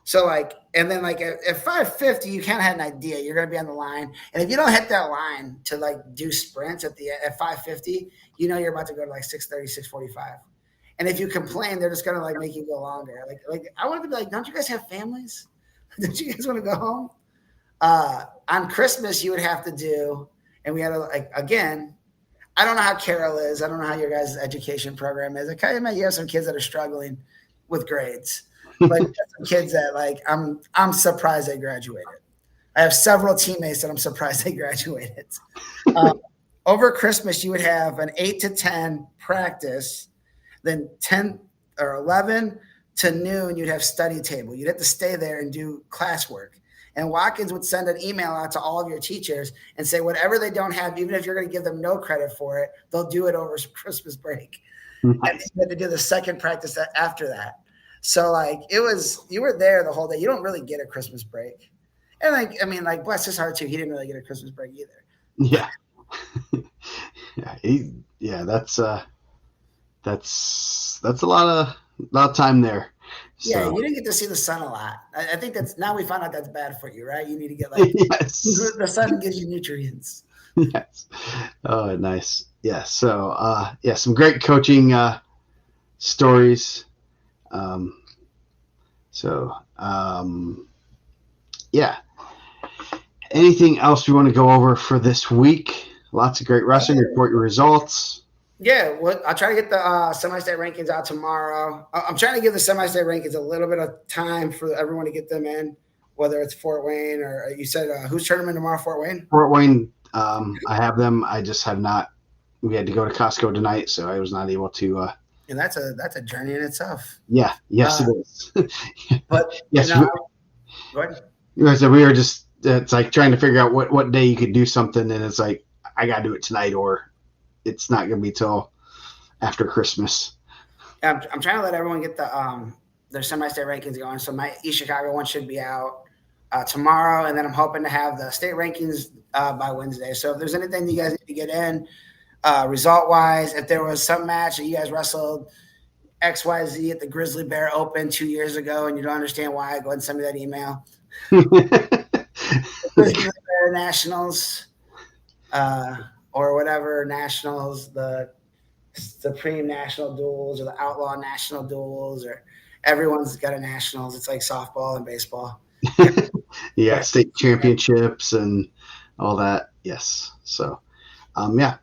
So like, and then like at 5:50, you kind of had an idea you're going to be on the line, and if you don't hit that line to like do sprints at 5:50, you're about to go to like 6:30, 6:45. And if you complain, they're just going to like make you go longer. Like I wanted to be like, don't you guys have families? Don't you guys want to go home? On Christmas, you would have to do, and we had again, I don't know how Carol is. I don't know how your guys' education program is. I kind of imagine you have some kids that are struggling with grades. But some kids that like I'm surprised they graduated. I have several teammates that I'm surprised they graduated. Over Christmas, you would have an 8 to 10 practice, then 10 or 11 to noon, you'd have study table. You'd have to stay there and do classwork. And Watkins would send an email out to all of your teachers and say whatever they don't have, even if you're going to give them no credit for it, they'll do it over Christmas break. Nice. And you had to do the second practice after that. So like you were there the whole day. You don't really get a Christmas break. And bless his heart too. He didn't really get a Christmas break either. Yeah. That's a lot of time there. So. Yeah, you didn't get to see the sun a lot. I think that's now we found out that's bad for you, right? You need to get yes. The sun gives you nutrients. Yes. Oh, nice. Yeah. So some great coaching stories. Anything else we want to go over for this week? Lots of great wrestling. Report your results. Yeah, I'll try to get the semi-state rankings out tomorrow. I'm trying to give the semi-state rankings a little bit of time for everyone to get them in, whether it's Fort Wayne or you said who's tournament tomorrow, Fort Wayne? Fort Wayne, I have them. I just have not. We had to go to Costco tonight, so I was not able to. And that's a journey in itself. Yeah. Yes, it is. But yes, go ahead. We were just. It's like trying to figure out what day you could do something, and it's like I got to do it tonight, or it's not going to be till after Christmas. I'm trying to let everyone get their semi-state rankings going. So my East Chicago one should be out tomorrow, and then I'm hoping to have the state rankings by Wednesday. So if there's anything you guys need to get in result-wise, if there was some match that you guys wrestled XYZ at the Grizzly Bear Open 2 years ago and you don't understand why, go ahead and send me that email. Grizzly Bear Nationals. Or whatever nationals, the Supreme National Duels or the Outlaw National Duels, or everyone's got a nationals. It's like softball and baseball. Yeah, state championships and all that. Yes. So, good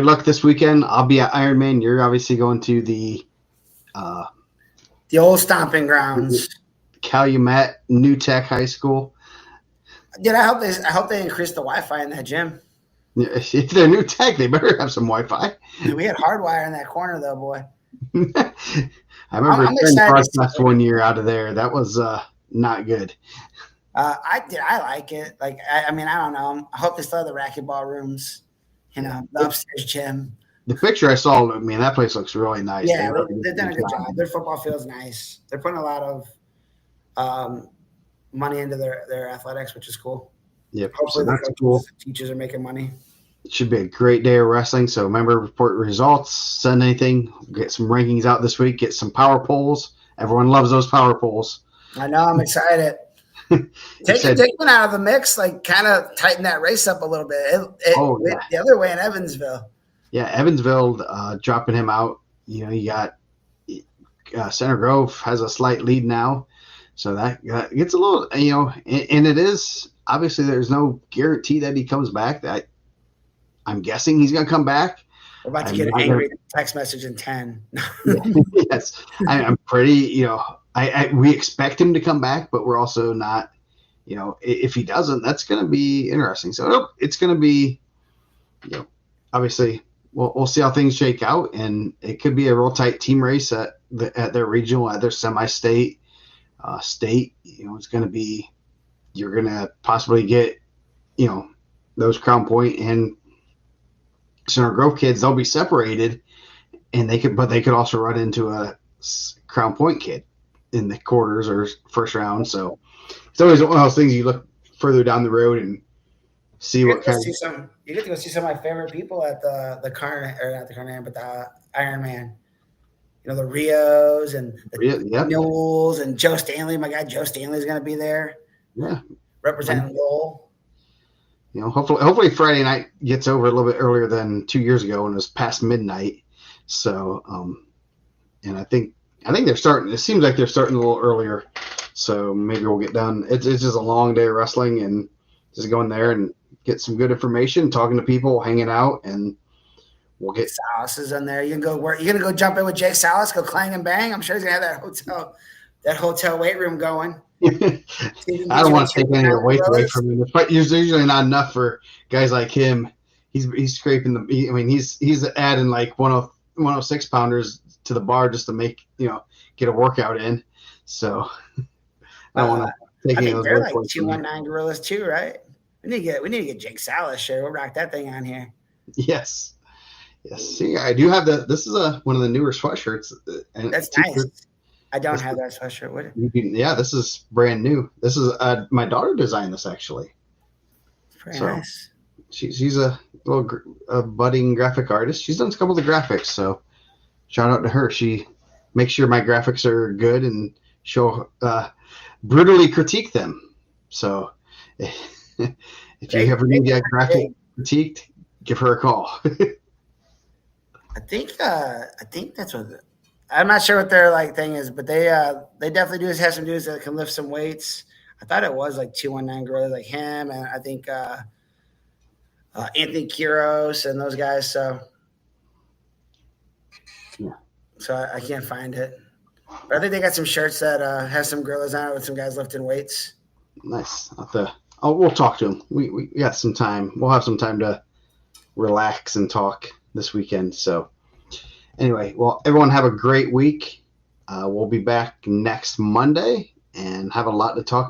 luck this weekend. I'll be at Ironman. You're obviously going to the old stomping grounds, Calumet New Tech High School. Dude, I hope they increase the Wi-Fi in that gym. If they're New Tech, they better have some Wi-Fi. Dude, we had hardwire in that corner, though, boy. I remember playing broadcast 1 year out of there. That was not good. I like it. Like, I don't know. I hope they still have the racquetball rooms. The upstairs gym. The picture I saw, that place looks really nice. Yeah, they've done a good job. Their football field's nice. They're putting a lot of money into their athletics, which is cool. Yep. Hopefully, so that's cool. Teachers are making money. It should be a great day of wrestling. So remember, report results, send anything, get some rankings out this week, get some power polls. Everyone loves those power polls. I know. I'm excited. Take Dickman out of the mix, like kind of tighten that race up a little bit. The other way in Evansville. Yeah, Evansville dropping him out. You got Center Grove has a slight lead now. So that gets a little, and it is, obviously there's no guarantee that he comes back. I'm guessing he's going to come back. We're about to get an angry text message in 10. Yes. I'm pretty, we expect him to come back, but we're also not, if he doesn't, that's going to be interesting. So it's going to be, obviously we'll see how things shake out, and it could be a real tight team race at their regional, at their semi-state, state. It's going to be, you're going to possibly get, those Crown Point and Center Grove kids. They'll be separated, and they could also run into a Crown Point kid in the quarters or first round. So it's always one of those things you look further down the road and see what kind of. You get to go see some of my favorite people at the Ironman. The Rios and the Newells and Joe Stanley. My guy Joe Stanley is going to be there. Yeah, representing Lowell. Hopefully Friday night gets over a little bit earlier than 2 years ago when it was past midnight. So, and I think they're starting. It seems like they're starting a little earlier. So maybe we'll get done. It's just a long day of wrestling, and just going there and get some good information, talking to people, hanging out, and we'll get. Salas is in there. You can go work. You're gonna go jump in with Jake Salas, go clang and bang. I'm sure he's gonna have that hotel weight room going. I don't want to take any of the weight away from him. But there's usually not enough for guys like him. He's scraping he's adding like 106 pounders to the bar just to make get a workout in. So I don't want to take any of those. They're like 219 gorillas too, right? We need to get Jake Salas. Sure, we'll rock that thing on here. Yes. See, I do have this is one of the newer sweatshirts. And that's nice. I don't have that sweatshirt. Yeah, this is brand new. This is my daughter designed this actually. Pretty nice. She's a little budding graphic artist. She's done a couple of the graphics, so shout out to her. She makes sure my graphics are good, and she'll brutally critique them. So if you ever need a graphic critiqued, give her a call. I think that's what. I'm not sure what their thing is, but they definitely have some dudes that can lift some weights. I thought it was like 219 gorillas, like him, and I think Anthony Quiros and those guys. So yeah, I can't find it, but I think they got some shirts that have some gorillas on it with some guys lifting weights. Nice. We'll talk to them. We got some time. We'll have some time to relax and talk this weekend. So. Anyway, well, everyone have a great week. We'll be back next Monday and have a lot to talk